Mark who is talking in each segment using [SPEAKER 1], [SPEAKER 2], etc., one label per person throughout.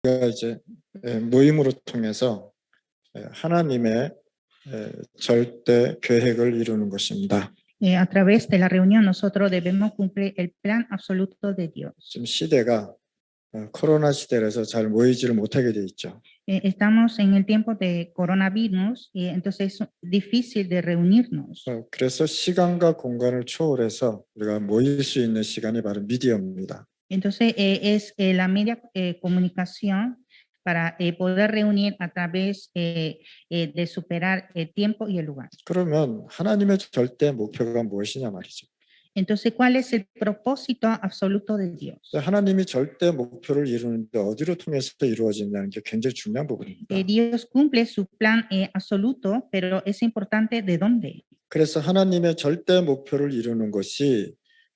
[SPEAKER 1] 우리가 이제 모임으로 통해서 하나님의 절대 계획을 이루는 것입니다.
[SPEAKER 2] A través de la reunión nosotros debemos cumplir el plan absoluto de Dios.
[SPEAKER 1] 지금 시대가 코로나 시대라서 잘 모이지를 못하게 돼 있죠.
[SPEAKER 2] Estamos en el tiempo de coronavirus y entonces es difícil de reunirnos.
[SPEAKER 1] 그래서 시간과 공간을 초월해서 우리가 모일 수 있는 시간이 바로 미디어입니다.
[SPEAKER 2] Entonces es la media comunicación para poder reunir a través de superar el tiempo y el lugar.
[SPEAKER 1] 그러면 하나님의 절대 목표가 무엇이냐 말이죠.
[SPEAKER 2] Entonces, ¿cuál es el propósito absoluto de Dios?
[SPEAKER 1] 하나님이 절대 목표를 이루는데 어디로 통해서 이루어지냐는 게 굉장히 중요한 부분입니다.
[SPEAKER 2] Dios cumple su plan absoluto, pero es importante de dónde.
[SPEAKER 1] 그래서 하나님의 절대 목표를 이루는 것이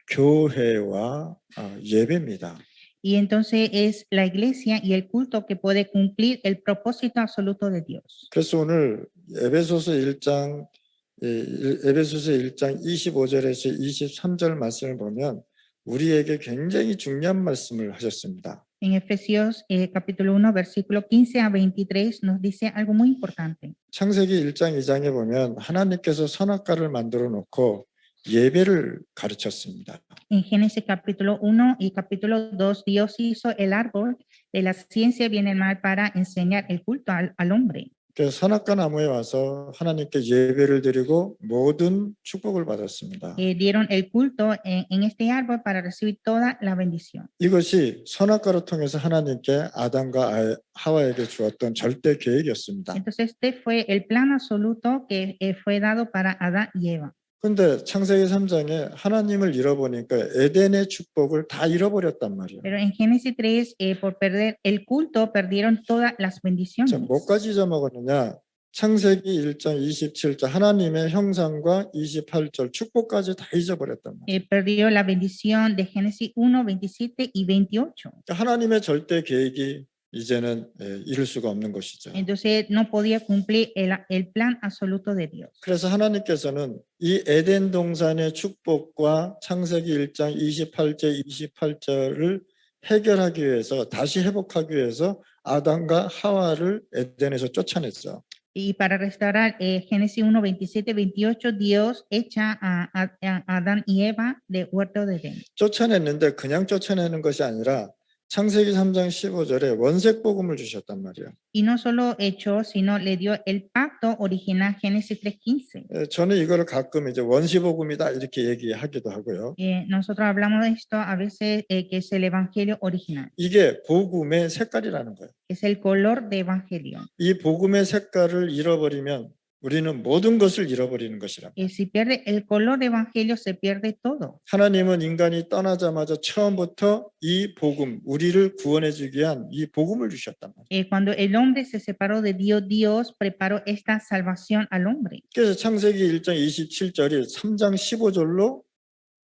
[SPEAKER 1] 교회와 예배입니다.
[SPEAKER 2] Y entonces es la iglesia y el culto que puede cumplir el propósito absoluto de Dios.
[SPEAKER 1] 그래서 오늘 에베소서 1장 25절에서 23절 말씀을 보면 우리에게 굉장히 중요한 말씀을 하셨습니다.
[SPEAKER 2] En Efesios capítulo 1 versículo 15 a 23 nos dice algo muy importante.
[SPEAKER 1] 창세기 1장 2장에 보면 하나님께서 선악과를 만들어 놓고 예배를 가르쳤습니다.
[SPEAKER 2] En Génesis capítulo 1 y capítulo 2 Dios hizo el árbol de la ciencia bien y el mal para enseñar el culto al hombre.
[SPEAKER 1] 그래서 선악과 나무에 와서 하나님께 예배를 드리고 모든 축복을 받았습니다.
[SPEAKER 2] Dieron el culto en este árbol para recibir toda la bendición.
[SPEAKER 1] 이것이 선악과를 통해서 하나님께 아담과 하와에게 주었던 절대 계획이었습니다.
[SPEAKER 2] Entonces este fue el plan absoluto que fue dado para Adán y Eva.
[SPEAKER 1] 근데 창세기 3장에 하나님을 잃어보니까 에덴의 축복을 다 잃어버렸단 말이에요.
[SPEAKER 2] Pero en Génesis 3 por perder el culto perdieron todas las bendiciones.
[SPEAKER 1] 자, 뭐까지 잊어먹었느냐? 창세기 1장 27절 하나님의 형상과 28절 축복까지 다 잊어버렸단 말이에요.
[SPEAKER 2] Perdió la bendición de Génesis 1, 27 y 28.
[SPEAKER 1] 하나님의 절대 계획이 이제는 이룰 수가 없는 것이죠.
[SPEAKER 2] Entonces no podía cumplir el plan absoluto de Dios.
[SPEAKER 1] 그래서 하나님께서는 이 에덴 동산의 축복과 창세기 1장 28절을 해결하기 위해서 다시 회복하기 위해서 아담과 하와를 에덴에서 쫓아냈죠.
[SPEAKER 2] Y para restaurar Génesis 1, 27, 28, Dios echa a Adán y Eva del huerto de Edén.
[SPEAKER 1] 쫓아냈는데 그냥 쫓아내는 것이 아니라 창세기 3장 15절에 원색 복음을 주셨단 말이에요.
[SPEAKER 2] Y no solo echó, sino le dio el pacto original Génesis 3:15.
[SPEAKER 1] 저는 이거를 가끔 이제 원시 복음이다 이렇게 얘기하기도 하고요.
[SPEAKER 2] Nosotros hablamos de esto a veces que es el evangelio original.
[SPEAKER 1] 이게 복음의 색깔이라는 거예요.
[SPEAKER 2] Es el color de evangelio.
[SPEAKER 1] 이 복음의 색깔을 잃어버리면 우리는 모든 것을 잃어버리는 것이라.
[SPEAKER 2] Si pierde el color de evangelio, se pierde todo.
[SPEAKER 1] 하나님은 인간이 떠나자마자 처음부터 이 복음, 우리를 구원해 주기 위한 이 복음을 주셨단 말이에요.
[SPEAKER 2] Cuando el hombre se separó de Dios, Dios preparó esta salvación al hombre.
[SPEAKER 1] 그래서 창세기 1장 27절이 3장 15절로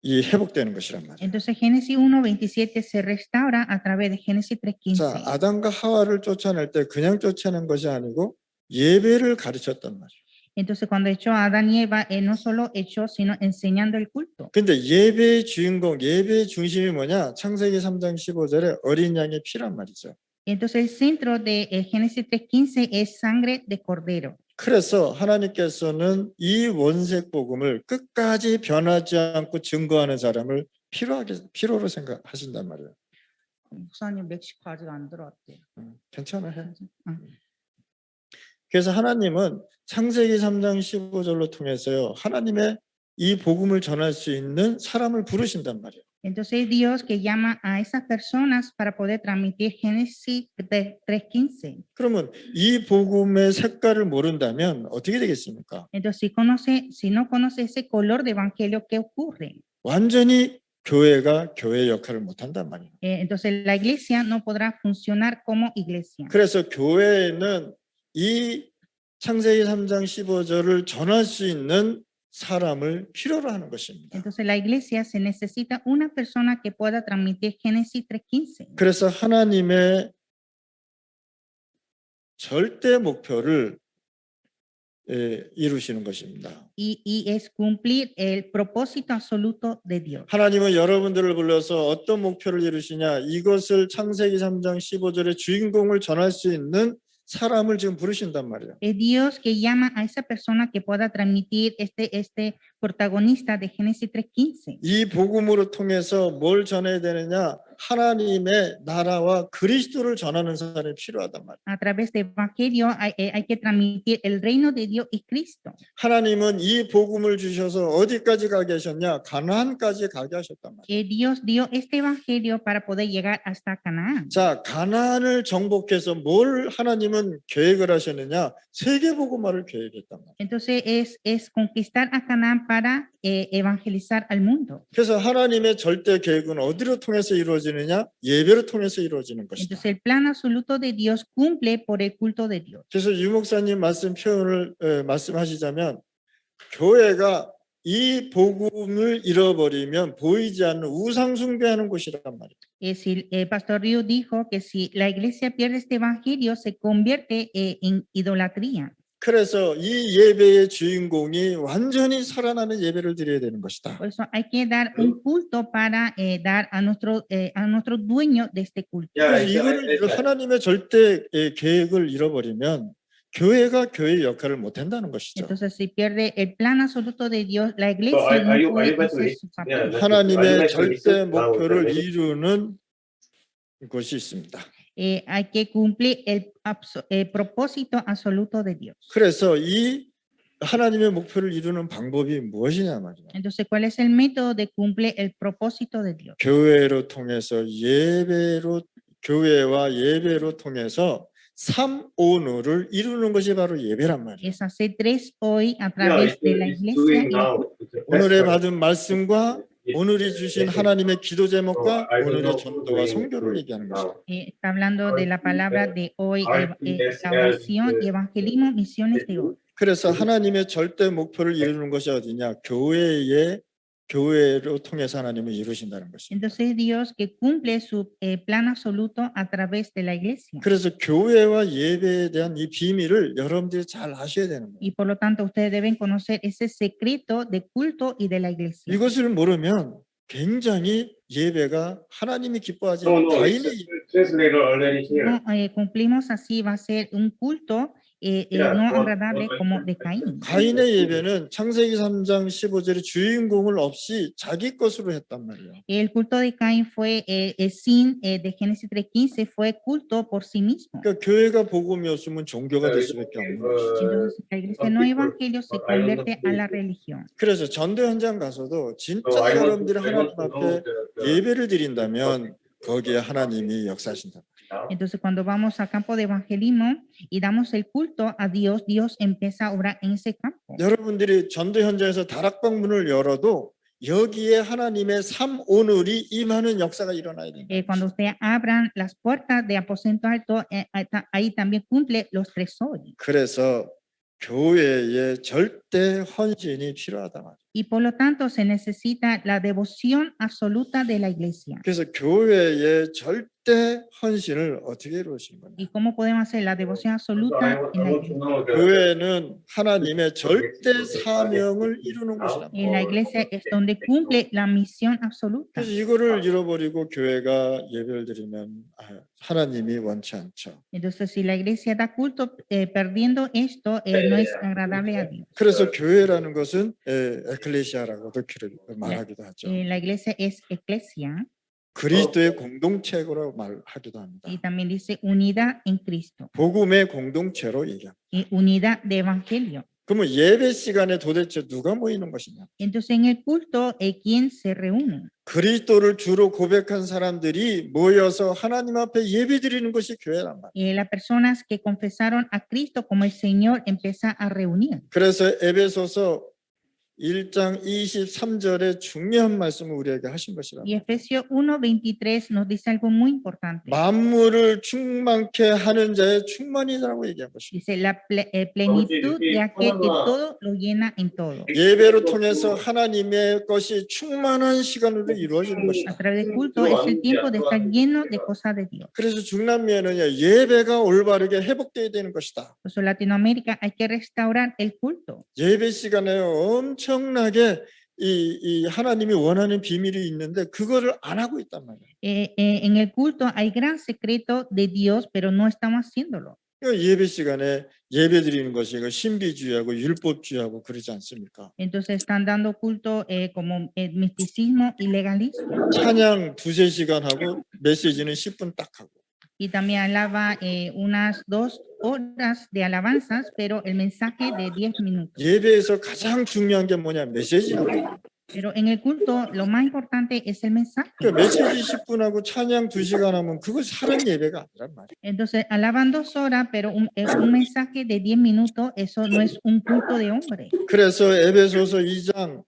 [SPEAKER 1] 이 회복되는 것이란 말이에요.
[SPEAKER 2] Entonces Génesis 1:27 se restaura a través de Génesis 3:15.
[SPEAKER 1] 자, 아담과 하와를 쫓아낼 때 그냥 쫓아낸 것이 아니고 예배를 가르쳤단 말이에요.
[SPEAKER 2] Entonces cuando echó a Adán y Eva, no solo echó, sino enseñando el culto.
[SPEAKER 1] 근데 예배의 주인공, 예배의 중심이 뭐냐? 창세기 3장 15절에 어린 양의 피란 말이죠.
[SPEAKER 2] Entonces el centro de Génesis 3:15 es sangre de cordero.
[SPEAKER 1] 그래서 하나님께서는 이 원색 복음을 끝까지 변하지 않고 증거하는 사람을 필요로 생각하신단 말이에요.
[SPEAKER 2] 목사님 멕시코 아직 안 들어왔대요.
[SPEAKER 1] 괜찮아 해. 그래서 하나님은 창세기 3장 15절로 통해서요. 하나님의 이 복음을 전할 수 있는 사람을 부르신단 말이에요.
[SPEAKER 2] Entonces Dios que llama a esas personas para poder transmitir Génesis 3:15.
[SPEAKER 1] 그러면 이 복음의 색깔을 모른다면 어떻게 되겠습니까?
[SPEAKER 2] Entonces si no conoce ese color de evangelio, ¿qué ocurre?
[SPEAKER 1] 완전히 교회가 교회 역할을 못 한단 말이에요.
[SPEAKER 2] Entonces la iglesia no podrá funcionar como iglesia.
[SPEAKER 1] 그래서 교회에는 이 창세기 3장 15절을 전할 수 있는 사람을 필요로 하는 것입니다.
[SPEAKER 2] Entonces la iglesia se necesita una persona que pueda transmitir Génesis 3:15.
[SPEAKER 1] 그래서 하나님의 절대 목표를 이루시는 것입니다.
[SPEAKER 2] y es cumplir el propósito absoluto de Dios.
[SPEAKER 1] 하나님은 여러분들을 불러서 어떤 목표를 이루시냐, 이것을 창세기 3장 15절의 주인공을 전할 수 있는 사람을 지금 부르신단 말이에요.
[SPEAKER 2] Es Dios que llama a esa persona que pueda transmitir este protagonista de Génesis 3:15.
[SPEAKER 1] 이 복음으로 통해서 뭘 전해야 되느냐, 하나님의 나라와 그리스도를 전하는 사람이 필요하단 말이에요.
[SPEAKER 2] A través de evangelio hay que transmitir el reino de Dios y Cristo.
[SPEAKER 1] 하나님은 이 복음을 주셔서 어디까지 가게 하셨냐, 가나안까지 가게 하셨단 말이에요.
[SPEAKER 2] Dios dio este evangelio para poder llegar hasta Canaán.
[SPEAKER 1] 자, 가나안을 정복해서 뭘 하나님은 계획을 하셨느냐, 세계 복음화를 계획했단 말이에요.
[SPEAKER 2] Entonces es conquistar a Canaán para evangelizar al mundo.
[SPEAKER 1] 그래서 하나님의 절대 계획은 어디로 통해서 이루어지느냐, 예배를 통해서 이루어지는 것이다.
[SPEAKER 2] Entonces el plan absoluto de Dios cumple por el culto de Dios.
[SPEAKER 1] 그래서 유 목사님 말씀 표현을 말씀하시자면, 교회가 이 복음을 잃어버리면 보이지 않는 우상 숭배하는 곳이란 말이에요.
[SPEAKER 2] Es decir, el pastor Río dijo que si la iglesia pierde este evangelio se convierte en idolatría.
[SPEAKER 1] 그래서 이 예배의 주인공이 완전히 살아나는 예배를 드려야 되는 것이다.
[SPEAKER 2] Por eso hay que dar un culto para dar a nuestro dueño de este culto.
[SPEAKER 1] 이거를 하나님의 절대 계획을 잃어버리면 교회가 교회의 역할을 못 한다는 것이죠.
[SPEAKER 2] Entonces si pierde el plan absoluto de Dios, la
[SPEAKER 3] So
[SPEAKER 2] iglesia
[SPEAKER 3] are you
[SPEAKER 2] no puede
[SPEAKER 3] able to
[SPEAKER 2] hacer su papel.
[SPEAKER 3] yeah,
[SPEAKER 1] 하나님의 절대 목표를 이루는 것이 있습니다.
[SPEAKER 2] Hay que cumplir el propósito absoluto de Dios.
[SPEAKER 1] 그래서 이 하나님의 목표를 이루는 방법이 무엇이냐 말이야.
[SPEAKER 2] Entonces, ¿cuál es el método de cumplir el propósito de Dios?
[SPEAKER 1] 교회로 통해서 교회와 예배로 통해서 3오늘을 이루는 것이 바로 예배란 말이에요.
[SPEAKER 2] Es hacer 3 hoy a
[SPEAKER 3] Yeah,
[SPEAKER 2] través de la
[SPEAKER 3] it's
[SPEAKER 2] iglesia.
[SPEAKER 3] doing
[SPEAKER 2] y el
[SPEAKER 3] now.
[SPEAKER 2] culto.
[SPEAKER 3] It's the
[SPEAKER 1] 오늘의
[SPEAKER 3] best
[SPEAKER 1] 받은 말씀과 오늘이 주신 하나님의 기도 제목과
[SPEAKER 3] I don't
[SPEAKER 1] 오늘의
[SPEAKER 3] know
[SPEAKER 1] 전도와
[SPEAKER 3] who's
[SPEAKER 1] 성교를
[SPEAKER 3] doing
[SPEAKER 1] 얘기하는
[SPEAKER 3] it
[SPEAKER 1] 것이죠.
[SPEAKER 3] now.
[SPEAKER 2] Está hablando de la palabra de hoy, la oración y evangelismo, misiones de hoy.
[SPEAKER 1] 그래서 하나님의 절대 목표를 이루는 것이 어디냐? 교회로 통해서 하나님을 이루신다는 것입니다.
[SPEAKER 2] Entonces Dios que cumple su plan absoluto a través de la iglesia.
[SPEAKER 1] 그래서 교회와 예배에 대한 이 비밀을 여러분들이 잘 아셔야 되는 거예요.
[SPEAKER 2] Y por lo tanto ustedes deben conocer ese secreto de culto y de la iglesia.
[SPEAKER 1] 이것을 모르면 굉장히 예배가 하나님이 기뻐하지
[SPEAKER 3] No,
[SPEAKER 1] 않는
[SPEAKER 3] no, it's
[SPEAKER 1] 가인의
[SPEAKER 3] translated already here.
[SPEAKER 2] No cumplimos así, va a ser un culto
[SPEAKER 3] Yeah,
[SPEAKER 2] no
[SPEAKER 3] what-
[SPEAKER 2] agradable
[SPEAKER 3] what I
[SPEAKER 2] como
[SPEAKER 3] said.
[SPEAKER 2] de Caín.
[SPEAKER 1] 가인의 예배는 창세기 3장 15절의 주인공을 없이 자기 것으로 했단 말이에요.
[SPEAKER 2] El culto de Caín fue sin de Génesis 3:15 fue culto por sí mismo.
[SPEAKER 1] 그러니까 교회가 복음이었으면 종교가 될 수밖에 없는 것이죠.
[SPEAKER 2] Entonces, si la iglesia no evangelio se convierte a la religión.
[SPEAKER 1] 그래서 전도 현장 가서도 진짜
[SPEAKER 3] So I want
[SPEAKER 1] 여러분들이
[SPEAKER 3] to
[SPEAKER 1] 하나님
[SPEAKER 3] know
[SPEAKER 1] 앞에 예배를 드린다면 거기에 하나님이 역사하신다.
[SPEAKER 2] Entonces, cuando vamos al campo de evangelismo y damos el culto a Dios, Dios empieza a obrar en ese campo.
[SPEAKER 1] 여러분들이 전도 현장에서 다락방 문을 열어도 여기에 하나님의 3오늘이 임하는 역사가 일어나야 된다.
[SPEAKER 2] Cuando ustedes abran las puertas de aposento alto, ahí también cumple los 3 hoy.
[SPEAKER 1] 그래서 교회의 절대 헌신이 필요하다 말이에요.
[SPEAKER 2] Y por lo tanto, se necesita la devoción absoluta de la iglesia.
[SPEAKER 1] 그래서 교회의 절대 헌신을 어떻게 이루어진 거냐?
[SPEAKER 2] ¿Y cómo podemos hacer la devoción absoluta en la iglesia?
[SPEAKER 1] 교회는 하나님의 절대 사명을 이루는 곳이다.
[SPEAKER 2] En la iglesia es donde cumple la misión absoluta.
[SPEAKER 1] 그래서 이거를 잃어버리고 교회가 예배를 드리면 하나님이 원치 않죠.
[SPEAKER 2] Entonces, si la iglesia da culto perdiendo esto, no es agradable a Dios.
[SPEAKER 1] 그래서 교회라는 것은 에클레시아라고도 말하기도 하죠.
[SPEAKER 2] La iglesia es eclesia
[SPEAKER 1] 그리스도의 공동체라고 말하기도 합니다.
[SPEAKER 2] y también dice unidad en Cristo
[SPEAKER 1] 복음의 공동체로 얘기합니다.
[SPEAKER 2] y unidad de evangelio.
[SPEAKER 1] 그러면 예배 시간에 도대체 누가 모이는 것이냐?
[SPEAKER 2] Entonces, en el culto, ¿quién se reúne?
[SPEAKER 1] 그리스도를 주로 고백한 사람들이 모여서 하나님 앞에 예배 드리는 것이 교회란 말이에요.
[SPEAKER 2] Las personas que confesaron a Cristo como el Señor empiezan a reunir.
[SPEAKER 1] 그래서 에베소서 1장 23절의 중요한 말씀을 우리에게 하신 것이라.
[SPEAKER 2] Y Efesios 1:23 nos dice algo muy importante.
[SPEAKER 1] 만물을 충만케 하는 자의 충만이라고 얘기한 것입니다.
[SPEAKER 2] Dice la plenitud de aquel que todo lo llena en todo.
[SPEAKER 1] 예배를 통해서 하나님의 것이 충만한 시간으로 이루어지는
[SPEAKER 2] A
[SPEAKER 1] 것이다.
[SPEAKER 2] través del culto es el tiempo de estar lleno de cosas de Dios.
[SPEAKER 1] 그래서 중남미에는요, 예배가 올바르게 회복돼야 되는 것이다.
[SPEAKER 2] Por eso en Latinoamérica hay que restaurar el culto.
[SPEAKER 1] 예배 시간에 엄청나게 이 하나님이 원하는 비밀이 있는데 그거를 안 하고 있단 말이에요.
[SPEAKER 2] En el culto hay gran secreto de Dios, pero no estamos haciéndolo.
[SPEAKER 1] 그러니까 예배 시간에 예배 드리는 것이 신비주의하고 율법주의하고 그러지 않습니까?
[SPEAKER 2] Entonces están dando culto como misticismo y legalismo.
[SPEAKER 1] 찬양 2-3시간 하고 메시지는 10분 딱 하고.
[SPEAKER 2] Y también alaba unas 2 horas de alabanzas, pero el mensaje de 10 minutos.
[SPEAKER 1] 예배에서 가장 중요한 게 뭐냐? 메시지야.
[SPEAKER 2] Pero en el culto lo más importante es el mensaje.
[SPEAKER 1] 그러니까 메시지 10분 하고 찬양 2시간 하면 그거 사는 예배가 아니란 말이에요.
[SPEAKER 2] Entonces alaban 2 horas, pero un mensaje de 10 minutos, eso no es un culto de hombre.
[SPEAKER 1] 그래서 에베소서 2장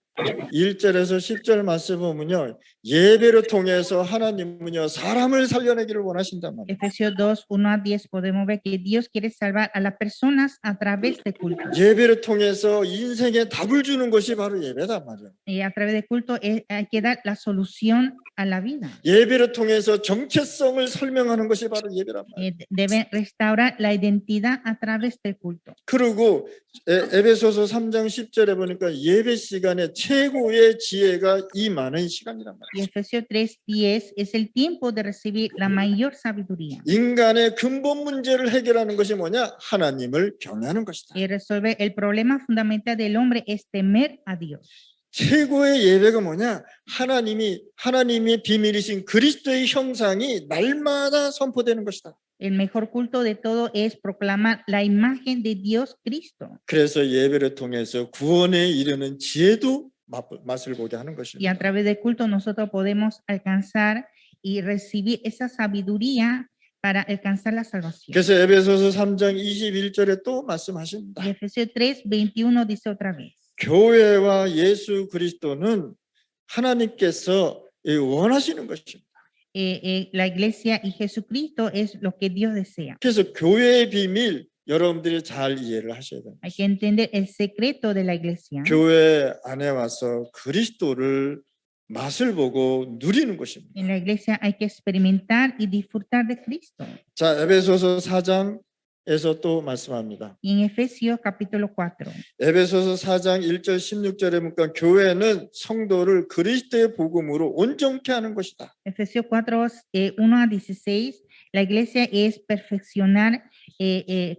[SPEAKER 1] 1절에서 10절 말씀 보면요, 예배를 통해서 하나님은요 사람을 살려내기를 원하신단 말이에요.
[SPEAKER 2] Efesios 2, 1-10 podemos ver que Dios quiere salvar a las personas a través de culto.
[SPEAKER 1] 예배를 통해서 인생에 답을 주는 것이 바로 예배단 말이에요.
[SPEAKER 2] Y a través de culto hay que dar la solución a la vida.
[SPEAKER 1] 예배를 통해서 정체성을 설명하는 것이 바로 예배란 말이에요.
[SPEAKER 2] Deben restaurar la identidad a través del culto.
[SPEAKER 1] 그리고 에베소서 3장 10절에 보니까 예배 시간에 최고의 지혜가 이 많은 시간이란 말이에요.
[SPEAKER 2] Y Efesios 3:10 es el tiempo de recibir la mayor sabiduría.
[SPEAKER 1] 인간의 근본 문제를 해결하는 것이 뭐냐? 하나님을 경외하는 것이다.
[SPEAKER 2] Y resolver el problema fundamental del hombre es temer a Dios.
[SPEAKER 1] 최고의 예배가 뭐냐? 하나님의 비밀이신 그리스도의 형상이 날마다 선포되는 것이다.
[SPEAKER 2] El mejor culto de todo es proclamar la imagen de Dios Cristo.
[SPEAKER 1] 그래서 예배를 통해서 구원에 이르는 지혜도 맛을 보게 하는
[SPEAKER 2] Y
[SPEAKER 1] 것입니다.
[SPEAKER 2] a través del culto nosotros podemos alcanzar y recibir esa sabiduría para alcanzar la salvación.
[SPEAKER 1] 그래서 에베소서 3장 21절에 또 말씀하십니다.
[SPEAKER 2] Y Efesios 3:21 dice otra vez.
[SPEAKER 1] 교회와 예수 그리스도는 하나님께서 원하시는 것입니다.
[SPEAKER 2] La iglesia y Jesucristo es lo que Dios desea.
[SPEAKER 1] 그래서 교회의 비밀 여러분들이 잘 이해를 하셔야 됩니다.
[SPEAKER 2] Hay que entender el secreto de la iglesia.
[SPEAKER 1] 교회 안에 와서 그리스도를 맛을 보고 누리는 것입니다.
[SPEAKER 2] En la iglesia hay que experimentar y disfrutar de Cristo.
[SPEAKER 1] 자, 에베소서 4장에서 또 말씀합니다.
[SPEAKER 2] Y en Efesios capítulo 4.
[SPEAKER 1] 에베소서 4장 1절 16절에 보니까 교회는 성도를 그리스도의 복음으로 온전케 하는 것이다.
[SPEAKER 2] Efesios 4, 1-16, la iglesia es perfeccionar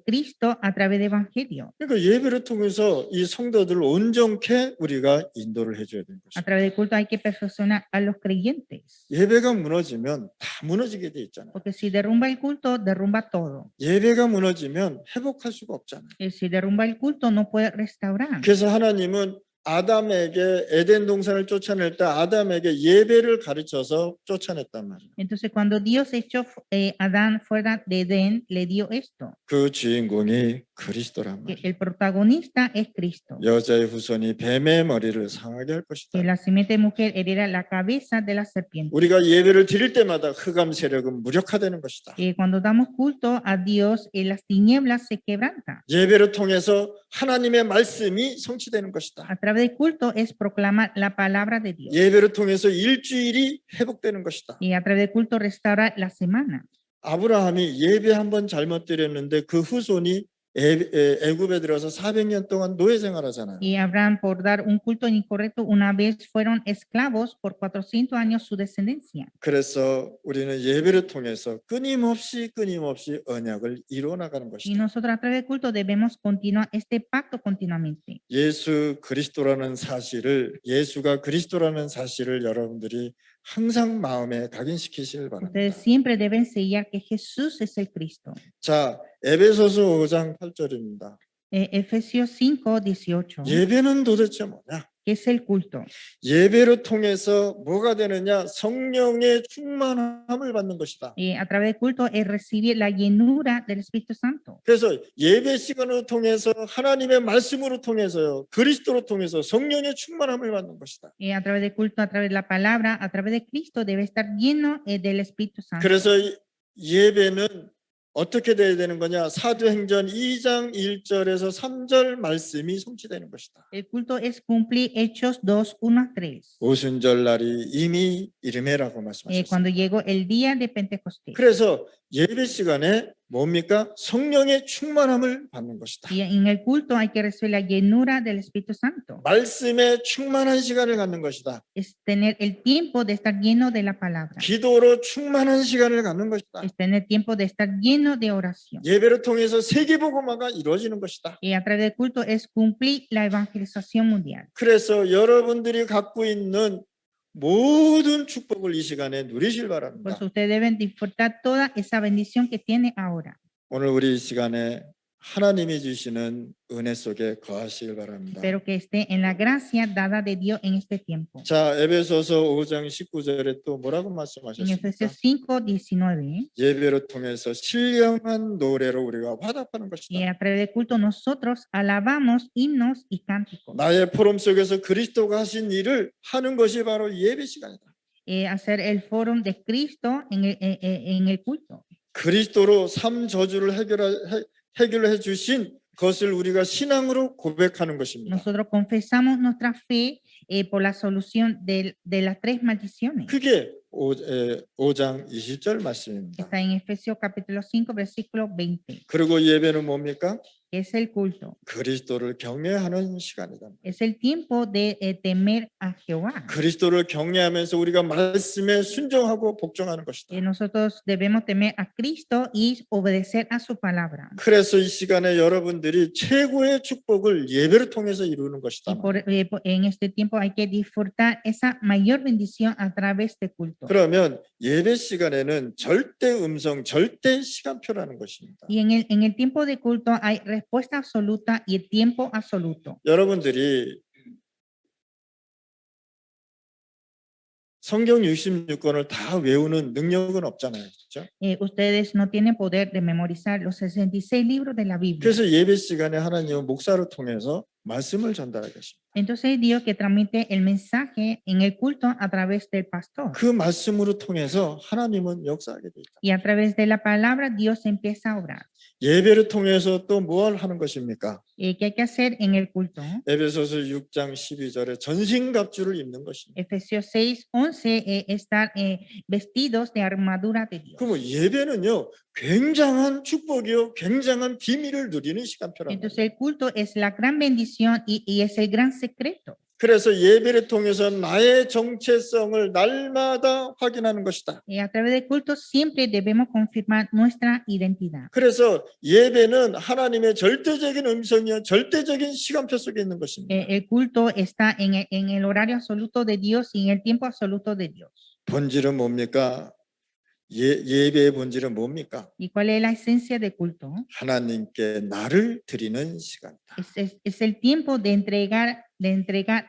[SPEAKER 2] Cristo a través del evangelio.
[SPEAKER 1] 그러니까 예배를 통해서 이 성도들을 온전케 우리가 인도를 해줘야 되는
[SPEAKER 2] A
[SPEAKER 1] 것입니다.
[SPEAKER 2] través del culto hay que perfeccionar a los creyentes.
[SPEAKER 1] 예배가 무너지면 다 무너지게 돼 있잖아요.
[SPEAKER 2] Porque si derrumba el culto, derrumba todo.
[SPEAKER 1] 예배가 무너지면 회복할 수가 없잖아요.
[SPEAKER 2] Si derrumba el culto, no puede restaurar.
[SPEAKER 1] 그래서 하나님은 아담에게 에덴 동산을 쫓아낼 때 아담에게 예배를 가르쳐서 쫓아냈단 말이에요.
[SPEAKER 2] Entonces, cuando Dios echó a Adán fuera de Edén, le dio esto,
[SPEAKER 1] 그 주인공이 그리스도란
[SPEAKER 2] que
[SPEAKER 1] 말이에요.
[SPEAKER 2] el protagonista es Cristo.
[SPEAKER 1] 여자의 후손이 뱀의 머리를 상하게 할 것이다.
[SPEAKER 2] Que la simiente mujer hereda la cabeza de la serpiente.
[SPEAKER 1] 우리가 예배를 드릴 때마다 흑암 세력은 무력화되는 것이다.
[SPEAKER 2] Cuando damos culto a Dios, las tinieblas se quebrantan.
[SPEAKER 1] 예배를 통해서 하나님의 말씀이 성취되는 것이다.
[SPEAKER 2] A través del culto es proclamar la palabra de Dios.
[SPEAKER 1] 예배를 통해서 일주일이 회복되는 것이다.
[SPEAKER 2] Y a través del culto restaurar la semana.
[SPEAKER 1] 아브라함이 예배 한번 잘못 드렸는데 그 후손이 애굽에 들어서 400년 동안 노예 생활하잖아요.
[SPEAKER 2] Y Abraham, por dar un culto incorrecto, una vez fueron esclavos por 400 años su descendencia.
[SPEAKER 1] 그래서 우리는 예배를 통해서 끊임없이 언약을 이루어 나가는
[SPEAKER 2] Y
[SPEAKER 1] 것이다.
[SPEAKER 2] nosotros a través del culto debemos continuar este pacto continuamente.
[SPEAKER 1] 예수 그리스도라는 사실을 예수가 그리스도라는 사실을 여러분들이 항상 마음에 각인시키시길 바랍니다.
[SPEAKER 2] Ustedes siempre deben sellar que Jesús es el Cristo.
[SPEAKER 1] 자, 에베소서 5장 8절입니다.
[SPEAKER 2] Efesios 5:18.
[SPEAKER 1] 예배는 도대체 뭐냐?
[SPEAKER 2] ¿Qué es el culto?
[SPEAKER 1] 예배를 통해서 뭐가 되느냐? 성령의 충만함을 받는 것이다.
[SPEAKER 2] A través del culto es recibir la llenura del Espíritu Santo.
[SPEAKER 1] 그래서 예배 시간을 통해서 하나님의 말씀으로 통해서요, 그리스도로 통해서 성령의 충만함을 받는 것이다.
[SPEAKER 2] A través del culto, a través de la palabra, a través de Cristo, debe estar lleno del Espíritu Santo.
[SPEAKER 1] 그래서 예배는 어떻게 돼야 되는 거냐? 사도행전 2장 1절에서 3절 말씀이 성취되는 것이다.
[SPEAKER 2] El culto es cumplir Hechos 2, 1, 3.
[SPEAKER 1] 오순절 날이 이미 이르매라고 말씀하셨습니다.
[SPEAKER 2] Cuando llegó el día de Pentecostés.
[SPEAKER 1] 그래서 예배 시간에 뭡니까? 성령의 충만함을 받는 것이다.
[SPEAKER 2] Y en el culto hay que recibir la llenura del Espíritu Santo.
[SPEAKER 1] 말씀에 충만한 시간을 갖는 것이다.
[SPEAKER 2] Es tener el tiempo de estar lleno de la palabra.
[SPEAKER 1] 기도로 충만한 시간을 갖는 것이다.
[SPEAKER 2] Es tener tiempo de estar lleno de oración.
[SPEAKER 1] 예배를 통해서 세계복음화가 이루어지는 것이다.
[SPEAKER 2] Y a través del culto es cumplir la evangelización mundial.
[SPEAKER 1] 그래서 여러분들이 갖고 있는 모든 축복을 이 시간에 누리실
[SPEAKER 2] Por
[SPEAKER 1] 바랍니다.
[SPEAKER 2] eso ustedes deben disfrutar toda esa bendición que tiene ahora.
[SPEAKER 1] 오늘 우리 이 시간에 하나님이 주시는 은혜 속에 거하시길 바랍니다.
[SPEAKER 2] Espero que esté en la gracia dada de Dios en este tiempo.
[SPEAKER 1] 자, 에베소서 5장 19절에 또 뭐라고
[SPEAKER 2] En
[SPEAKER 1] 말씀하셨습니까?
[SPEAKER 2] Efesios 5, 19.
[SPEAKER 1] 예배를 통해서 신령한 노래로 우리가 화답하는
[SPEAKER 2] Y
[SPEAKER 1] 것이다.
[SPEAKER 2] a través del culto nosotros alabamos himnos y cánticos.
[SPEAKER 1] 나의 포럼 속에서 그리스도가 하신 일을 하는 것이 바로 예배 시간이다.
[SPEAKER 2] Hacer el foro de Cristo en el culto.
[SPEAKER 1] 그리스도로 삶 저주를 해결해 주신 것을 우리가 신앙으로 고백하는 것입니다.
[SPEAKER 2] Nosotros confesamos nuestra fe por la solución de las tres maldiciones.
[SPEAKER 1] 그게 5장 20절 말씀입니다.
[SPEAKER 2] Está en Efesios capítulo 5, versículo 20.
[SPEAKER 1] 그리고 예배는 뭡니까?
[SPEAKER 2] Que es el culto.
[SPEAKER 1] 그리스도를 경외하는 시간이다.
[SPEAKER 2] Es el tiempo de temer a Jehová.
[SPEAKER 1] 그리스도를 경외하면서 우리가 말씀에 순종하고 복종하는 것이다.
[SPEAKER 2] Nosotros debemos temer a Cristo y obedecer a su palabra.
[SPEAKER 1] 그래서 이 시간에 여러분들이 최고의 축복을 예배를 통해서 이루는 것이다.
[SPEAKER 2] En este tiempo hay que disfrutar esa mayor bendición a través de culto.
[SPEAKER 1] 그러면 예배 시간에는 절대 음성, 절대 시간표라는 것입니다.
[SPEAKER 2] Y en el tiempo de culto hay respuesta absoluta y el tiempo absoluto.
[SPEAKER 1] 여러분들이 성경 66권을 다 외우는 능력은 없잖아요. 그렇죠?
[SPEAKER 2] Ustedes no tienen poder de memorizar los 66 libros de la Biblia.
[SPEAKER 1] 그래서 예배 시간에 하나님은 목사를 통해서 말씀을 전달하겠습니다.
[SPEAKER 2] Entonces Dios que transmite el mensaje en el culto a través del pastor.
[SPEAKER 1] 그 말씀으로 통해서 하나님은 역사하게 돼 있다.
[SPEAKER 2] Y a través de la palabra Dios empieza a obrar.
[SPEAKER 1] 예배를 통해서 또 뭘 하는 것입니까?
[SPEAKER 2] ¿Qué hay que hacer en el culto?
[SPEAKER 1] 에베소서 6장 12절에 전신갑주를 입는 것입니다.
[SPEAKER 2] Efesios 6, 11, estar vestidos de armadura de Dios.
[SPEAKER 1] 그럼 예배는요, 굉장한 축복이요, 굉장한 비밀을 누리는 시간표라는
[SPEAKER 2] Entonces
[SPEAKER 1] 거예요.
[SPEAKER 2] el culto es la gran bendición y es el gran secreto.
[SPEAKER 1] 그래서 예배를 통해서 나의 정체성을 날마다 확인하는 것이다.
[SPEAKER 2] Y a través del culto siempre debemos confirmar nuestra identidad.
[SPEAKER 1] 그래서 예배는 하나님의 절대적인 음성이요, 절대적인 시간표 속에 있는 것입니다.
[SPEAKER 2] El culto está en el horario absoluto de Dios y en el tiempo absoluto de Dios.
[SPEAKER 1] 본질은 뭡니까? 예배의 본질은 뭡니까?
[SPEAKER 2] ¿Y cuál es la esencia del culto?
[SPEAKER 1] 하나님께 나를 드리는 시간이다.
[SPEAKER 2] Es el tiempo de entregar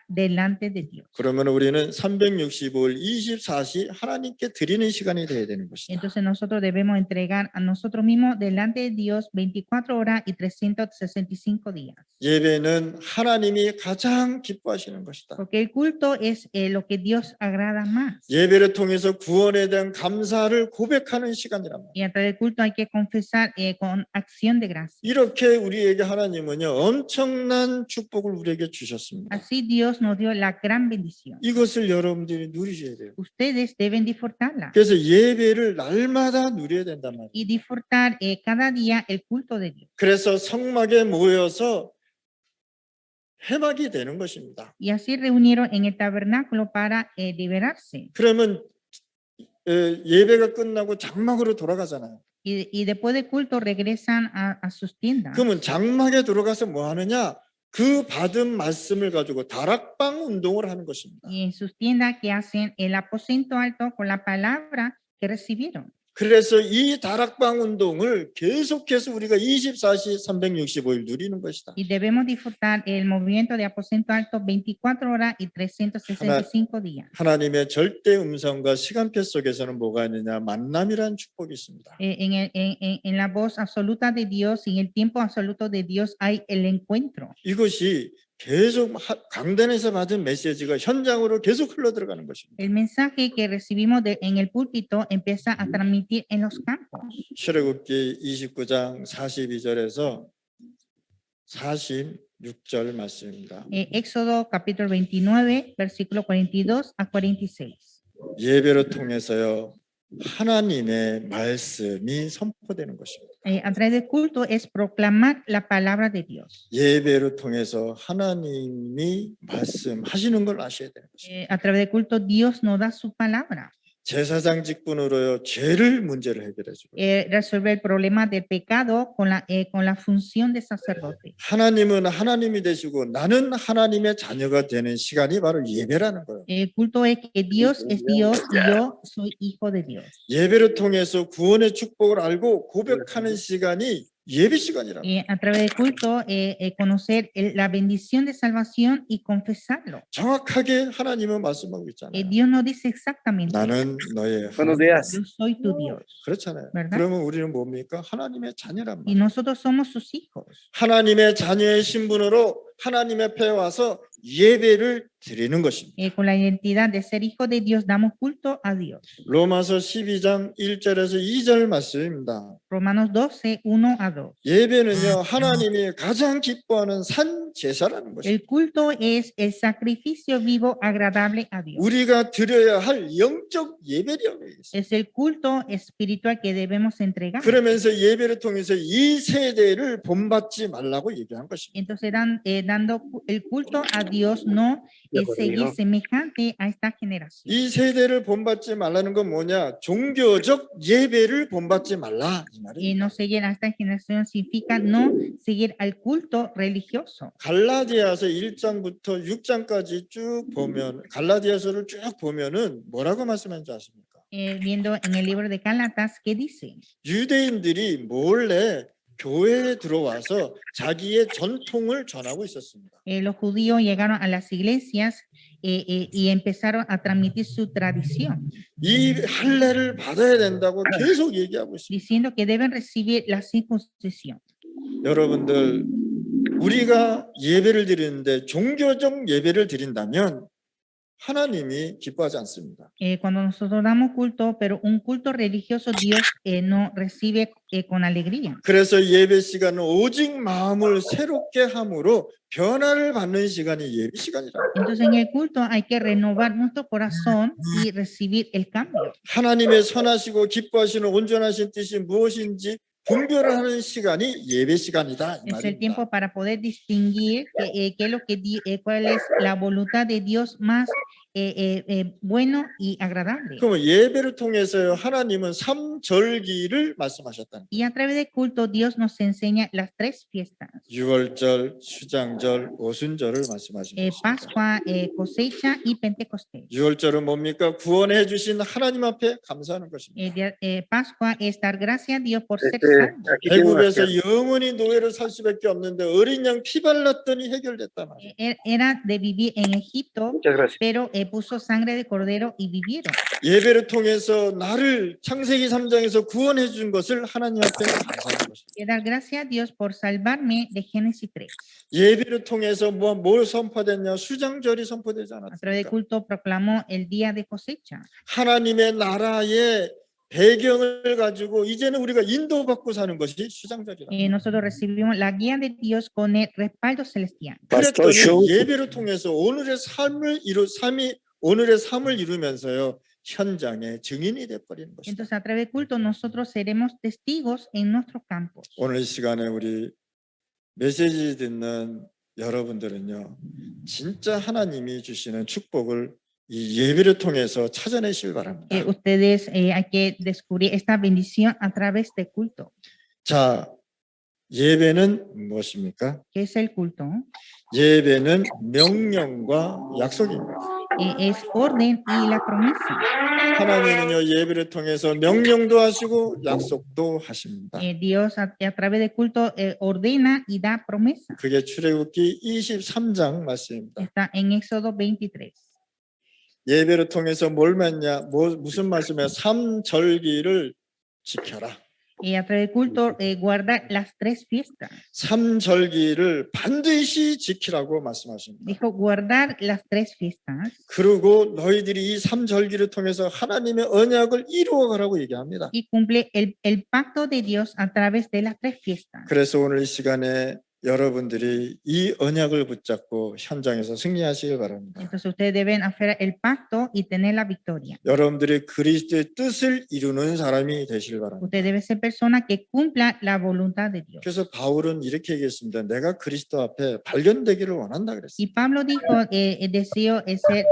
[SPEAKER 2] delante de Dios.
[SPEAKER 1] 그러면 우리는 365일 24시 하나님께 드리는 시간이 되어야 되는 것이다.
[SPEAKER 2] Entonces nosotros debemos entregar a nosotros mismos delante de Dios 24 horas y 365 días.
[SPEAKER 1] 예배는 하나님이 가장 기뻐하시는 것이다.
[SPEAKER 2] Porque el culto es lo que Dios agrada más.
[SPEAKER 1] 예배를 통해서 구원에 대한 감사를 고백하는 시간이란 말이에요.
[SPEAKER 2] Y a través del culto hay que confesar con acción de gracia.
[SPEAKER 1] 이렇게 우리에게 하나님은요, 엄청난 축복을 우리에게 주셨습니다.
[SPEAKER 2] Así Dios nos dio la gran bendición.
[SPEAKER 1] 이것을 여러분들이 누리셔야 돼요.
[SPEAKER 2] Ustedes deben disfrutarla
[SPEAKER 1] 그래서 예배를 날마다 누려야 된단 말이에요.
[SPEAKER 2] y disfrutar cada día el culto de Dios.
[SPEAKER 1] 그래서 성막에 모여서 회막이 되는 것입니다.
[SPEAKER 2] Y así reunieron en el tabernáculo para liberarse.
[SPEAKER 1] 그러면 예배가 끝나고 장막으로 돌아가잖아요.
[SPEAKER 2] Y después del culto regresan a sus tiendas.
[SPEAKER 1] 그러면 장막에 들어가서 뭐 하느냐? 그 받은 말씀을 가지고 다락방 운동을 하는 것입니다.
[SPEAKER 2] Y en sus tiendas que hacen el aposento alto con la palabra que recibieron.
[SPEAKER 1] 그래서 이 다락방 운동을 계속해서 우리가 24시 365일 누리는 것이다.
[SPEAKER 2] Y debemos disfrutar el movimiento de aposento alto 24 horas y 365 días.
[SPEAKER 1] 하나님의 절대 음성과 시간표 속에서는 뭐가 있느냐? 만남이라는 축복이 있습니다.
[SPEAKER 2] En la voz absoluta de Dios y en el tiempo absoluto de Dios hay el encuentro.
[SPEAKER 1] 이것이 계속 강단에서 받은 메시지가 현장으로 계속 흘러들어가는 것입니다.
[SPEAKER 2] El mensaje que recibimos en el púlpito empieza a transmitir en los campos.
[SPEAKER 1] 출애굽기 29장 42절에서 46절 말씀입니다.
[SPEAKER 2] Éxodo capítulo 29, versículo 42 a 46.
[SPEAKER 1] 예배를 통해서요 하나님의 말씀이 선포되는 것입니다.
[SPEAKER 2] A través del culto es proclamar la palabra de Dios.
[SPEAKER 1] 예배를 통해서 하나님이 말씀하시는 걸 아셔야 되는 것입니다.
[SPEAKER 2] A través del culto Dios nos da su palabra.
[SPEAKER 1] 제사장 직분으로요 죄를 문제를 해결해 주고
[SPEAKER 2] Resolver el problema del pecado con la función de sacerdote.
[SPEAKER 1] 하나님은 하나님이 되시고 나는 하나님의 자녀가 되는 시간이 바로 예배라는 거예요.
[SPEAKER 2] El culto es que Dios es Dios y yo soy hijo de Dios.
[SPEAKER 1] 예배를 통해서 구원의 축복을 알고 고백하는 시간이 예배 시간이라고.
[SPEAKER 2] A través del culto conocer la bendición de salvación y confesarlo.
[SPEAKER 1] 정확하게 하나님은 말씀하고 있잖아요.
[SPEAKER 2] Dios nos dice exactamente,
[SPEAKER 1] 나는 너의
[SPEAKER 4] Buenos
[SPEAKER 1] 하나님.
[SPEAKER 4] días.
[SPEAKER 2] yo soy tu Dios.
[SPEAKER 1] 그렇잖아요.
[SPEAKER 2] ¿verdad?
[SPEAKER 1] 그러면 우리는 뭡니까? 하나님의 자녀란
[SPEAKER 2] Y
[SPEAKER 1] 말이에요.
[SPEAKER 2] nosotros somos sus hijos.
[SPEAKER 1] 하나님의 자녀의 신분으로 하나님 앞에 와서 예배를 드리는 것입니다.
[SPEAKER 2] Con la identidad de ser hijo de Dios damos culto a Dios.
[SPEAKER 1] 로마서 12장 1절에서 2절 말씀입니다.
[SPEAKER 2] Romanos 12, 1 a 2.
[SPEAKER 1] 예배는요 하나님이 가장 기뻐하는 산 제사라는 것입니다.
[SPEAKER 2] El culto es el sacrificio vivo agradable a Dios.
[SPEAKER 1] 우리가 드려야 할 영적 예배라고 했어요.
[SPEAKER 2] Es el culto espiritual que debemos entregar.
[SPEAKER 1] 그러면서 예배를 통해서 이 세대를 본받지 말라고 얘기한 것입니다.
[SPEAKER 2] Entonces dando el culto a Dios, no seguir semejante a esta generación.
[SPEAKER 1] 이 세대를 본받지 말라는 건 뭐냐? 종교적 예배를 본받지 말라 이
[SPEAKER 2] Y
[SPEAKER 1] 말이에요.
[SPEAKER 2] no seguir a esta generación significa no seguir al culto religioso.
[SPEAKER 1] 갈라디아서 1장부터 6장까지 쭉 보면 갈라디아서를 쭉 보면은 뭐라고 말씀하는지 아십니까?
[SPEAKER 2] Viendo en el libro de Gálatas, ¿qué dice?
[SPEAKER 1] 유대인들이 몰래 교회에 들어와서 자기의 전통을 전하고 있었습니다.
[SPEAKER 2] Los judíos llegaron a las iglesias y empezaron a transmitir su tradición,
[SPEAKER 1] 이 할례를 받아야 된다고 계속 얘기하고 있습니다.
[SPEAKER 2] diciendo que deben recibir la circuncisión.
[SPEAKER 1] 여러분들 우리가 예배를 드리는데 종교적 예배를 드린다면 하나님이 기뻐하지 않습니다.
[SPEAKER 2] Cuando nosotros damos culto, pero un culto religioso, Dios no recibe con alegría.
[SPEAKER 1] 그래서 예배 시간은 오직 마음을 새롭게 함으로 변화를 받는 시간이 예배 시간이라.
[SPEAKER 2] Entonces en el culto hay que renovar nuestro corazón y recibir el cambio.
[SPEAKER 1] 하나님의 선하시고 기뻐하시는 온전하신 뜻이 무엇인지 분별을 하는 시간이 예배 시간이다 이
[SPEAKER 2] Es el
[SPEAKER 1] 말입니다.
[SPEAKER 2] tiempo para poder distinguir qué es lo que cuál es la voluntad de Dios más bueno y agradable.
[SPEAKER 1] 그럼 예배를 통해서 하나님은 삼절기를 말씀하셨다는 거예요.
[SPEAKER 2] Y a través del culto Dios nos enseña las tres fiestas:
[SPEAKER 1] 유월절, 수장절, 오순절을 말씀하신 것입니다.
[SPEAKER 2] Pascua, cosecha y Pentecostés.
[SPEAKER 1] 유월절은 뭡니까? 구원해 주신 하나님 앞에 감사하는 것입니다.
[SPEAKER 2] Pascua es dar gracias a Dios por ser salvo.
[SPEAKER 4] Aquí tengo unas
[SPEAKER 1] 애굽에서 영원히 노예를 살 수밖에 없는데 어린 양 피 발랐더니 해결됐단 말이에요.
[SPEAKER 2] Era de vivir en Egipto,
[SPEAKER 4] Muchas gracias.
[SPEAKER 2] pero puso sangre de cordero y vivieron.
[SPEAKER 1] 예배를 통해서 나를 창세기 3장에서 구원해 준 것을 하나님 앞에 감사하는 것입니다.
[SPEAKER 2] Y dar gracias a Dios por salvarme de Génesis 3.
[SPEAKER 1] 예배를 통해서 뭘 선포됐냐? 수장절이 선포되지
[SPEAKER 2] A través del
[SPEAKER 1] 않았습니까?
[SPEAKER 2] culto proclamó el día de cosecha.
[SPEAKER 1] 하나님의 나라의 배경을 가지고 이제는 우리가 인도받고 사는 것이 수장절이다.
[SPEAKER 2] Nosotros recibimos la guía de Dios con el respaldo celestial.
[SPEAKER 4] Pastor
[SPEAKER 1] 그랬더니
[SPEAKER 4] Show.
[SPEAKER 1] 예배를 통해서 오늘의 삶을 이루면서요 현장의 증인이 돼버리는 것입니다.
[SPEAKER 2] Entonces, a través del culto, nosotros seremos testigos en nuestros campos.
[SPEAKER 1] 오늘 이 시간에 우리 메시지 듣는 여러분들은요 진짜 하나님이 주시는 축복을 이 예배를 통해서 찾아내시길 바랍니다.
[SPEAKER 2] Ustedes hay que descubrir esta bendición a través del culto.
[SPEAKER 1] 자, 예배는 무엇입니까?
[SPEAKER 2] ¿Qué es el culto?
[SPEAKER 1] 예배는 명령과 약속입니다.
[SPEAKER 2] Es orden y la promesa.
[SPEAKER 1] 하나님은요 예배를 통해서 명령도 하시고 약속도 하십니다.
[SPEAKER 2] Dios a través del culto ordena y da promesa.
[SPEAKER 1] 그게 출애굽기 23장 말씀입니다.
[SPEAKER 2] Está en Éxodo 23.
[SPEAKER 1] 예배를 통해서 뭘 맺냐? 무슨 말씀이야? 삼절기를 지켜라.
[SPEAKER 2] Y a través del culto guarda las tres fiestas.
[SPEAKER 1] 삼절기를 반드시 지키라고 말씀하십니다.
[SPEAKER 2] Dijo guardar las tres fiestas.
[SPEAKER 1] 그리고 너희들이 이 삼절기를 통해서 하나님의 언약을 이루어가라고 얘기합니다.
[SPEAKER 2] Y cumple el pacto de Dios a través de las tres fiestas.
[SPEAKER 1] 그래서 오늘 이 시간에 여러분들이 이 언약을 붙잡고 현장에서 승리하시길 바랍니다.
[SPEAKER 2] Entonces ustedes deben hacer el pacto y tener la victoria.
[SPEAKER 1] 여러분들이 그리스도의 뜻을 이루는 사람이 되시길 바랍니다.
[SPEAKER 2] Usted debe ser persona que cumpla la voluntad de Dios.
[SPEAKER 1] 그래서 바울은 이렇게 얘기했습니다. 내가 그리스도 앞에 발견되기를 원한다 그랬어요.
[SPEAKER 2] Y Pablo dijo, el deseo es ser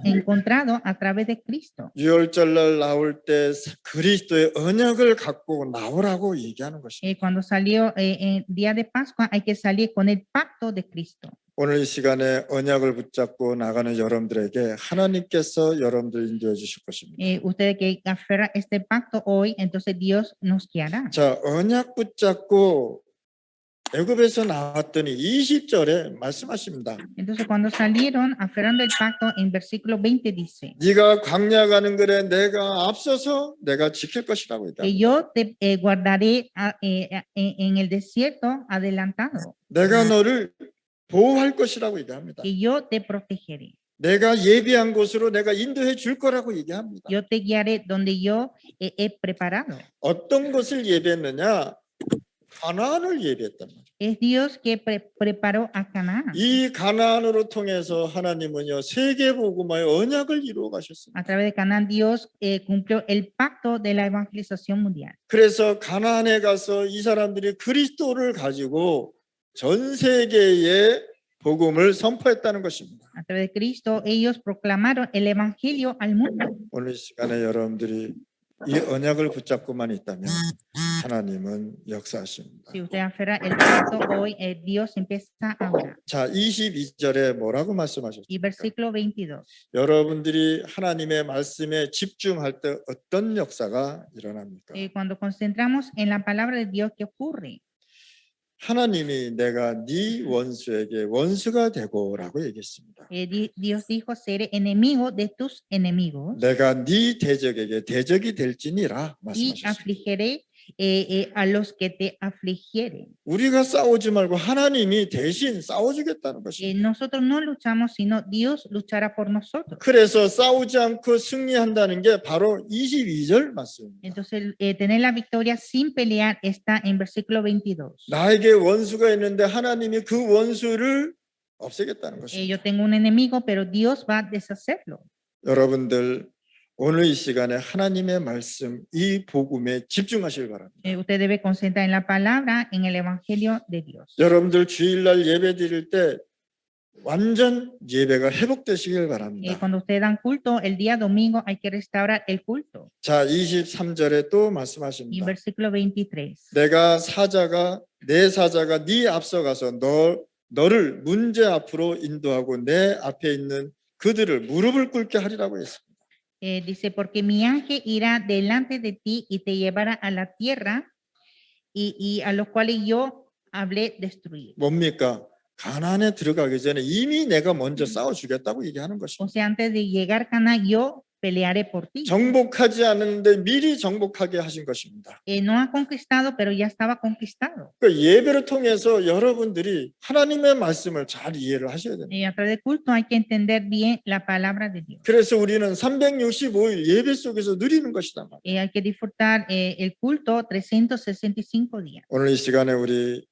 [SPEAKER 2] encontrado a través de Cristo.
[SPEAKER 1] 유월절날 나올 때 그리스도의 언약을 갖고 나오라고 얘기하는 것입니다.
[SPEAKER 2] Cuando salió el día de Pascua, hay que salir con el pacto de Cristo.
[SPEAKER 1] 오늘 이 시간에 언약을 붙잡고 나가는 여러분들에게 하나님께서 여러분들 인도해 주실 것입니다.
[SPEAKER 2] Ustedes que aferran este pacto hoy, entonces Dios nos guiará.
[SPEAKER 1] 자, 언약 붙잡고 애굽에서 나왔더니 20절에 말씀하십니다.
[SPEAKER 2] Entonces cuando salieron aferrando el pacto, en versículo 20 dice,
[SPEAKER 1] 네가 광야 가는 길에 내가 앞서서 내가 지킬 것이라고
[SPEAKER 2] que
[SPEAKER 1] 했다.
[SPEAKER 2] yo te guardaré en el desierto adelantado,
[SPEAKER 1] 내가 너를 보호할 것이라고 얘기합니다.
[SPEAKER 2] que yo te protegeré.
[SPEAKER 1] 내가 예비한 곳으로 내가 인도해 줄 거라고 얘기합니다.
[SPEAKER 2] Yo te guiaré donde yo he preparado.
[SPEAKER 1] 어떤 것을 예비했느냐? 가나안을 예비했단 말이에요.
[SPEAKER 2] Es Dios que preparó a Canaán.
[SPEAKER 1] 이 가나안으로 통해서 하나님은요 세계 복음화의 언약을 이루어 가셨습니다.
[SPEAKER 2] A través de Canaán, Dios cumplió el pacto de la evangelización mundial.
[SPEAKER 1] 그래서 가나안에 가서 이 사람들이 그리스도를 가지고 전 세계에 복음을 선포했다는 것입니다.
[SPEAKER 2] A través de Cristo, ellos proclamaron el evangelio al mundo.
[SPEAKER 1] 오늘 이 시간에 여러분들이 이 언약을 붙잡고만 있다면 하나님은 역사하십니다.
[SPEAKER 2] Si usted aferra el pacto hoy, Dios empieza ahora.
[SPEAKER 1] 자, 22절에 뭐라고 말씀하셨죠?
[SPEAKER 2] Y versículo 22.
[SPEAKER 1] 여러분들이 하나님의 말씀에 집중할 때 어떤 역사가 일어납니까?
[SPEAKER 2] Cuando concentramos en la palabra de Dios, ¿qué ocurre?
[SPEAKER 1] 하나님이 내가 네 원수에게 원수가 되고라고 얘기했습니다.
[SPEAKER 2] Dios dijo, seré enemigo de tus enemigos
[SPEAKER 1] 내가 네 대적에게 대적이 될지니라
[SPEAKER 2] y
[SPEAKER 1] 말씀하셨습니다.
[SPEAKER 2] afligiré a los que te afligieren.
[SPEAKER 1] 우리가 싸우지 말고 하나님이 대신 싸워주겠다는 것입니다.
[SPEAKER 2] Nosotros no luchamos, sino Dios luchará por nosotros.
[SPEAKER 1] 그래서 싸우지 않고 승리한다는 게 바로 22절 말씀입니다.
[SPEAKER 2] Entonces, tener la victoria sin pelear está en versículo 22.
[SPEAKER 1] 나에게 원수가 있는데 하나님이 그 원수를 없애겠다는 것입니다.
[SPEAKER 2] Yo tengo un enemigo, pero Dios va a deshacerlo.
[SPEAKER 1] 여러분들 오늘 이 시간에 하나님의 말씀, 이 복음에 집중하시길 바랍니다.
[SPEAKER 2] Usted debe concentrar en la palabra, en el evangelio de Dios.
[SPEAKER 1] 여러분들 주일날 예배 드릴 때 완전 예배가 회복되시길 바랍니다.
[SPEAKER 2] Cuando usted dan culto, el día domingo hay que restaurar el culto.
[SPEAKER 1] 자, 23절에 또
[SPEAKER 2] Y
[SPEAKER 1] 말씀하십니다.
[SPEAKER 2] versículo 23.
[SPEAKER 1] 내 사자가 네 앞서가서 너를 문제 앞으로 인도하고 내 앞에 있는 그들을 무릎을 꿇게 하리라고 했습니다.
[SPEAKER 2] Dice, porque mi ángel irá delante de ti y te llevará a la tierra y a los cuales yo hablé destruir.
[SPEAKER 1] 뭡니까? 가나안에 들어가기 전에 이미 내가 먼저 싸워주겠다고 얘기하는
[SPEAKER 2] O
[SPEAKER 1] 것입니다.
[SPEAKER 2] sea, antes de llegar a Canaán, yo pelearé por ti.
[SPEAKER 1] 정복하지 않았는데 미리 정복하게 하신 것입니다.
[SPEAKER 2] No ha conquistado, pero ya estaba conquistado.
[SPEAKER 1] 그 예배를 통해서 여러분들이 하나님의 말씀을 잘 이해를 하셔야 됩니다.
[SPEAKER 2] A través del culto hay que entender bien la palabra de Dios.
[SPEAKER 1] 그래서 우리는 365일 예배 속에서 누리는 것이다.
[SPEAKER 2] Hay que disfrutar el culto 365 días.
[SPEAKER 1] 오늘 이 시간에 우리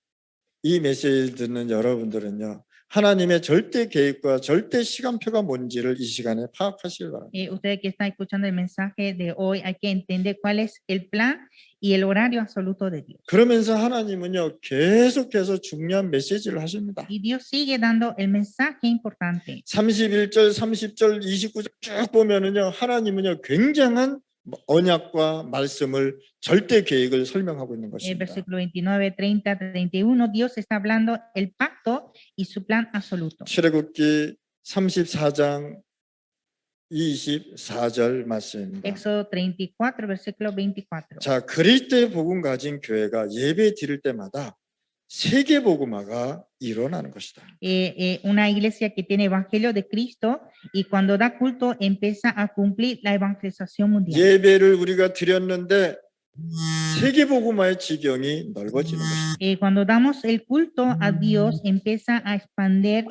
[SPEAKER 1] 이 메시지를 듣는 여러분들은요. 하나님의 절대 계획과 절대 시간표가 뭔지를 이 시간에 파악하시길 바랍니다.
[SPEAKER 2] Ustedes que están escuchando el mensaje de hoy, hay que entender cuál es el plan y el horario absoluto de Dios.
[SPEAKER 1] 그러면서 하나님은요. 계속해서 중요한 메시지를 하십니다.
[SPEAKER 2] Y Dios sigue dando el mensaje importante.
[SPEAKER 1] 31절, 30절, 29절 쭉 보면은요. 하나님은요. 굉장한 언약과 말씀을 절대 계획을 설명하고 있는 것입니다.
[SPEAKER 2] Versículo 29, 30, 31, Dios está hablando el pacto y su plan absoluto.
[SPEAKER 1] 출애굽기 34장 24절 말씀입니다.
[SPEAKER 2] Éxodo 34, versículo 24.
[SPEAKER 1] 자, 그리스도의 복음 가진 교회가 예배 드릴 때마다 세계 복음화가 일어나는 것이다.
[SPEAKER 2] Una iglesia que tiene evangelio de Cristo y cuando da culto empieza a cumplir la evangelización mundial.
[SPEAKER 1] 예배를 우리가 드렸는데 세계 복음화의 지경이 넓어지는 것이다.
[SPEAKER 2] Cuando damos el culto a Dios empieza a expandir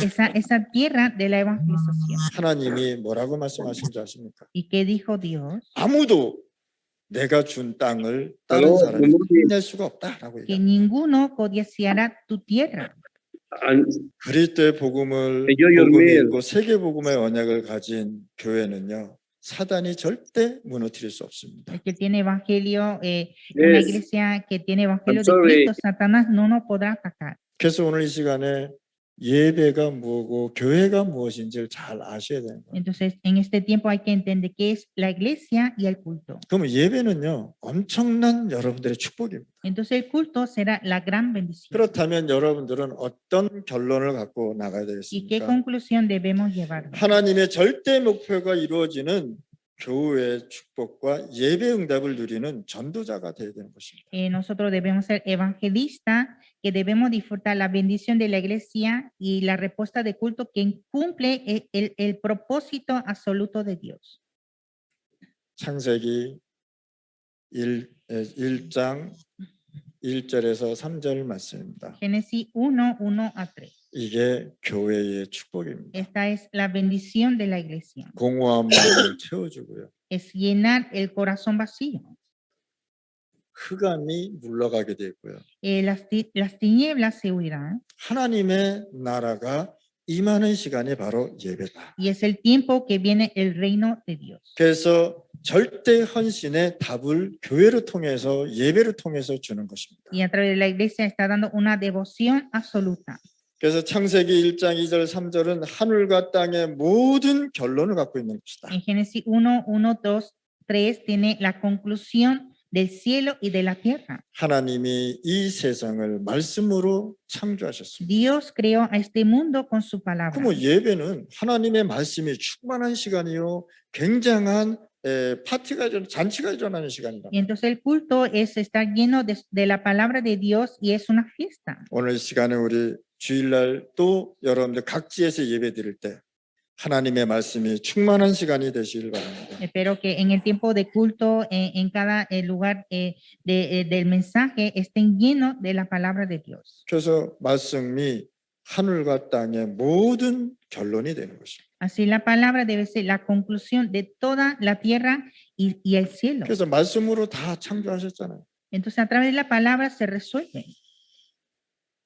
[SPEAKER 2] esa tierra de la evangelización.
[SPEAKER 1] 하나님이 뭐라고 말씀하신지 아십니까?
[SPEAKER 2] ¿Y qué dijo Dios?
[SPEAKER 1] 아무도 내가 준 땅을 다른 사람이 낼 수가 없다라고
[SPEAKER 2] Que
[SPEAKER 1] 얘기합니다.
[SPEAKER 2] ninguno codiciará tu tierra.
[SPEAKER 1] 그리스도의 복음을
[SPEAKER 4] Yo,
[SPEAKER 1] 복음이
[SPEAKER 4] Yormel.
[SPEAKER 1] 있고 세계 복음의 언약을 가진 교회는요, 사단이 절대 무너뜨릴 수 없습니다.
[SPEAKER 2] El que tiene evangelio, una
[SPEAKER 4] Yes.
[SPEAKER 2] iglesia que tiene evangelio
[SPEAKER 4] I'm
[SPEAKER 2] de
[SPEAKER 4] sorry.
[SPEAKER 2] Cristo, Satanás no nos podrá atacar.
[SPEAKER 1] 그래서 오늘 이 시간에 예배가 뭐고 교회가 무엇인지를 잘 아셔야 되는 거예요.
[SPEAKER 2] Entonces, en este tiempo hay que entender qué es la iglesia y el culto.
[SPEAKER 1] 그러면 예배는요, 엄청난 여러분들의 축복입니다.
[SPEAKER 2] Entonces, el culto será la gran bendición.
[SPEAKER 1] 그렇다면 여러분들은 어떤 결론을 갖고 나가야
[SPEAKER 2] ¿Y qué
[SPEAKER 1] 되겠습니까?
[SPEAKER 2] conclusión debemos llevar?
[SPEAKER 1] 하나님의 절대 목표가 이루어지는 교회의 축복과 예배 응답을 누리는 전도자가 되어야 되는 것입니다.
[SPEAKER 2] Nosotros debemos ser evangelistas, que debemos disfrutar la bendición de la iglesia y la respuesta de culto que cumple el propósito absoluto de Dios.
[SPEAKER 1] 창세기 1장 1절에서 3절 말씀입니다.
[SPEAKER 2] Génesis 1, 1 a 3.
[SPEAKER 1] 이게 교회의 축복입니다.
[SPEAKER 2] Esta es la bendición de la iglesia.
[SPEAKER 1] 공허한 마음을 채워주고요.
[SPEAKER 2] Es llenar el corazón vacío.
[SPEAKER 1] 흑암이 물러가게 되고요.
[SPEAKER 2] Las tinieblas se huirán.
[SPEAKER 1] 하나님의 나라가 임하는 시간이 바로 예배다.
[SPEAKER 2] Y es el tiempo que viene el reino de Dios.
[SPEAKER 1] 그래서 절대 헌신의 답을 교회를 통해서 예배를 통해서 주는 것입니다.
[SPEAKER 2] Y a través de la iglesia está dando una devoción absoluta.
[SPEAKER 1] 그래서 창세기 1장 2절 3절은 하늘과 땅의 모든 결론을 갖고 있는 것이다.
[SPEAKER 2] En Génesis 1, 1, 2, 3 tiene la conclusión del cielo y de la tierra.
[SPEAKER 1] 하나님이 이 세상을 말씀으로 창조하셨습니다.
[SPEAKER 2] Dios creó a este mundo con su palabra.
[SPEAKER 1] 그럼 예배는 하나님의 말씀이 충만한 시간이요, 굉장한 파티가 잔치가 일어나는 시간이다.
[SPEAKER 2] Y entonces el culto es estar lleno de la palabra de Dios y es una fiesta.
[SPEAKER 1] 오늘 이 시간에 우리 주일날 또 여러분들 각지에서 예배 드릴 때 하나님의 말씀이 충만한 시간이 되시길 바랍니다.
[SPEAKER 2] Espero que en el tiempo de culto, en cada lugar del mensaje, estén llenos de la palabra de Dios.
[SPEAKER 1] 그래서 말씀이 하늘과 땅의 모든 결론이 되는 것입니다.
[SPEAKER 2] Así la palabra debe ser la conclusión de toda la tierra y el cielo.
[SPEAKER 1] 그래서 말씀으로 다 창조하셨잖아요.
[SPEAKER 2] Entonces a través de la palabra se resuelve.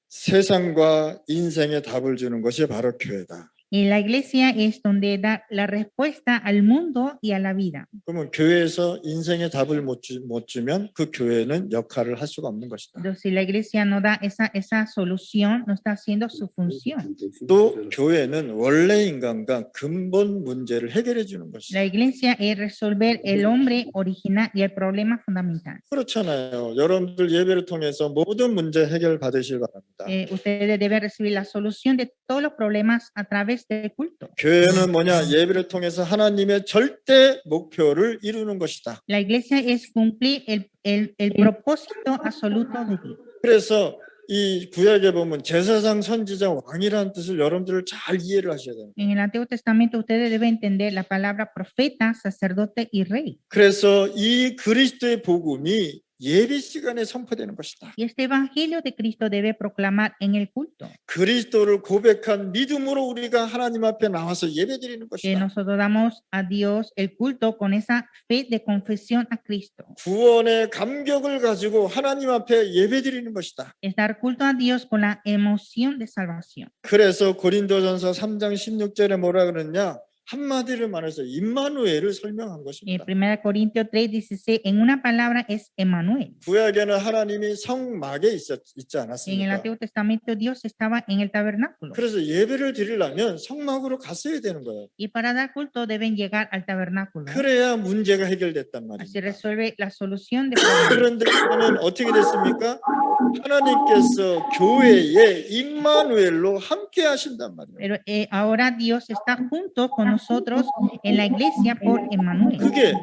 [SPEAKER 1] 세상과 인생의 답을 주는 것이 바로 교회다.
[SPEAKER 2] Y la iglesia es donde da la respuesta al mundo y a la vida.
[SPEAKER 1] 그러면 교회에서 인생의 답을 못 주면 그 교회는 역할을 할 수가 없는 것이다.
[SPEAKER 2] Entonces, si la iglesia no da esa solución, no está haciendo su función.
[SPEAKER 1] 또 교회는 원래 인간과 근본 문제를 해결해 주는 것이다.
[SPEAKER 2] La iglesia es resolver el hombre original y el problema fundamental.
[SPEAKER 1] 그렇잖아요. 여러분들 예배를 통해서 모든 문제 해결 받으실 바랍니다.
[SPEAKER 2] Ustedes deben recibir la solución de todos los problemas a través del culto.
[SPEAKER 1] 교회는 뭐냐? 예배를 통해서 하나님의 절대 목표를 이루는 것이다.
[SPEAKER 2] La iglesia es cumplir el propósito absoluto de Dios.
[SPEAKER 1] 그래서 이 구약에 보면 제사장, 선지자, 왕이라는 뜻을 여러분들 잘 이해를 하셔야 돼요.
[SPEAKER 2] En el Antiguo Testamento ustedes deben entender la palabra profeta, sacerdote y rey.
[SPEAKER 1] 그래서 이 그리스도의 복음이 예배 시간에 선포되는 것이다.
[SPEAKER 2] Y este evangelio de Cristo debe proclamar en el culto.
[SPEAKER 1] 그리스도를 고백한 믿음으로 우리가 하나님 앞에 나와서 예배드리는
[SPEAKER 2] Que
[SPEAKER 1] 것이다.
[SPEAKER 2] nosotros damos a Dios el culto con esa fe de confesión a Cristo.
[SPEAKER 1] 구원의 감격을 가지고 하나님 앞에 예배드리는 것이다.
[SPEAKER 2] Es dar culto a Dios con la emoción de salvación.
[SPEAKER 1] 그래서 고린도전서 3장 16절에 뭐라 그러냐? 한마디로 말해서 임마누엘을 설명한
[SPEAKER 2] En
[SPEAKER 1] 것입니다.
[SPEAKER 2] 1 Corintios 3:16, en una palabra es Emmanuel.
[SPEAKER 1] 구약에는 하나님이 성막에 있지
[SPEAKER 2] En el
[SPEAKER 1] 않았습니까?
[SPEAKER 2] Antiguo Testamento Dios estaba en el tabernáculo.
[SPEAKER 1] 그래서 예배를 드리려면 성막으로 갔어야 되는 거예요.
[SPEAKER 2] Y para dar culto deben llegar al tabernáculo.
[SPEAKER 1] 그래야 문제가 해결됐단
[SPEAKER 2] Así
[SPEAKER 1] 말입니다.
[SPEAKER 2] resuelve la solución de problemas.
[SPEAKER 1] 그런데 이거는 어떻게 됐습니까? 하나님께서 교회에 임마누엘로 함께 하신단 말이에요.
[SPEAKER 2] Pero ahora Dios está junto con nosotros en la iglesia por Emmanuel.
[SPEAKER 1] 그게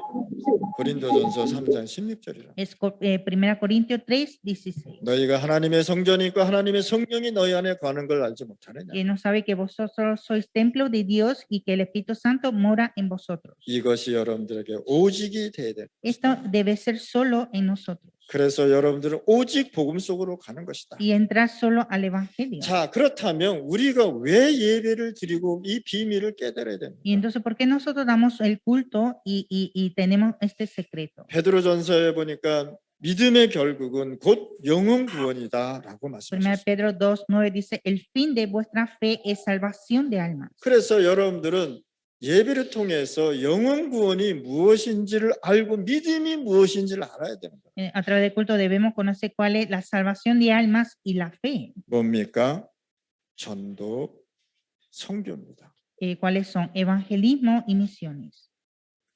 [SPEAKER 1] 고린도전서 3장 16절이라.
[SPEAKER 2] Es 1 Corintios 3:16.
[SPEAKER 1] 너희가 하나님의 성전이고 하나님의 성령이 너희 안에 거하는 걸 알지 못하느냐.
[SPEAKER 2] Que no sabe que vosotros sois templo de Dios y que el Espíritu Santo mora en vosotros.
[SPEAKER 1] 이것이 여러분들에게 오직이 돼야 돼.
[SPEAKER 2] Esto debe ser solo en nosotros
[SPEAKER 1] 그래서 여러분들은 오직 복음 속으로 가는 것이다.
[SPEAKER 2] y entrar solo al Evangelio.
[SPEAKER 1] 자, 그렇다면 우리가 왜 예배를 드리고 이 비밀을 깨달아야 됩니까?
[SPEAKER 2] Y entonces, ¿por qué nosotros damos el culto y tenemos este secreto?
[SPEAKER 1] 베드로전서에 보니까 믿음의 결국은 곧 영혼 구원이다라고
[SPEAKER 2] 1
[SPEAKER 1] 말씀하셨어요.
[SPEAKER 2] Pedro 2:9 dice, el fin de vuestra fe es salvación de almas.
[SPEAKER 1] 그래서 여러분들은 예배를 통해서 영혼 구원이 무엇인지를 알고 믿음이 무엇인지를 알아야 됩니다.
[SPEAKER 2] A través del culto debemos conocer cuál es la salvación de almas y la fe.
[SPEAKER 1] 뭡니까? 전도, 선교입니다.
[SPEAKER 2] ¿Cuáles son? Evangelismo y misiones.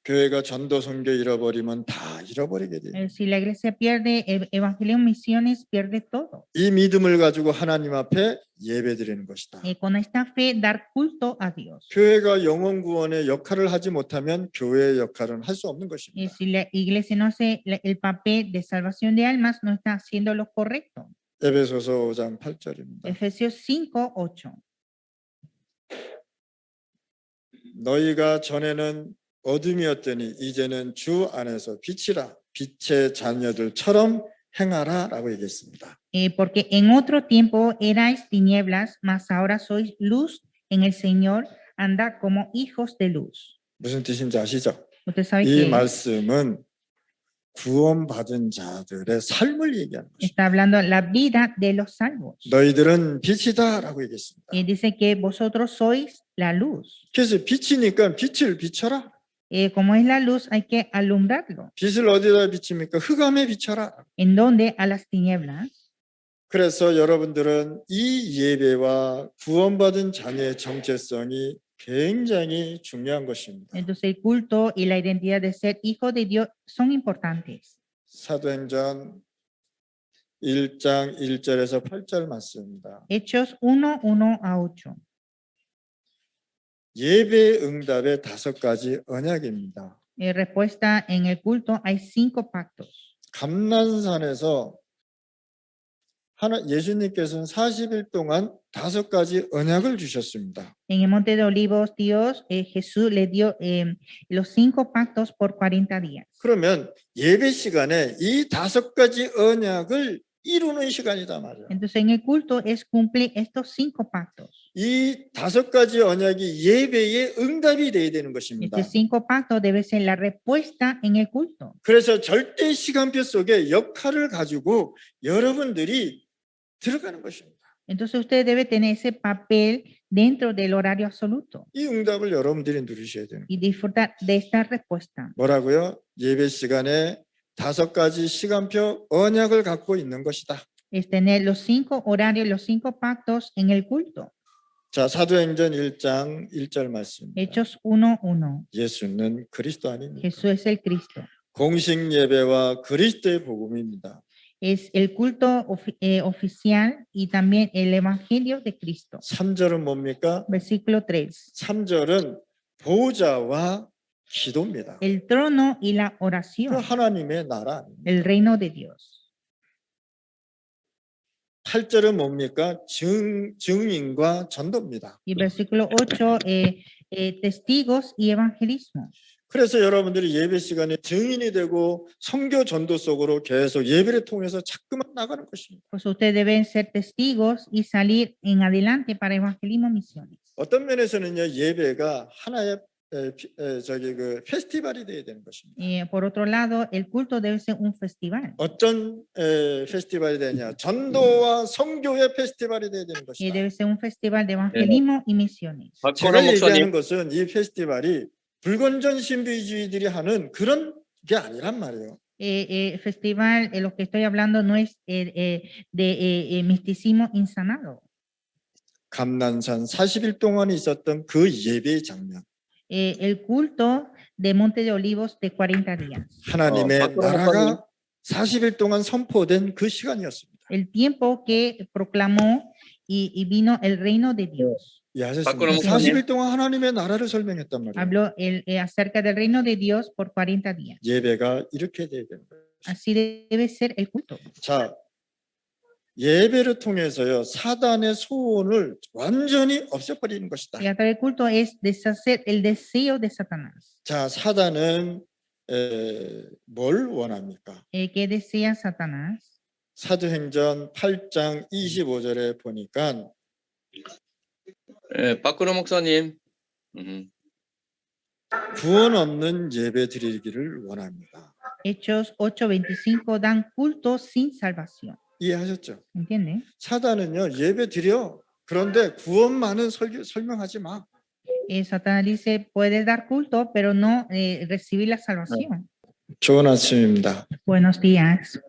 [SPEAKER 1] 교회가 전도, 선교 잃어버리면 다 잃어버리게 돼요.
[SPEAKER 2] Si la iglesia pierde evangelismo, misiones, pierde todo.
[SPEAKER 1] 이 믿음을 가지고 하나님 앞에 예배드리는 것이다.
[SPEAKER 2] Con esta fe, dar culto a Dios.
[SPEAKER 1] 교회가 영혼 구원의 역할을 하지 못하면 교회의 역할은 할 수 없는 것입니다.
[SPEAKER 2] Si la iglesia no hace el papel de salvación de almas, no está haciendo lo correcto.
[SPEAKER 1] 에베소서 5장 8절입니다.
[SPEAKER 2] Efesios 5:8.
[SPEAKER 1] 너희가 전에는 어둠이었더니 이제는 주 안에서 빛이라 빛의 자녀들처럼 행하라라고 얘기했습니다.
[SPEAKER 2] Porque en otro tiempo erais tinieblas, mas ahora sois luz en el Señor, andad como hijos de luz.
[SPEAKER 1] 무슨 뜻인지 아시죠?
[SPEAKER 2] Usted sabe
[SPEAKER 1] 이
[SPEAKER 2] que
[SPEAKER 1] 말씀은 구원받은 자들의 삶을 얘기하는 것입니다.
[SPEAKER 2] está hablando la vida de los salvos.
[SPEAKER 1] 너희들은 빛이다라고 얘기했습니다.
[SPEAKER 2] Dice que vosotros sois la luz.
[SPEAKER 1] 그래서 빛이니까 빛을 비춰라.
[SPEAKER 2] Como es la luz, hay que alumbrarlo.
[SPEAKER 1] 빛을 어디다 비칩니까? 흑암에 비춰라.
[SPEAKER 2] ¿En dónde? A las tinieblas.
[SPEAKER 1] 그래서 여러분들은 이 예배와 구원받은 자녀의 정체성이 굉장히 중요한 것입니다.
[SPEAKER 2] Entonces el culto y la identidad de ser hijo de Dios son importantes.
[SPEAKER 1] 사도행전 1장 1절에서 8절 말씀입니다.
[SPEAKER 2] Hechos 1:1-8.
[SPEAKER 1] 예배 응답의 5가지 언약입니다.
[SPEAKER 2] Respuesta en el culto hay 5 pactos.
[SPEAKER 1] 감난산에서 예수님께서는 40일 동안 5가지 언약을 주셨습니다.
[SPEAKER 2] En el monte de olivos, Dios, Jesús le dio los 5 pactos por 40 días.
[SPEAKER 1] 그러면 예배 시간에 이 5가지 언약을 이루는 시간이다 말이에요.
[SPEAKER 2] Entonces en el culto es cumplir estos 5 pactos.
[SPEAKER 1] 이 5가지 언약이 예배의 응답이 돼야 되는 것입니다.
[SPEAKER 2] Estos 5 pactos debe ser la respuesta en el culto.
[SPEAKER 1] 그래서 절대 시간표 속에 역할을 가지고 여러분들이 들어가는 것입니다.
[SPEAKER 2] Entonces usted debe tener ese papel dentro del horario absoluto
[SPEAKER 1] 이 응답을 여러분들이 누리셔야 되는 거예요.
[SPEAKER 2] y disfrutar de esta respuesta.
[SPEAKER 1] 뭐라고요? 예배 시간에 5가지 시간표 언약을 갖고 있는 것이다.
[SPEAKER 2] Es tener los 5 horarios, los 5 pactos en el culto.
[SPEAKER 1] 자, 사도행전 1장 1절 말씀입니다.
[SPEAKER 2] Hechos 1:1.
[SPEAKER 1] 예수는 그리스도 아닙니까?
[SPEAKER 2] Jesús es el Cristo.
[SPEAKER 1] 공식 예배와 그리스도의 복음입니다.
[SPEAKER 2] Es el culto oficial y también el evangelio de Cristo.
[SPEAKER 1] 3절은 뭡니까?
[SPEAKER 2] Versículo 3.
[SPEAKER 1] 3절은 보좌와 기도입니다.
[SPEAKER 2] El trono y la
[SPEAKER 1] 그
[SPEAKER 2] oración.
[SPEAKER 1] 하나님의 나라.
[SPEAKER 2] El reino de Dios.
[SPEAKER 1] 8절은 뭡니까? 증인과 전도입니다.
[SPEAKER 2] Y versículo 8, testigos y evangelismo.
[SPEAKER 1] 그래서 여러분들이 예배 시간에 증인이 되고 선교 전도 속으로 계속 예배를 통해서 자꾸만 나가는 것입니다.
[SPEAKER 2] Pues ustedes deben ser testigos y salir en adelante para evangelismo misiones.
[SPEAKER 1] 어떤 면에서는요, 예배가 하나의 페스티벌이 돼야 되는 것입니다.
[SPEAKER 2] Por otro lado, el culto debe ser un festival.
[SPEAKER 1] 어떤 페스티벌이 되냐? 전도와 선교의 페스티벌이 돼야 되는
[SPEAKER 2] Y
[SPEAKER 1] 것이다.
[SPEAKER 2] debe ser un festival de evangelismo y misiones.
[SPEAKER 1] 제가
[SPEAKER 3] 박건호
[SPEAKER 1] 얘기하는
[SPEAKER 3] 목사님,
[SPEAKER 1] 것은 이 페스티벌이 불건전 신비주의들이 하는 그런 게 아니란 말이에요.
[SPEAKER 2] Festival, lo que estoy hablando no es de misticismo insanado.
[SPEAKER 1] 감난산 40일 동안 있었던 그 예배의 장면.
[SPEAKER 2] El culto de Monte de Olivos de 40 días.
[SPEAKER 1] 하나님의
[SPEAKER 3] 박근혜
[SPEAKER 1] 나라가
[SPEAKER 3] 목사님.
[SPEAKER 1] 40일 동안 선포된 그 시간이었습니다.
[SPEAKER 2] el tiempo que proclamó y vino el reino de Dios.
[SPEAKER 1] 이해하셨습니까?
[SPEAKER 3] 밖으로 못
[SPEAKER 1] 40일 동안 하나님의 나라를 설명했단 말이에요.
[SPEAKER 2] Habló acerca del reino de Dios por 40 días.
[SPEAKER 1] 예배가 이렇게 돼야 되는 거예요.
[SPEAKER 2] Así debe ser el culto.
[SPEAKER 1] 자, 예배를 통해서요 사단의 소원을 완전히 없애버리는 것이다.
[SPEAKER 2] Y a través del culto es deshacer el deseo de Satanás.
[SPEAKER 1] 자, 사단은 뭘 원합니까?
[SPEAKER 2] ¿Qué desea Satanás?
[SPEAKER 1] 사도행전 8장 25절에 보니까
[SPEAKER 4] 예, 박근호 목사님.
[SPEAKER 1] 구원 없는 예배 드리기를 원합니다.
[SPEAKER 2] Hechos 8:25 dan culto sin salvación.
[SPEAKER 1] 이해하셨죠?
[SPEAKER 2] ¿Entiende?
[SPEAKER 1] 사단은요 예배 드려. 그런데 구원만은 설명하지 마.
[SPEAKER 2] Satanás dice, puedes dar culto, pero no recibir la salvación.
[SPEAKER 1] 좋은 아침입니다.
[SPEAKER 2] Buenos días.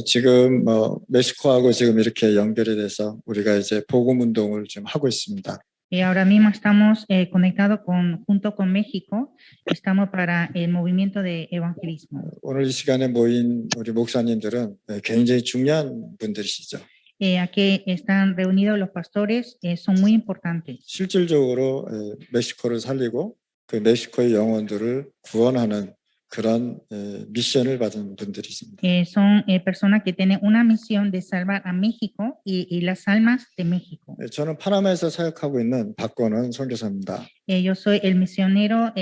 [SPEAKER 1] 지금 멕시코하고 지금 이렇게 연결이 돼서 우리가 이제 복음 운동을 좀 하고 있습니다.
[SPEAKER 2] Ahora mismo estamos conectados junto con México. Estamos para el movimiento de evangelismo.
[SPEAKER 1] 오늘 이 시간에 모인 우리 목사님들은 굉장히 중요한 분들이시죠.
[SPEAKER 2] Aquí están reunidos los pastores, son muy importantes.
[SPEAKER 1] 실질적으로 멕시코를 살리고 그 멕시코의 영혼들을 구원하는 그런 미션을 받은 분들이십니다.
[SPEAKER 2] Son personas que tienen una misión de salvar a México y las almas de México.
[SPEAKER 1] 저는 파나마에서 사역하고 있는 박건원 선교사입니다.
[SPEAKER 2] Yo soy el misionero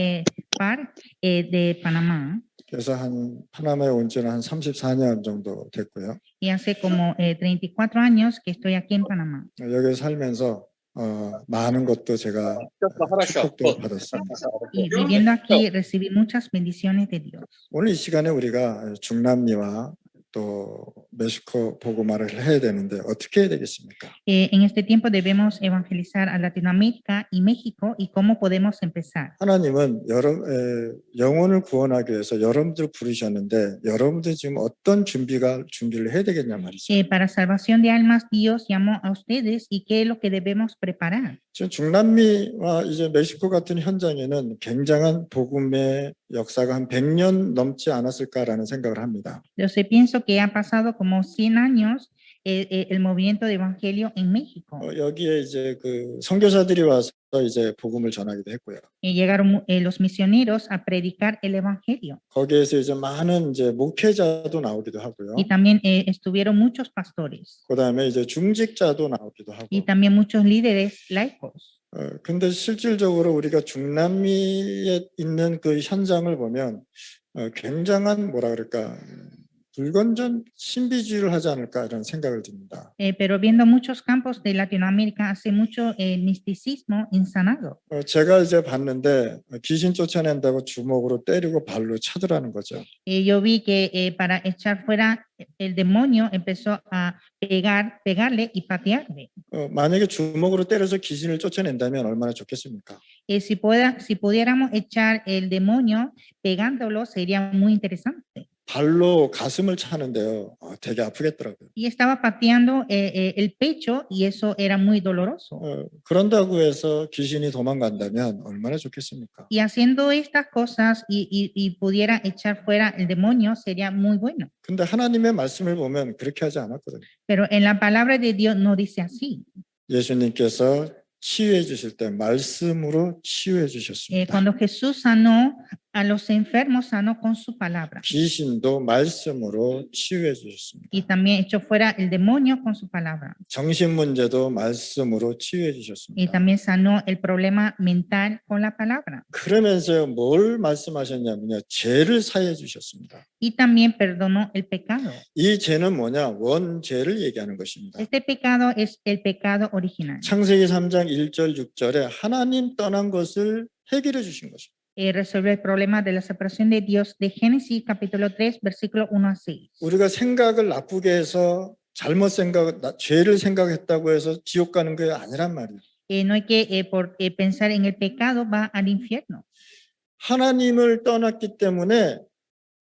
[SPEAKER 2] par de Panamá
[SPEAKER 1] 그래서 파나마에 온 지는 한 34년 정도 됐고요.
[SPEAKER 2] y hace como 34 años que estoy aquí en Panamá.
[SPEAKER 1] 여기 살면서 많은 것도 제가 축복도 받았습니다.
[SPEAKER 2] Y viviendo aquí recibí muchas bendiciones de Dios.
[SPEAKER 1] 오늘 이 시간에 우리가 중남미와 또 멕시코 복음화를 해야 되는데 어떻게 해야 되겠습니까?
[SPEAKER 2] En este tiempo debemos evangelizar a Latinoamérica y México y cómo podemos empezar.
[SPEAKER 1] 하나님은 영혼을 구원하기 위해서 여러분들 부르셨는데 여러분들 지금 어떤 준비를 해야 되겠냐 말이죠.
[SPEAKER 2] Para salvación de almas, Dios llamó a ustedes y qué es lo que debemos preparar.
[SPEAKER 1] 지금 중남미와 이제 멕시코 같은 현장에는 굉장한 복음의 역사가 한 100년 넘지 않았을까라는 생각을 합니다.
[SPEAKER 2] Yo sé, pienso que ha pasado como 100 años el movimiento de evangelio en México.
[SPEAKER 1] 여기에 이제 그 선교사들이 와서 이제 복음을 전하기도 했고요.
[SPEAKER 2] Llegaron los misioneros a predicar el evangelio.
[SPEAKER 1] 거기에서 이제 많은 이제 목회자도 나오기도 하고요.
[SPEAKER 2] Y también estuvieron muchos pastores
[SPEAKER 1] 그다음에 이제 중직자도 나오기도 하고.
[SPEAKER 2] y también muchos líderes laicos.
[SPEAKER 1] 근데 실질적으로 우리가 중남미에 있는 그 현장을 보면 굉장한 뭐라 그럴까 불건전 신비주의를 하지 않을까 이런 생각을 듭니다.
[SPEAKER 2] Pero viendo muchos campos de Latinoamérica hace mucho misticismo insanado.
[SPEAKER 1] 제가 이제 봤는데 귀신 쫓아낸다고 주먹으로 때리고 발로 차더라는 거죠.
[SPEAKER 2] Yo vi que para echar fuera el demonio empezó a pegarle y patearle.
[SPEAKER 1] 만약에 주먹으로 때려서 귀신을 쫓아낸다면 얼마나 좋겠습니까?
[SPEAKER 2] Si pudiéramos echar el demonio pegándolo sería muy interesante.
[SPEAKER 1] 발로 가슴을 차는데요. 되게 아프겠더라고요.
[SPEAKER 2] Y estaba pateando el pecho y eso era muy doloroso.
[SPEAKER 1] 그런다고 해서 귀신이 도망간다면 얼마나 좋겠습니까?
[SPEAKER 2] Y haciendo estas cosas y pudiera echar fuera el demonio sería muy bueno.
[SPEAKER 1] 근데 하나님의 말씀을 보면 그렇게 하지 않았거든요.
[SPEAKER 2] Pero en la palabra de Dios no dice así.
[SPEAKER 1] 예수님께서 치유해 주실 때 말씀으로 치유해 주셨습니다.
[SPEAKER 2] Cuando Jesús sanó a los enfermos, sanó con su palabra.
[SPEAKER 1] 귀신도 말씀으로 치유해 주셨습니다.
[SPEAKER 2] Y también echó fuera el demonio con su palabra.
[SPEAKER 1] 정신 문제도 말씀으로 치유해
[SPEAKER 2] Y
[SPEAKER 1] 주셨습니다.
[SPEAKER 2] también sanó el problema mental con la palabra.
[SPEAKER 1] 그러면서 뭘 말씀하셨냐면요. 죄를 사해 주셨습니다.
[SPEAKER 2] Y también perdonó el pecado.
[SPEAKER 1] 이 죄는 뭐냐? 원죄를 얘기하는 것입니다.
[SPEAKER 2] Este pecado es el pecado original.
[SPEAKER 1] 창세기 3장 1절 6절에 하나님 떠난 것을 해결해 주신 것입니다.
[SPEAKER 2] Resolver el problema de la separación de Dios de Génesis capítulo 3 versículo 1 a 6.
[SPEAKER 1] 우리가 생각을 나쁘게 해서 죄를 생각했다고 해서 지옥 가는 게 아니란 말이에요.
[SPEAKER 2] No hay que por pensar en el pecado va al infierno.
[SPEAKER 1] 하나님을 떠났기 때문에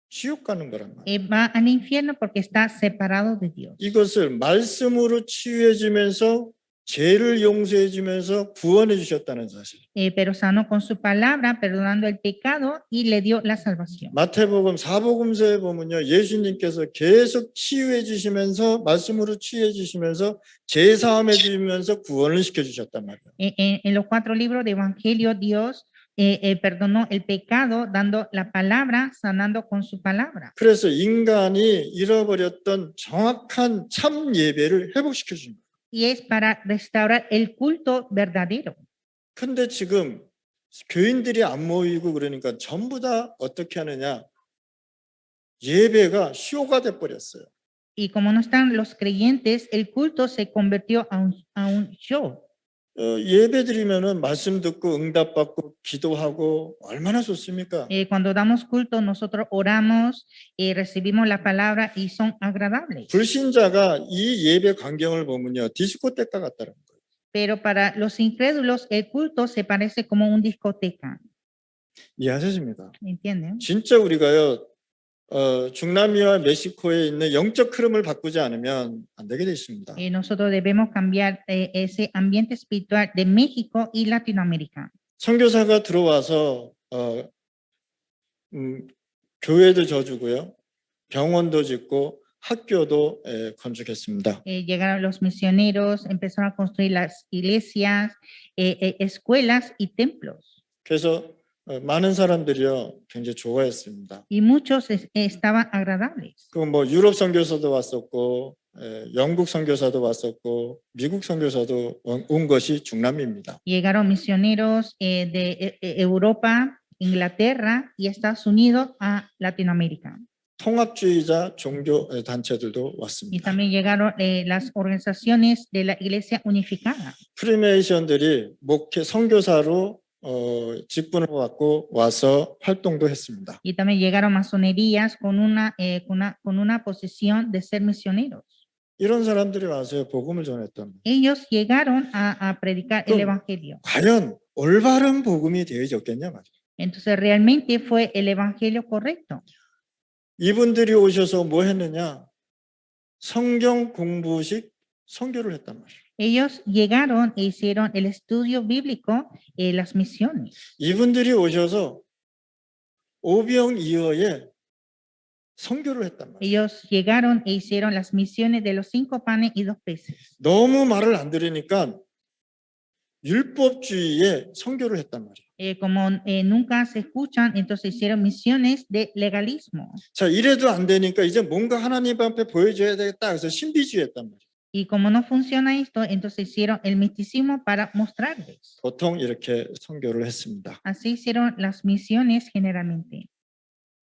[SPEAKER 1] 지옥 가는 거란 말이에요.
[SPEAKER 2] Va al infierno porque está separado de Dios.
[SPEAKER 1] 이것을 말씀으로 치유해 주면서 죄를 용서해 주면서 구원해 주셨다는 사실.
[SPEAKER 2] pero sanó con su palabra, perdonando el pecado y le dio la salvación.
[SPEAKER 1] 마태복음 사복음서에 보면요, 예수님께서 계속 치유해 주시면서 말씀으로 치유해 주시면서 죄 사함해 주시면서 구원을 시켜 주셨단 말이에요.
[SPEAKER 2] En los 4 libros de Evangelio, Dios perdonó el pecado dando la palabra, sanando con su palabra.
[SPEAKER 1] 그래서 인간이 잃어버렸던 정확한 참 예배를 회복시켜 준 거예요.
[SPEAKER 2] Y es para restaurar el culto verdadero.
[SPEAKER 1] 근데 지금 교인들이 안 모이고 그러니까 전부 다 어떻게 하느냐? 예배가 쇼가 돼 버렸어요.
[SPEAKER 2] Y como no están los creyentes, el culto se convirtió a un show.
[SPEAKER 1] 예배 드리면은 말씀 듣고 응답받고 기도하고 얼마나 좋습니까?
[SPEAKER 2] Cuando damos culto, nosotros oramos, recibimos la palabra y son agradables.
[SPEAKER 1] 불신자가 이 예배 광경을 보면요, 디스코테카 같다는 거예요.
[SPEAKER 2] Pero para los incrédulos, el culto se parece como un discoteca.
[SPEAKER 1] 이해하십니까?
[SPEAKER 2] ¿Entienden?
[SPEAKER 1] 진짜 우리가요, 중남미와 멕시코에 있는 영적 흐름을 바꾸지 않으면 안 되게 돼 있습니다.
[SPEAKER 2] Nosotros debemos cambiar ese ambiente espiritual de México y Latinoamérica.
[SPEAKER 1] 선교사가 들어와서 교회도 져주고요, 병원도 짓고 학교도 건축했습니다.
[SPEAKER 2] Llegaron los misioneros, empezaron a construir las iglesias, escuelas y templos.
[SPEAKER 1] 그래서 많은 사람들이요 굉장히 좋아했습니다.
[SPEAKER 2] Y muchos estaban agradables.
[SPEAKER 1] 그 뭐 유럽 선교사도 왔었고, 영국 선교사도 왔었고, 미국 선교사도 온 것이 중남미입니다.
[SPEAKER 2] Llegaron misioneros de Europa, Inglaterra y Estados Unidos a Latinoamérica.
[SPEAKER 1] 통합주의자 종교 단체들도
[SPEAKER 2] Y
[SPEAKER 1] 왔습니다.
[SPEAKER 2] también llegaron las organizaciones de la Iglesia Unificada.
[SPEAKER 1] 프리메이션들이 목회 선교사로 직분을 받고 와서 활동도 했습니다.
[SPEAKER 2] Y también llegaron masonerías con una posición de ser misioneros.
[SPEAKER 1] 이런 사람들이 와서 복음을 전했던.
[SPEAKER 2] Ellos llegaron a predicar el Evangelio.
[SPEAKER 1] 과연 올바른 복음이 되어졌겠냐 말이에요.
[SPEAKER 2] Entonces, ¿realmente fue el Evangelio correcto?
[SPEAKER 1] 이분들이 오셔서 뭐 했느냐? 성경 공부식 선교를 했단 말이에요.
[SPEAKER 2] Ellos llegaron e hicieron el estudio bíblico, las misiones.
[SPEAKER 1] 이분들이 오셔서 오병이어의 선교를 했단 말이에요.
[SPEAKER 2] Ellos llegaron e hicieron las misiones de los 5 panes y 2 peces.
[SPEAKER 1] 너무 말을 안 들으니까 율법주의의 선교를 했단 말이에요.
[SPEAKER 2] Como nunca se escuchan, entonces hicieron misiones de legalismo.
[SPEAKER 1] 자, 이래도 안 되니까 이제 뭔가 하나님 앞에 보여줘야 되겠다. 그래서 신비주의 했단 말이에요.
[SPEAKER 2] Y como no funciona esto, entonces hicieron el misticismo para mostrarles.
[SPEAKER 1] 보통 이렇게 선교를 했습니다.
[SPEAKER 2] Así hicieron las misiones generalmente.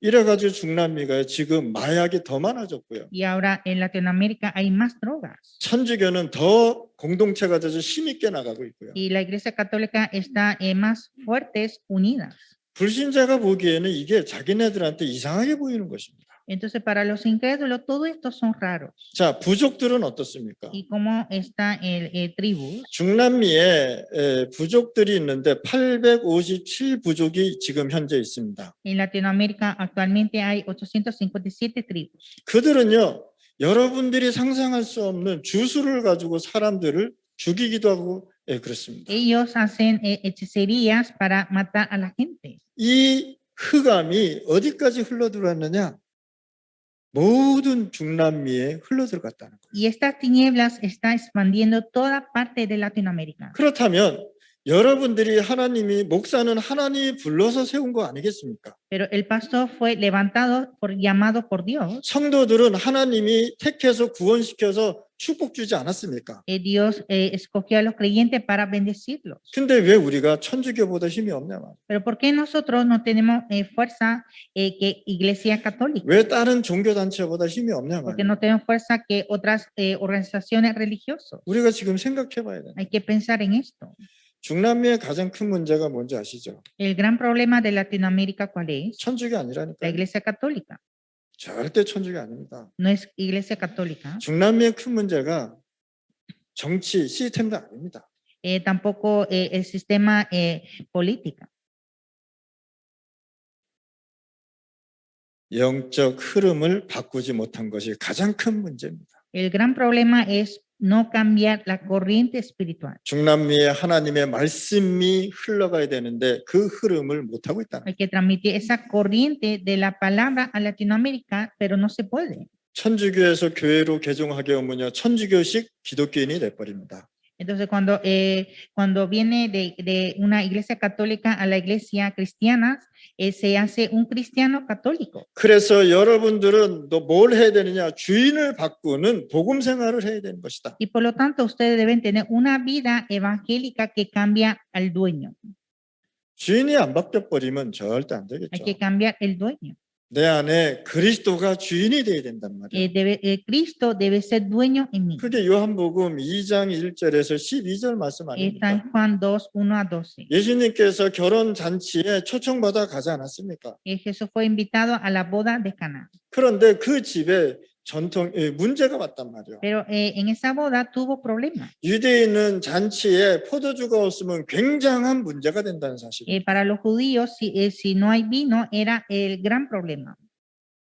[SPEAKER 1] 이래가지고 중남미가 지금 마약이 더 많아졌고요.
[SPEAKER 2] Y ahora en Latinoamérica hay más drogas.
[SPEAKER 1] 천주교는 더 공동체가 돼서 힘있게 나가고 있고요.
[SPEAKER 2] Y la Iglesia Católica está más fuertes, unidas.
[SPEAKER 1] 불신자가 보기에는 이게 자기네들한테 이상하게 보이는 것입니다.
[SPEAKER 2] Entonces, para los incrédulos, todo esto son raros.
[SPEAKER 1] 자, 부족들은 어떻습니까?
[SPEAKER 2] ¿Y cómo está el tribus?
[SPEAKER 1] 중남미에 부족들이 있는데 857 부족이 지금 현재 있습니다.
[SPEAKER 2] En Latinoamérica actualmente hay 857 tribus.
[SPEAKER 1] 그들은요, 여러분들이 상상할 수 없는 주술을 가지고 사람들을 죽이기도 하고 그렇습니다.
[SPEAKER 2] Ellos hacen hechicerías para matar a la gente.
[SPEAKER 1] 이 흑암이 어디까지 흘러들어왔느냐? 모든 중남미에 흘러들어갔다는 거예요.
[SPEAKER 2] Y estas tinieblas está expandiendo toda parte de Latinoamérica.
[SPEAKER 1] 그렇다면 여러분들이 하나님이 목사는 하나님이 불러서 세운 거 아니겠습니까?
[SPEAKER 2] Pero el pastor fue llamado por Dios.
[SPEAKER 1] 성도들은 하나님이 택해서 구원시켜서 축복 주지 않았습니까?
[SPEAKER 2] Dios escogió a los creyentes para bendecirlos.
[SPEAKER 1] 근데 왜 우리가 천주교보다 힘이 없냐 말이에요.
[SPEAKER 2] Pero ¿por qué nosotros no tenemos fuerza que Iglesia Católica?
[SPEAKER 1] 왜 다른 종교 단체보다 힘이 없냐
[SPEAKER 2] Porque
[SPEAKER 1] 말이에요.
[SPEAKER 2] no tenemos fuerza que otras organizaciones religiosas.
[SPEAKER 1] 우리가 지금 생각해 봐야 돼요.
[SPEAKER 2] Hay que pensar en esto.
[SPEAKER 1] 중남미의 가장 큰 문제가 뭔지 아시죠?
[SPEAKER 2] El gran problema de Latinoamérica, ¿cuál es?
[SPEAKER 1] 천주교
[SPEAKER 2] La
[SPEAKER 1] 아니라니까.
[SPEAKER 2] Iglesia Católica.
[SPEAKER 1] 절대 천주교 아닙니다.
[SPEAKER 2] No es Iglesia Católica.
[SPEAKER 1] 중남미의 큰 문제가 정치 시스템도 아닙니다.
[SPEAKER 2] Tampoco el sistema política.
[SPEAKER 1] 영적 흐름을 바꾸지 못한 것이 가장 큰 문제입니다.
[SPEAKER 2] El gran problema es no cambiar la corriente espiritual.
[SPEAKER 1] 중남미에 하나님의 말씀이 흘러가야 되는데 그 흐름을 못 하고 있다는 거예요.
[SPEAKER 2] Hay que transmitir esa corriente de la palabra a Latinoamérica, pero no se puede.
[SPEAKER 1] 천주교에서 교회로 개종하게 오면요, 천주교식 기독교인이 돼버립니다.
[SPEAKER 2] Entonces, cuando viene de una iglesia católica a la iglesia cristiana, se hace un cristiano católico.
[SPEAKER 1] 그래서 여러분들은 또 뭘 해야 되느냐? 주인을 바꾸는 복음 생활을 해야 되는 것이다.
[SPEAKER 2] Y por lo tanto, ustedes deben tener una vida evangélica que cambia al dueño.
[SPEAKER 1] 주인이 안 바뀌어 버리면 절대 안
[SPEAKER 2] Hay
[SPEAKER 1] 되겠죠.
[SPEAKER 2] que cambiar el dueño.
[SPEAKER 1] 내 안에 그리스도가 주인이 돼야 된단 말이에요.
[SPEAKER 2] Cristo debe ser dueño en mí.
[SPEAKER 1] 그게 요한복음 2장 1절에서 12절 말씀
[SPEAKER 2] Está
[SPEAKER 1] 아닙니까?
[SPEAKER 2] en Juan 2, 1 a 12.
[SPEAKER 1] 예수님께서 결혼 잔치에 초청받아 가지 않았습니까?
[SPEAKER 2] Jesús fue invitado a la boda de Caná.
[SPEAKER 1] 그런데 그 집에 문제가 왔단 말이에요.
[SPEAKER 2] Pero en esa boda tuvo problemas.
[SPEAKER 1] 유대인은 잔치에 포도주가 없으면 굉장한 문제가 된다는 사실이에요.
[SPEAKER 2] Para los judíos, si no hay vino, era el gran problema.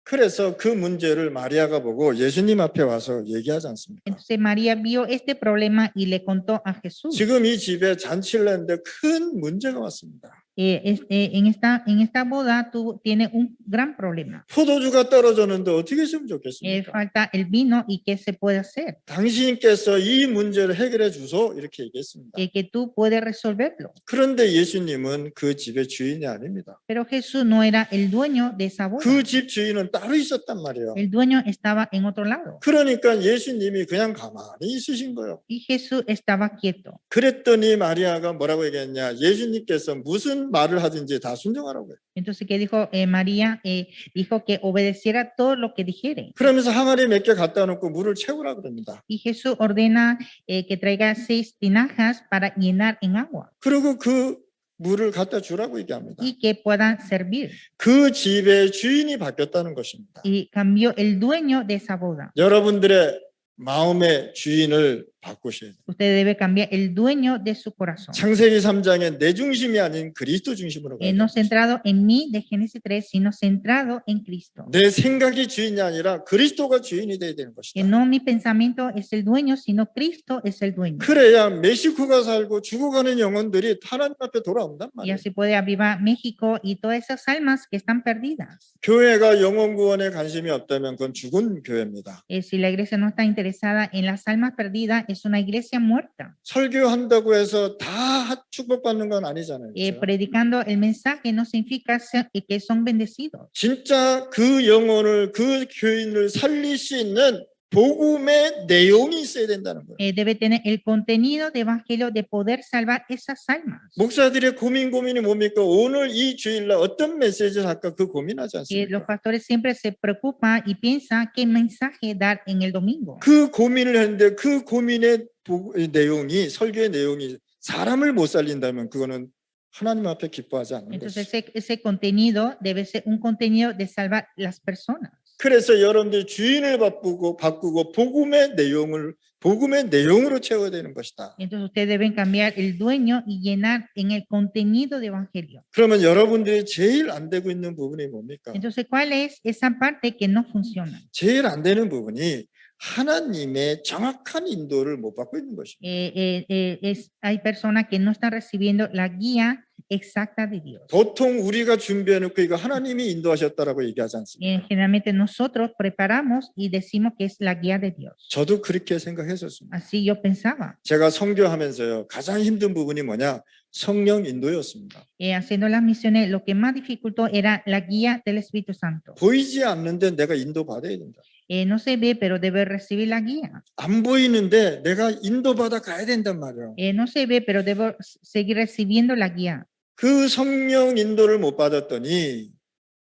[SPEAKER 1] 그래서 그 문제를 마리아가 보고 예수님 앞에 와서 얘기하지 않습니까?
[SPEAKER 2] Entonces María vio este problema y le contó a Jesús.
[SPEAKER 1] 지금 이 집에 잔치를 했는데 큰 문제가 왔습니다.
[SPEAKER 2] En esta boda tiene un gran problema.
[SPEAKER 1] 포도주가 떨어졌는데 어떻게 했으면 좋겠습니까?
[SPEAKER 2] Falta el vino y qué se puede hacer.
[SPEAKER 1] 당신께서 이 문제를 해결해 주소 이렇게 얘기했습니다.
[SPEAKER 2] Que tú puedes resolverlo.
[SPEAKER 1] 그런데 예수님은 그 집의 주인이 아닙니다.
[SPEAKER 2] Pero Jesús no era el dueño de esa boda.
[SPEAKER 1] 그 집 주인은 따로 있었단 말이에요.
[SPEAKER 2] El dueño estaba en otro lado.
[SPEAKER 1] 그러니까 예수님이 그냥 가만히 있으신 거예요.
[SPEAKER 2] Y Jesús estaba quieto.
[SPEAKER 1] 그랬더니 마리아가 뭐라고 얘기했냐? 예수님께서 무슨 말을 하든지 다 순종하라고 해요.
[SPEAKER 2] Entonces, ¿qué dijo María? Dijo que obedeciera todo lo que dijere.
[SPEAKER 1] 그러면서 항아리 몇 개 갖다 놓고 물을 채우라 그럽니다.
[SPEAKER 2] Y Jesús ordena que traiga 6 tinajas para llenar en agua
[SPEAKER 1] 그리고 그 물을 갖다 주라고 얘기합니다.
[SPEAKER 2] y que puedan servir.
[SPEAKER 1] 그 집의 주인이 바뀌었다는 것입니다.
[SPEAKER 2] Y cambió el dueño de esa boda.
[SPEAKER 1] 여러분들의 마음의 주인을 바꾸셔야 돼요.
[SPEAKER 2] Usted debe cambiar el dueño de su corazón.
[SPEAKER 1] 창세기 3장에 내 중심이 아닌 그리스도 중심으로 가야
[SPEAKER 2] No
[SPEAKER 1] 돼요.
[SPEAKER 2] centrado en mí de Génesis 3, sino centrado en Cristo.
[SPEAKER 1] 내 생각이 주인이 아니라 그리스도가 주인이 돼야 되는
[SPEAKER 2] Que
[SPEAKER 1] 것이다.
[SPEAKER 2] no mi pensamiento es el dueño, sino Cristo es el dueño.
[SPEAKER 1] 그래야 멕시코가 살고 죽어가는 영혼들이 하나님 앞에 돌아온단
[SPEAKER 2] Y
[SPEAKER 1] 말이에요.
[SPEAKER 2] así puede avivar México y todas esas almas que están perdidas.
[SPEAKER 1] 교회가 영혼 구원에 관심이 없다면 그건 죽은 교회입니다.
[SPEAKER 2] Si la iglesia no está interesada en las almas perdidas, es una iglesia muerta.
[SPEAKER 1] 설교한다고 해서 다 축복받는 건 아니잖아요. 그렇죠?
[SPEAKER 2] Predicando el mensaje no significa que son bendecidos.
[SPEAKER 1] 진짜 그 영혼을 그 교인을 살릴 수 있는 복음의 내용이 있어야 된다는 거예요.
[SPEAKER 2] Debe tener el contenido de evangelio de poder salvar esas almas.
[SPEAKER 1] 목사들의 고민이 뭡니까? 오늘 이 주일날 어떤 메시지를 할까 그 고민하지
[SPEAKER 2] Los
[SPEAKER 1] 않습니까?
[SPEAKER 2] pastores siempre se preocupan y piensan qué mensaje dar en el domingo.
[SPEAKER 1] 그 고민을 했는데 그 고민의 내용이 설교의 내용이 사람을 못 살린다면 그거는 하나님 앞에 기뻐하지 않는
[SPEAKER 2] Entonces
[SPEAKER 1] 것이죠.
[SPEAKER 2] ese contenido debe ser un contenido de salvar las personas.
[SPEAKER 1] 그래서 여러분들 주인을 바꾸고 복음의 내용으로 채워야 되는 것이다.
[SPEAKER 2] Entonces ustedes deben cambiar el dueño y llenar en el contenido de evangelio.
[SPEAKER 1] 그러면 여러분들이 제일 안 되고 있는 부분이 뭡니까?
[SPEAKER 2] Entonces, ¿cuál es esa parte que no funciona?
[SPEAKER 1] 제일 안 되는 부분이 하나님의 정확한 인도를 못 받고 있는 것입니다.
[SPEAKER 2] Hay personas que no están recibiendo la guía exacta de Dios.
[SPEAKER 1] 보통 우리가 준비해놓고 이거 하나님이 인도하셨다라고 얘기하지 않습니까?
[SPEAKER 2] Generalmente nosotros preparamos y decimos que es la guía de Dios.
[SPEAKER 1] 저도 그렇게 생각했었습니다.
[SPEAKER 2] Así yo pensaba.
[SPEAKER 1] 제가 선교하면서요 가장 힘든 부분이 뭐냐? 성령 인도였습니다.
[SPEAKER 2] Haciendo las misiones, lo que más dificultó era la guía del Espíritu Santo.
[SPEAKER 1] 보이지 않는데 내가 인도받아야 된다.
[SPEAKER 2] No se ve, pero debe recibir la guía.
[SPEAKER 1] 안 보이는데 내가 인도받아 가야 된단 말이에요.
[SPEAKER 2] No se ve, pero debo seguir recibiendo la guía.
[SPEAKER 1] 그 성령 인도를 못 받았더니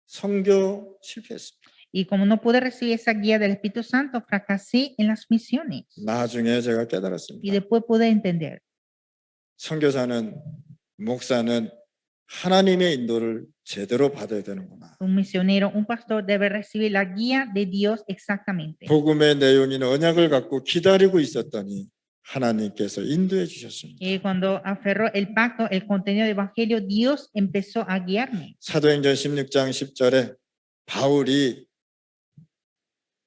[SPEAKER 1] 선교 실패했습니다.
[SPEAKER 2] Y como no pude recibir esa guía del Espíritu Santo, fracasé en las misiones.
[SPEAKER 1] 나중에 제가
[SPEAKER 2] Y
[SPEAKER 1] 깨달았습니다.
[SPEAKER 2] después pude entender.
[SPEAKER 1] 선교사는 목사는 하나님의 인도를 제대로 받아야 되는구나.
[SPEAKER 2] Un misionero, un pastor debe recibir la guía de Dios exactamente.
[SPEAKER 1] 복음의 내용인 언약을 갖고 기다리고 있었더니 하나님께서 인도해 주셨습니다.
[SPEAKER 2] Cuando aferró el pacto, el contenido del evangelio, Dios empezó a guiarme.
[SPEAKER 1] 사도행전 16장 10절에 바울이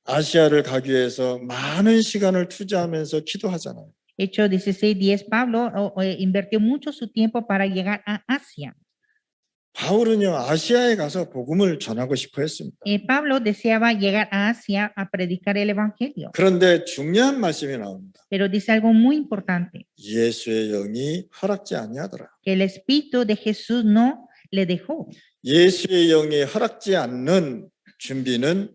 [SPEAKER 1] 아시아를 가기 위해서 많은 시간을 투자하면서 기도하잖아요.
[SPEAKER 2] Hechos 16:10, Pablo invirtió mucho su tiempo para llegar a Asia.
[SPEAKER 1] 바울은요, 아시아에 가서 복음을 전하고 싶어 했습니다.
[SPEAKER 2] Pablo deseaba llegar a Asia a predicar el Evangelio,
[SPEAKER 1] 그런데 중요한 말씀이 나옵니다.
[SPEAKER 2] pero dice algo muy importante,
[SPEAKER 1] 예수의 영이 허락지 아니하더라.
[SPEAKER 2] que el Espíritu de Jesús no le dejó.
[SPEAKER 1] 예수의 영이 허락지 않는 준비는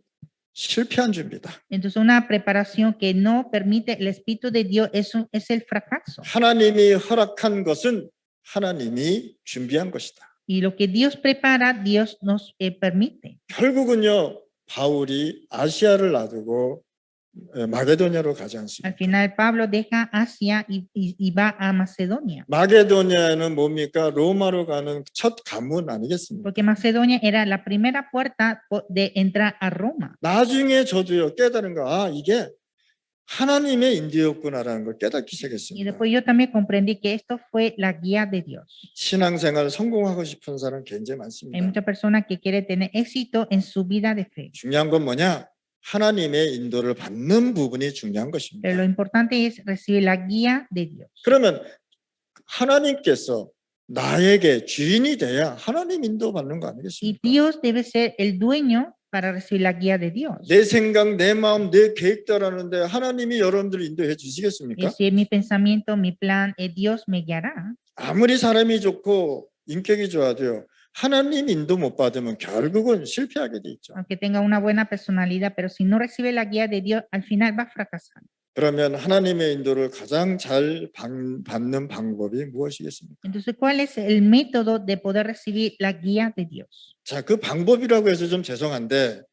[SPEAKER 1] 실패한 준비다.
[SPEAKER 2] Entonces, una preparación que no permite el Espíritu de Dios es el fracaso.
[SPEAKER 1] 하나님이 허락한 것은 하나님이 준비한 것이다.
[SPEAKER 2] Y lo que Dios prepara, Dios nos permite.
[SPEAKER 1] 결국은요, 바울이 아시아를 놔두고 마게도냐로 가지 않습니다.
[SPEAKER 2] Al final, Pablo deja Asia y va a Macedonia,
[SPEAKER 1] 마게도냐는 뭡니까? 로마로 가는 첫 관문 아니겠습니까?
[SPEAKER 2] porque Macedonia era la primera puerta de entrar a Roma.
[SPEAKER 1] 나중에 저도요, 깨달은 거, 이게 하나님의 인도였구나라는 걸 깨닫기
[SPEAKER 2] Y
[SPEAKER 1] 시작했습니다.
[SPEAKER 2] después yo también comprendí que esto fue la guía de Dios.
[SPEAKER 1] 신앙생활 성공하고 싶은 사람 굉장히
[SPEAKER 2] Hay
[SPEAKER 1] 많습니다.
[SPEAKER 2] muchas personas que quieren tener éxito en su vida de fe.
[SPEAKER 1] 중요한 건 뭐냐? 하나님의 인도를 받는 부분이 중요한 것입니다.
[SPEAKER 2] Pero lo importante es recibir la guía de Dios.
[SPEAKER 1] 그러면 하나님께서 나에게 주인이 돼야 하나님 인도 받는 거
[SPEAKER 2] Y
[SPEAKER 1] 아니겠습니까?
[SPEAKER 2] Dios debe ser el dueño para recibir la guía de Dios.
[SPEAKER 1] 내 생각, 내 마음, 내 계획대로하는데 하나님이 여러분들을 인도해
[SPEAKER 2] Y
[SPEAKER 1] 주시겠습니까?
[SPEAKER 2] si es mi pensamiento, mi plan, Dios me guiará.
[SPEAKER 1] 아무리 사람이 좋고 인격이 좋아도요, 하나님 인도 못 받으면 결국은 실패하게 돼 있죠.
[SPEAKER 2] Aunque tenga una buena personalidad, pero si no recibe la guía de Dios, al final va a fracasar.
[SPEAKER 1] 그러면 하나님의 인도를 가장 잘 받는 방법이 무엇이겠습니까?
[SPEAKER 2] Entonces, ¿cuál es el método de poder recibir la guía de Dios?
[SPEAKER 1] 자, 그 방법이라고 해서 좀 죄송한데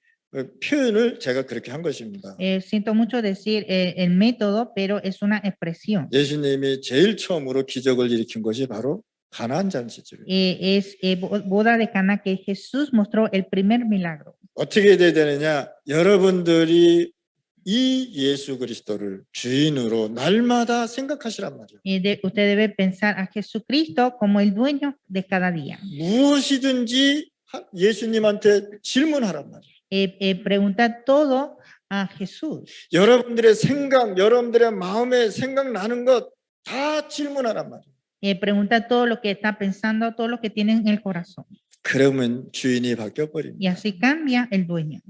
[SPEAKER 1] 표현을 제가 그렇게 한 것입니다.
[SPEAKER 2] Siento mucho decir el método, pero es una expresión.
[SPEAKER 1] 예수님이 제일 처음으로 기적을 일으킨 것이 바로 가나안 잔치죠.
[SPEAKER 2] Es boda de Caná que Jesús mostró el primer milagro.
[SPEAKER 1] 어떻게 돼야 되느냐? 여러분들이 이 예수 그리스도를 주인으로 날마다 생각하시란 말이에요.
[SPEAKER 2] Usted debe pensar a Jesucristo como el dueño de cada día.
[SPEAKER 1] 무엇이든지 예수님한테 질문하란 말이에요.
[SPEAKER 2] Pregunta todo a Jesús.
[SPEAKER 1] 여러분들의 생각, 여러분들의 마음에 생각나는 것 다 질문하란 말이에요.
[SPEAKER 2] Pregunta todo lo que está pensando, todo lo que tiene en el corazón.
[SPEAKER 1] 그러면 주인이 바뀌어
[SPEAKER 2] Y
[SPEAKER 1] 버립니다.
[SPEAKER 2] así cambia el dueño.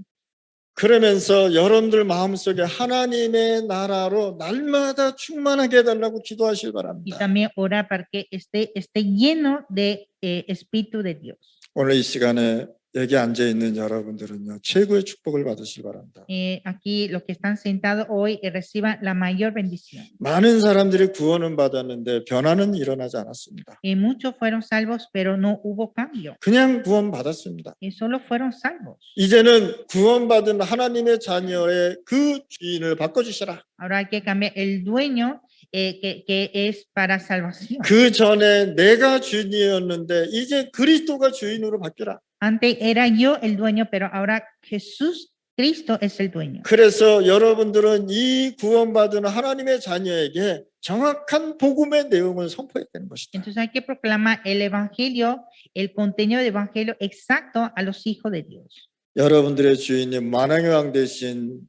[SPEAKER 1] 그러면서 여러분들 마음속에 하나님의 나라로 날마다 충만하게 해달라고 기도하시기
[SPEAKER 2] Y
[SPEAKER 1] 바랍니다.
[SPEAKER 2] también orar para que esté lleno de Espíritu de Dios.
[SPEAKER 1] 오늘 이 시간에 여기 앉아 있는 여러분들은요, 최고의 축복을 받으시기 바랍니다.
[SPEAKER 2] Aquí los que están sentados hoy reciban la mayor bendición.
[SPEAKER 1] 많은 사람들이 구원은 받았는데 변화는 일어나지 않았습니다.
[SPEAKER 2] Muchos fueron salvos, pero no hubo cambio.
[SPEAKER 1] 그냥 구원 받았습니다.
[SPEAKER 2] Solo fueron salvos.
[SPEAKER 1] 이제는 구원받은 하나님의 자녀의 그 주인을 바꿔주시라.
[SPEAKER 2] Ahora hay que cambiar el dueño que es para salvación.
[SPEAKER 1] 그 전에 내가 주인이었는데 이제 그리스도가 주인으로 바뀌라.
[SPEAKER 2] Antes era yo el dueño, pero ahora Jesús, Cristo es el dueño.
[SPEAKER 1] 그래서 여러분들은 이 구원받은 하나님의 자녀에게 정확한 복음의 내용을 선포해야 되는 것이다.
[SPEAKER 2] Entonces hay que proclamar el evangelio, el contenido del evangelio exacto a los hijos de Dios.
[SPEAKER 1] 여러분들의 주인이 만왕의 왕 되신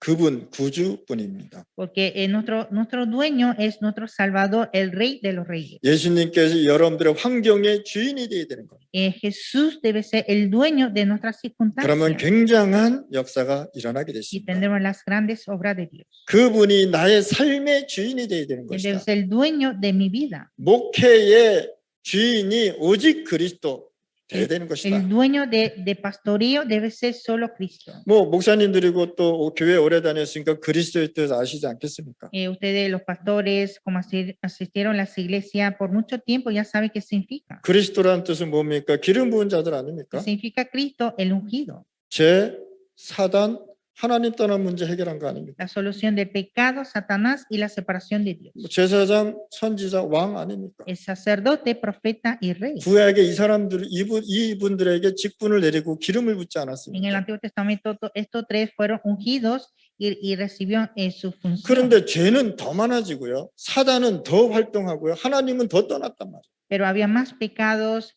[SPEAKER 1] 그분 구주뿐입니다.
[SPEAKER 2] Porque nuestro dueño es nuestro Salvador, el Rey de los Reyes.
[SPEAKER 1] 예수님께서 여러분들의 환경의 주인이 되어야 되는 거예요.
[SPEAKER 2] Jesús debe ser el dueño de nuestras
[SPEAKER 1] 그러면
[SPEAKER 2] circunstancias.
[SPEAKER 1] 굉장한 역사가 일어나게
[SPEAKER 2] Y
[SPEAKER 1] 되십니다.
[SPEAKER 2] tendremos las grandes obras de Dios.
[SPEAKER 1] 그분이 나의 삶의 주인이 되어야 되는
[SPEAKER 2] Él debe
[SPEAKER 1] 것이다.
[SPEAKER 2] ser el dueño de mi vida.
[SPEAKER 1] 목회의 주인이 오직 그리스도 되어야 되는 것이다.
[SPEAKER 2] El dueño de pastoreo debe ser solo Cristo.
[SPEAKER 1] 뭐 목사님들이고 또 교회 오래 다녔으니까 그리스도의 뜻 아시지 않겠습니까?
[SPEAKER 2] Ustedes, los pastores, como asistieron a las iglesias por mucho tiempo, ya saben qué significa.
[SPEAKER 1] 그리스도라는 뜻은 뭡니까? 기름 부은 자들 아닙니까?
[SPEAKER 2] Significa Cristo, el ungido.
[SPEAKER 1] 죄, 사단, 하나님 떠난 문제 해결한 거 아닙니까?
[SPEAKER 2] La solución del pecado, Satanás y la separación de Dios.
[SPEAKER 1] 제사장, 선지자, 왕 아닙니까?
[SPEAKER 2] El sacerdote, profeta y rey.
[SPEAKER 1] 구약에 이 사람들 이분들에게 직분을 내리고 기름을 붓지
[SPEAKER 2] En el
[SPEAKER 1] 않았습니까?
[SPEAKER 2] Antiguo Testamento, estos tres fueron ungidos y recibió su función.
[SPEAKER 1] 그런데 죄는 더 많아지고요, 사단은 더 활동하고요, 하나님은 더 떠났단 말이에요.
[SPEAKER 2] pero había más pecados,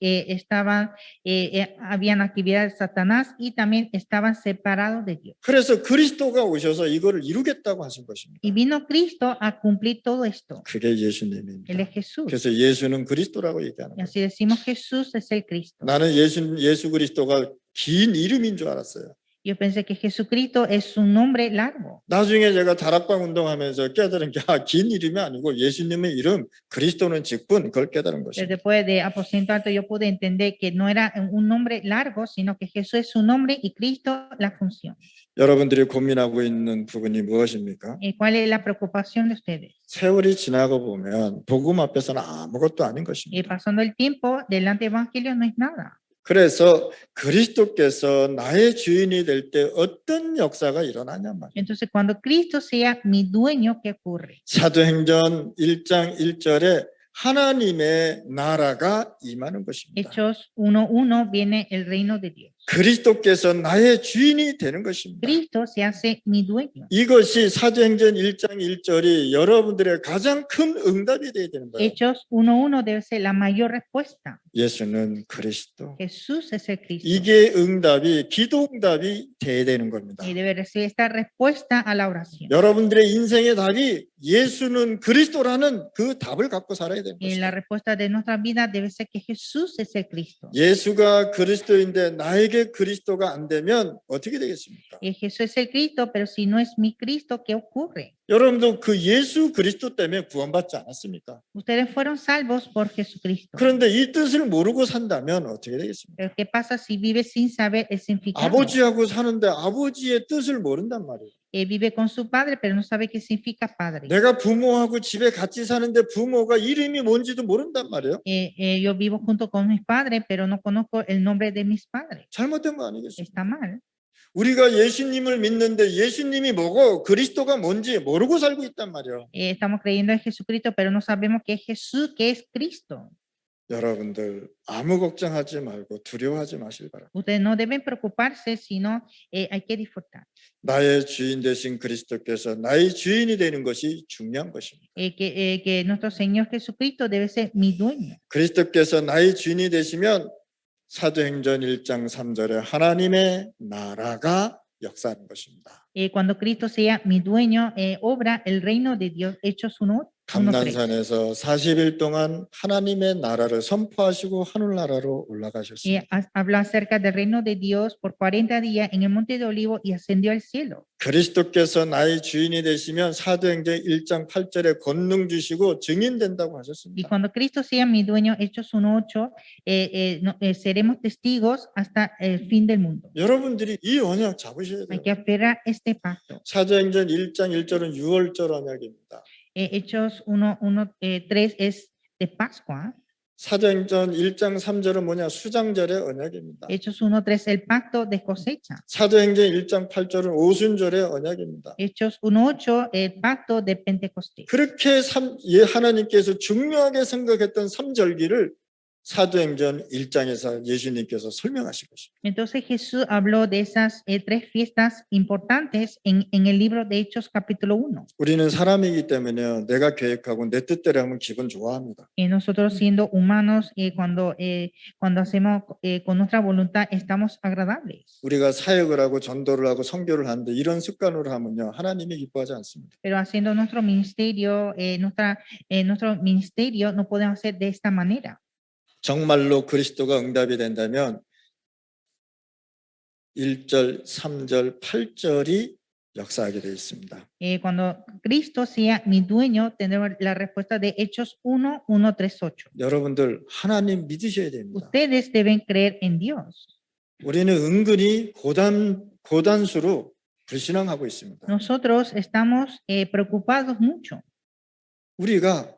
[SPEAKER 2] habían actividades de Satanás y también estaban separados de Dios.
[SPEAKER 1] 그래서 그리스도가 오셔서 이거를 이루겠다고 하신 것입니다.
[SPEAKER 2] Y vino Cristo a cumplir todo esto.
[SPEAKER 1] 그게
[SPEAKER 2] Él
[SPEAKER 1] 예수님입니다.
[SPEAKER 2] es Jesús.
[SPEAKER 1] 그래서 예수는 그리스도라고 얘기하는
[SPEAKER 2] Y
[SPEAKER 1] 거예요.
[SPEAKER 2] así decimos Jesús es el Cristo.
[SPEAKER 1] 나는 예수 그리스도가 긴 이름인 줄 알았어요.
[SPEAKER 2] Yo pensé que Jesucristo es un nombre largo.
[SPEAKER 1] 나중에 제가 다락방 운동하면서 깨달은 게 긴 이름이 아니고 예수님의 이름 그리스도는 직분 그걸 깨달은
[SPEAKER 2] Pero
[SPEAKER 1] 것입니다.
[SPEAKER 2] después de Aposento Alto yo pude entender que no era un nombre largo, sino que Jesús es su nombre y Cristo la función.
[SPEAKER 1] 여러분들이 고민하고 있는 부분이 무엇입니까?
[SPEAKER 2] ¿Cuál es la preocupación de ustedes?
[SPEAKER 1] 세월이 지나고 보면 복음 앞에서는 아무것도 아닌 것입니다.
[SPEAKER 2] Pasando el tiempo, delante del Evangelio no es nada.
[SPEAKER 1] 그래서 그리스도께서 나의 주인이 될 때 어떤 역사가 일어나냔 말이에요.
[SPEAKER 2] Entonces, cuando Cristo sea mi dueño, ¿qué ocurre?
[SPEAKER 1] 사도행전 1장 1절에 하나님의 나라가 임하는 것입니다.
[SPEAKER 2] Hechos 1:1 viene el reino de Dios.
[SPEAKER 1] 그리스도께서 나의 주인이 되는 것입니다.
[SPEAKER 2] Cristo se hace mi dueño.
[SPEAKER 1] 이것이 사도행전 1장 1절이 여러분들의 가장 큰 응답이 되어야 되는 거예요.
[SPEAKER 2] Hechos 1:1 debe ser la mayor respuesta.
[SPEAKER 1] 예수는 그리스도.
[SPEAKER 2] Jesús es el Cristo.
[SPEAKER 1] 이게 응답이 기도 응답이 돼야 되는 겁니다.
[SPEAKER 2] Y debe recibir esta respuesta a la oración.
[SPEAKER 1] 여러분들의 인생의 답이 예수는 그리스도라는 그 답을 갖고 살아야 되는
[SPEAKER 2] La
[SPEAKER 1] 것입니다.
[SPEAKER 2] respuesta de nuestra vida debe ser que Jesús es el Cristo.
[SPEAKER 1] 예수가 그리스도인데 나에게 그리스도가 안 되면 어떻게 되겠습니까?
[SPEAKER 2] Jesús es el Cristo, pero si no es mi Cristo, ¿qué ocurre?
[SPEAKER 1] 여러분도 그 예수 그리스도 때문에 구원받지 않았습니까?
[SPEAKER 2] Ustedes fueron salvos por Jesucristo.
[SPEAKER 1] 그런데 이 뜻을 모르고 산다면 어떻게 되겠습니까?
[SPEAKER 2] Pero ¿qué pasa si vive sin saber el significado?
[SPEAKER 1] 아버지하고 사는데 아버지의 뜻을 모른단 말이에요.
[SPEAKER 2] Vive con su padre, pero no sabe qué significa padre.
[SPEAKER 1] 내가 부모하고 집에 같이 사는데 부모가 이름이 뭔지도 모른단 말이에요.
[SPEAKER 2] Yo vivo junto con mis padres, pero no conozco el nombre de mis padres.
[SPEAKER 1] 잘못된 거 아니겠습니까?
[SPEAKER 2] Está mal.
[SPEAKER 1] 우리가 예수님을 믿는데 예수님이 뭐고 그리스도가 뭔지 모르고 살고 있단 말이에요.
[SPEAKER 2] Estamos creyendo en Jesucristo, pero no sabemos qué es Jesús, qué es Cristo.
[SPEAKER 1] 여러분들 아무 걱정하지 말고 두려워하지 마실 바랍니다.
[SPEAKER 2] Ustedes no deben preocuparse, sino hay que disfrutar.
[SPEAKER 1] 나의 주인 되신 그리스도께서 나의 주인이 되는 것이 중요한 것입니다.
[SPEAKER 2] Que nuestro Señor Jesucristo debe ser mi dueño.
[SPEAKER 1] 그리스도께서 나의 주인이 되시면 사도행전 1장 3절에 하나님의 나라가 역사하는 것입니다.
[SPEAKER 2] Cuando Cristo sea mi dueño, obra el reino de Dios. Hechos 1:3.
[SPEAKER 1] 감난산에서 40일 동안 하나님의 나라를 선포하시고 하늘나라로 올라가셨습니다.
[SPEAKER 2] Habló acerca del reino de Dios por 40 días en el monte de Olivo y ascendió al cielo.
[SPEAKER 1] 그리스도께서 나의 주인이 되시면 사도행전 1장 8절에 권능 주시고 증인된다고
[SPEAKER 2] Y
[SPEAKER 1] 하셨습니다.
[SPEAKER 2] cuando Cristo sea mi dueño, Hechos 1:8, seremos testigos hasta el fin del mundo.
[SPEAKER 1] 여러분들이 이 언약 잡으셔야
[SPEAKER 2] Hay
[SPEAKER 1] 돼요.
[SPEAKER 2] que aferrar este pacto.
[SPEAKER 1] 사도행전 1장 1절은 6월절 언약입니다.
[SPEAKER 2] Hechos 1:3 es de Pascua.
[SPEAKER 1] 사도행전 1장 3절은 뭐냐? 수장절의 언약입니다.
[SPEAKER 2] Hechos 1:3 el pacto de cosecha.
[SPEAKER 1] 사도행전 1장 8절은 오순절의 언약입니다.
[SPEAKER 2] Hechos 1:8 el pacto de Pentecostés.
[SPEAKER 1] 그렇게 하나님께서 중요하게 생각했던 3절기를 사도행전 1장에서 예수님께서 설명하신 것입니다.
[SPEAKER 2] Entonces Jesús habló de esas tres fiestas importantes en el libro de Hechos capítulo 1.
[SPEAKER 1] 우리는 사람이기 때문에 내가 계획하고 내 뜻대로 하면 기분 좋아합니다.
[SPEAKER 2] Nosotros siendo humanos, cuando hacemos con nuestra voluntad, estamos agradables.
[SPEAKER 1] 우리가 사역을 하고 전도를 하고 선교를 하는데 이런 습관으로 하면요 하나님이 기뻐하지 않습니다.
[SPEAKER 2] Pero haciendo nuestro ministerio, nuestro ministerio no podemos hacer de esta manera.
[SPEAKER 1] 정말로 그리스도가 응답이 된다면 1절, 3절, 8절이 역사하게 되어 있습니다.
[SPEAKER 2] Cuando Cristo sea mi dueño, tendremos la respuesta de Hechos 1:1-3-8.
[SPEAKER 1] 여러분들 하나님 믿으셔야 됩니다.
[SPEAKER 2] Ustedes deben creer en Dios.
[SPEAKER 1] 우리는 은근히 고단수로 불신앙하고 있습니다.
[SPEAKER 2] Nosotros estamos preocupados mucho.
[SPEAKER 1] 우리가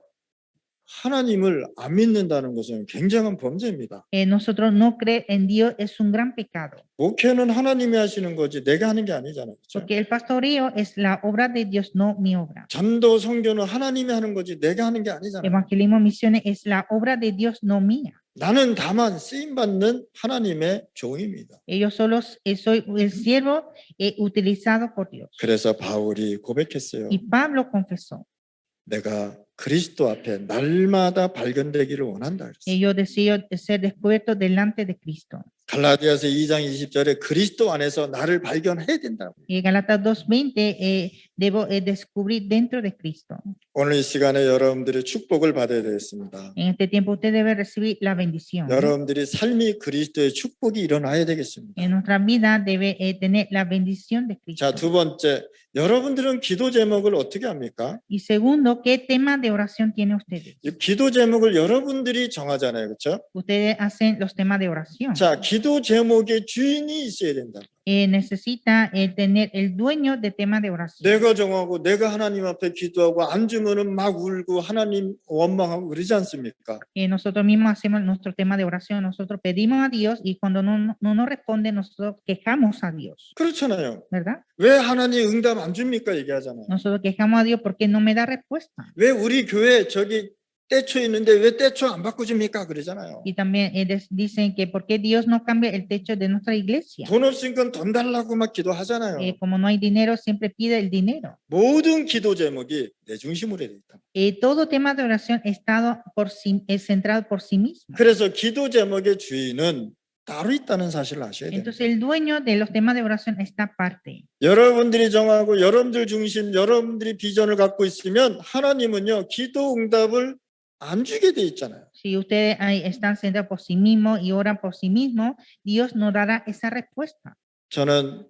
[SPEAKER 1] 하나님을 안 믿는다는 것은 굉장한 범죄입니다.
[SPEAKER 2] Nosotros no creer en Dios es un gran pecado.
[SPEAKER 1] 목회는 하나님이 하시는 거지 내가 하는 게 아니잖아요. 그렇죠?
[SPEAKER 2] Porque el pastoreo es la obra de Dios, no mi obra.
[SPEAKER 1] 전도 선교는 하나님이 하는 거지 내가 하는 게 아니잖아요.
[SPEAKER 2] Evangelismo, misiones es la obra de Dios, no mía.
[SPEAKER 1] 나는 다만 쓰임 받는 하나님의 종입니다.
[SPEAKER 2] Yo solo soy el siervo utilizado por Dios.
[SPEAKER 1] 그래서 바울이 고백했어요.
[SPEAKER 2] Y Pablo confesó.
[SPEAKER 1] 내가 그리스도 앞에 날마다 발견되기를 원한다 그랬어요.
[SPEAKER 2] Yo deseo ser descubierto delante de Cristo.
[SPEAKER 1] 갈라디아서 2장 20절에 그리스도 안에서 나를 발견해야 된다고.
[SPEAKER 2] Gálatas 2:20, debo descubrir dentro de Cristo.
[SPEAKER 1] 오늘 이 시간에 여러분들이 축복을 받아야 되겠습니다.
[SPEAKER 2] En este tiempo usted debe recibir la bendición.
[SPEAKER 1] 여러분들이 삶이 그리스도의 축복이 일어나야 되겠습니다.
[SPEAKER 2] En nuestra vida debe tener la bendición de Cristo.
[SPEAKER 1] 자, 두 번째, 여러분들은 기도 제목을 어떻게 합니까?
[SPEAKER 2] Y segundo, ¿qué tema de oración tiene ustedes?
[SPEAKER 1] 이 기도 제목을 여러분들이 정하잖아요, 그렇죠?
[SPEAKER 2] Ustedes hacen los temas de oración.
[SPEAKER 1] 자, 기도 제목의 주인이 있어야 된다.
[SPEAKER 2] Necesita tener el dueño de tema de oración.
[SPEAKER 1] 내가 정하고 내가 하나님 앞에 기도하고 안 주면은 막 울고 하나님 원망하고 그러지 않습니까?
[SPEAKER 2] Nosotros mismos hacemos nuestro tema de oración. Nosotros pedimos a Dios y cuando no nos responde, nosotros quejamos a Dios,
[SPEAKER 1] 그렇잖아요.
[SPEAKER 2] ¿verdad?
[SPEAKER 1] 왜 하나님 응답 안 줍니까? 얘기하잖아요.
[SPEAKER 2] Nosotros quejamos a Dios porque no me da respuesta.
[SPEAKER 1] 왜 우리 교회 저기 떼초 있는데 왜 떼초 안 바꿔줍니까? 그러잖아요.
[SPEAKER 2] Y también dicen que ¿por qué Dios no cambia el techo de nuestra iglesia?
[SPEAKER 1] 돈 없으니까 돈 달라고 막 기도하잖아요.
[SPEAKER 2] Como no hay dinero, siempre pide el dinero.
[SPEAKER 1] 모든 기도 제목이 내 중심으로 되어 있다.
[SPEAKER 2] Todo tema de oración es centrado por sí mismo.
[SPEAKER 1] 그래서 기도 제목의 주인은 따로 있다는 사실을 아셔야 돼요.
[SPEAKER 2] Entonces el dueño de los temas de oración está aparte.
[SPEAKER 1] 여러분들이 정하고 여러분들 중심, 여러분들이 비전을 갖고 있으면 하나님은요 기도 응답을 안 주게 돼 있잖아요.
[SPEAKER 2] Si ustedes están centrados por sí mismos y oran por sí mismos, Dios no dará esa respuesta.
[SPEAKER 1] 저는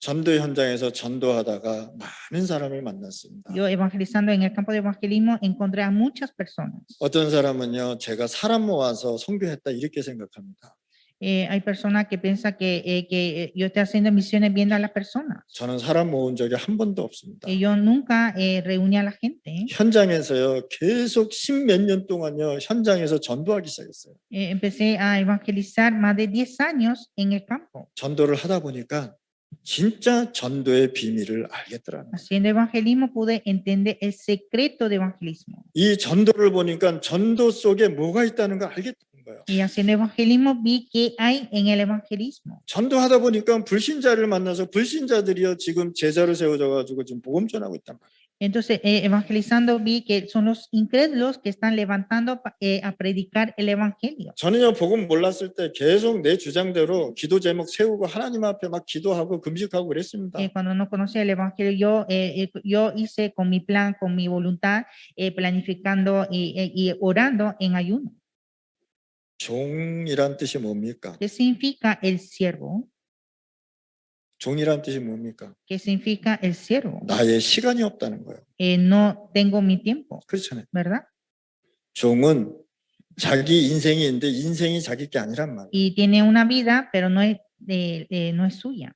[SPEAKER 1] 전도 현장에서 전도하다가 많은 사람을 만났습니다.
[SPEAKER 2] Yo evangelizando en el campo de evangelismo encontré a muchas personas.
[SPEAKER 1] 어떤 사람은요 제가 사람 모아서 선교했다 이렇게 생각합니다.
[SPEAKER 2] Hay personas que piensan que yo estoy haciendo misiones viendo a las personas.
[SPEAKER 1] 저는 사람 모은 적이 한 번도 없습니다.
[SPEAKER 2] Yo nunca reuní a la gente.
[SPEAKER 1] 현장에서요 계속 10몇 년 동안요 현장에서 전도하기 시작했어요.
[SPEAKER 2] Empecé a evangelizar más de 10 años en el campo.
[SPEAKER 1] 전도를 하다 보니까 진짜 전도의 비밀을 알겠더라고요.
[SPEAKER 2] Haciendo evangelismo pude entender el secreto de evangelismo.
[SPEAKER 1] 이 전도를 보니까 전도 속에 뭐가 있다는 걸 알겠다는 거예요.
[SPEAKER 2] Y haciendo evangelismo vi qué hay en el evangelismo.
[SPEAKER 1] 전도하다 보니까 불신자를 만나서 불신자들이요 지금 제자로 세워져 가지고 지금 복음 전하고 있단 말이에요.
[SPEAKER 2] Entonces, evangelizando vi que son los incrédulos que están levantando a predicar el evangelio.
[SPEAKER 1] 저는요 복음 몰랐을 때 계속 내 주장대로 기도 제목 세우고 하나님 앞에 막 기도하고 금식하고 그랬습니다.
[SPEAKER 2] Cuando no conocía el evangelio, yo hice con mi plan, con mi voluntad, planificando y orando en ayuno.
[SPEAKER 1] 종이란 뜻이 뭡니까?
[SPEAKER 2] ¿Qué significa el siervo?
[SPEAKER 1] 종이란 뜻이 뭡니까?
[SPEAKER 2] ¿Qué significa el siervo?
[SPEAKER 1] 나의 시간이 없다는 거예요.
[SPEAKER 2] No tengo mi tiempo,
[SPEAKER 1] 그렇잖아요.
[SPEAKER 2] ¿verdad?
[SPEAKER 1] 종은 자기 인생이 있는데 인생이 자기 게 아니란 말이에요.
[SPEAKER 2] Y tiene una vida, pero no es suya.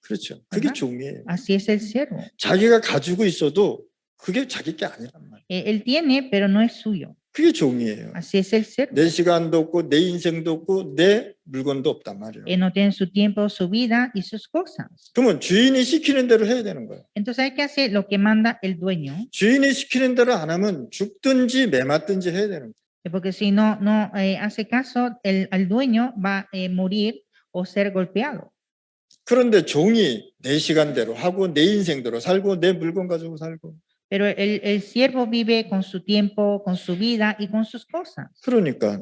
[SPEAKER 1] 그렇죠. 그게
[SPEAKER 2] ¿verdad?
[SPEAKER 1] 종이에요.
[SPEAKER 2] Así es el siervo.
[SPEAKER 1] 자기가 가지고 있어도 그게 자기 게 아니란 말이에요.
[SPEAKER 2] Él tiene, pero no es suyo.
[SPEAKER 1] 그게 종이에요.
[SPEAKER 2] Así es el siervo.
[SPEAKER 1] 내 시간도 없고 내 인생도 없고 내 물건도 없단 말이에요.
[SPEAKER 2] No tiene su tiempo, su vida y sus cosas.
[SPEAKER 1] 그러면 주인이 시키는 대로 해야 되는 거예요.
[SPEAKER 2] Entonces hay que hacer lo que manda el dueño,
[SPEAKER 1] 주인이 시키는 대로 안 하면 죽든지 매맞든지 해야 되는 거예요.
[SPEAKER 2] porque si no hace caso, el dueño va a morir o ser golpeado.
[SPEAKER 1] 그런데 종이 내 시간대로 하고 내 인생대로 살고 내 물건 가지고 살고
[SPEAKER 2] Pero el siervo vive con su tiempo, con su vida y con sus cosas.
[SPEAKER 1] 그러니까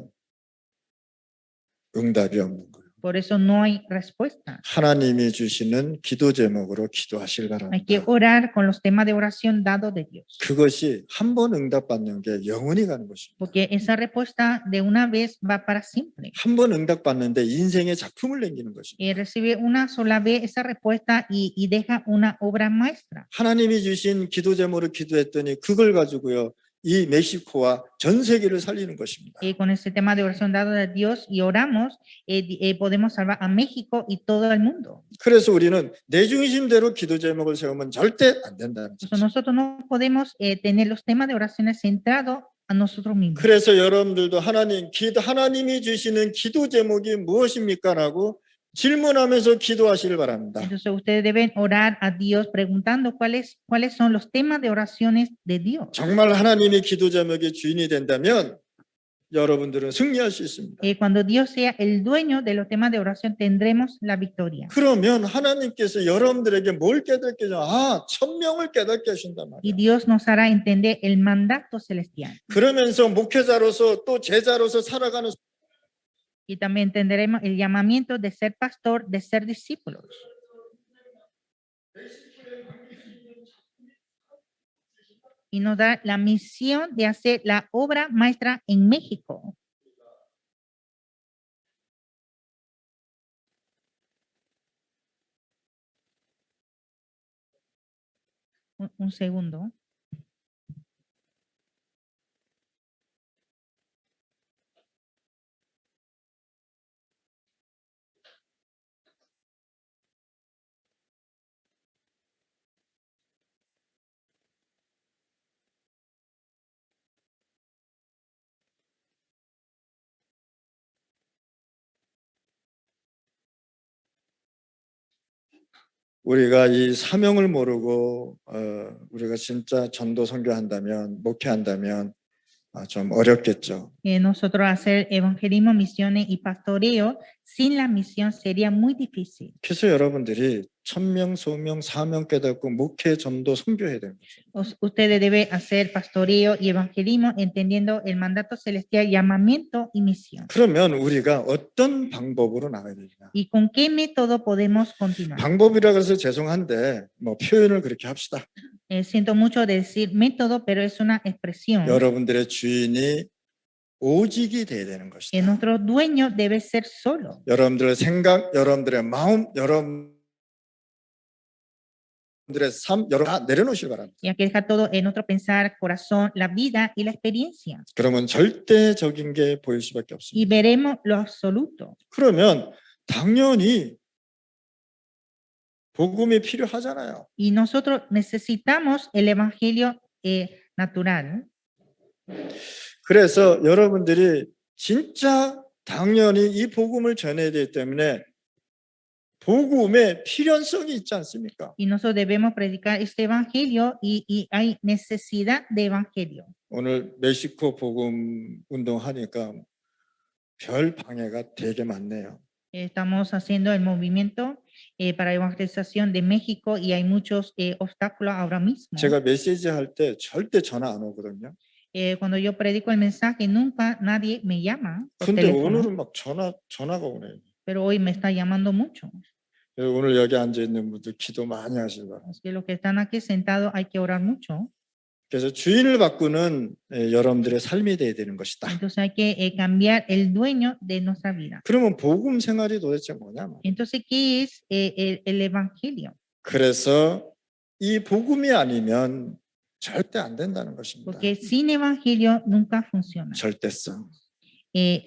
[SPEAKER 1] 응답이 없는 거예요.
[SPEAKER 2] Por eso no hay respuesta.
[SPEAKER 1] 하나님이 주시는 기도 제목으로 기도하실
[SPEAKER 2] Hay que
[SPEAKER 1] 바랍니다.
[SPEAKER 2] orar con los temas de oración dados de Dios.
[SPEAKER 1] 그것이 한 번 응답받는 게 영원히 가는 것입니다.
[SPEAKER 2] Porque esa respuesta de una vez va para siempre.
[SPEAKER 1] 한 번 응답받는데 인생의 작품을 남기는 것입니다.
[SPEAKER 2] Recibe una sola vez esa respuesta y deja una obra maestra.
[SPEAKER 1] 하나님이 주신 기도 제목으로 기도했더니 그걸 가지고요. 이 멕시코와 전 세계를 살리는 것입니다.
[SPEAKER 2] Con ese tema de oración dado de Dios y oramos, podemos salvar a México y todo el mundo.
[SPEAKER 1] 그래서 우리는 내 중심대로 기도 제목을 세우면 절대 안 된다는
[SPEAKER 2] Entonces,
[SPEAKER 1] 거죠.
[SPEAKER 2] nosotros no podemos tener los temas de oraciones centrados a nosotros mismos.
[SPEAKER 1] 그래서 여러분들도 하나님이 주시는 기도 제목이 무엇입니까라고 질문하면서 기도하시길 바랍니다.
[SPEAKER 2] Entonces ustedes deben orar a Dios preguntando cuáles son los temas de oraciones de Dios.
[SPEAKER 1] 정말 하나님이 기도 제목의 주인이 된다면 여러분들은 승리할 수 있습니다.
[SPEAKER 2] Cuando Dios sea el dueño de los temas de oración, tendremos la victoria.
[SPEAKER 1] 그러면 하나님께서 여러분들에게 뭘 깨닫게 해줘? 아, 천명을 깨닫게 하신단
[SPEAKER 2] Y
[SPEAKER 1] 말이야.
[SPEAKER 2] Dios nos hará entender el mandato celestial.
[SPEAKER 1] 그러면서 목회자로서 또 제자로서 살아가는
[SPEAKER 2] Y también entenderemos el llamamiento de ser pastor, de ser discípulos. Y nos da la misión de hacer la obra maestra en México. Un segundo.
[SPEAKER 1] 우리가 이 사명을 모르고 우리가 진짜 전도 선교한다면 목회한다면 좀 어렵겠죠.
[SPEAKER 2] Nosotros hacer evangelismo, misiones y pastoreo sin la misión sería muy difícil.
[SPEAKER 1] 그래서 여러분들이 천명, 소명, 사명 깨닫고 목회, 전도, 선교해야 되는 거죠.
[SPEAKER 2] Ustedes deben hacer pastoreo y evangelismo entendiendo el mandato celestial, llamamiento y misión.
[SPEAKER 1] 그러면 우리가 어떤 방법으로 나가야 되냐?
[SPEAKER 2] ¿Y con qué método podemos continuar?
[SPEAKER 1] 방법이라 그래서 죄송한데 뭐 표현을 그렇게 합시다.
[SPEAKER 2] Siento mucho decir método, pero es una expresión.
[SPEAKER 1] 여러분들의 주인이 오직이 돼야 되는
[SPEAKER 2] Que
[SPEAKER 1] 것이다.
[SPEAKER 2] nuestro dueño debe ser solo.
[SPEAKER 1] 여러분들의 생각, 여러분들의 마음, 여러분들의 삶, 여러분 다 내려놓으시기 바랍니다.
[SPEAKER 2] Y hay que dejar todo en nuestro pensar, corazón, la vida y la experiencia.
[SPEAKER 1] 그러면 절대적인 게 보일 수밖에
[SPEAKER 2] Y
[SPEAKER 1] 없습니다.
[SPEAKER 2] veremos lo absoluto.
[SPEAKER 1] 그러면 당연히 복음이 필요하잖아요.
[SPEAKER 2] Y nosotros necesitamos el evangelio natural.
[SPEAKER 1] 그래서 여러분들이 진짜 당연히 이 복음을 전해야 되기 때문에 복음의 필연성이 있지 않습니까?
[SPEAKER 2] Y nosotros debemos predicar este evangelio y hay necesidad de evangelio.
[SPEAKER 1] 오늘 멕시코 복음 운동하니까 별 방해가 되게 많네요.
[SPEAKER 2] Estamos haciendo el movimiento para evangelización de México y hay muchos obstáculos ahora mismo.
[SPEAKER 1] 제가 메시지 할 때 절대 전화 안 오거든요.
[SPEAKER 2] Cuando yo predico el mensaje, nunca nadie me llama por
[SPEAKER 1] 근데
[SPEAKER 2] teléfono,
[SPEAKER 1] 오늘은 막 전화가 오네요.
[SPEAKER 2] pero hoy me está llamando mucho.
[SPEAKER 1] 오늘 여기 앉아 있는 분들 기도 많이 하시기 바랍니다.
[SPEAKER 2] Así que los que están aquí sentados hay que orar mucho.
[SPEAKER 1] 그래서 주인을 바꾸는 여러분들의 삶이 돼야 되는 것이다.
[SPEAKER 2] Entonces hay que cambiar el dueño de nuestra vida.
[SPEAKER 1] 그러면 복음 생활이 도대체 뭐냐?
[SPEAKER 2] Entonces, ¿qué es el evangelio?
[SPEAKER 1] 그래서 이 복음이 아니면 절대 안 된다는 것입니다.
[SPEAKER 2] Porque sin evangelio nunca funciona.
[SPEAKER 1] 절대성.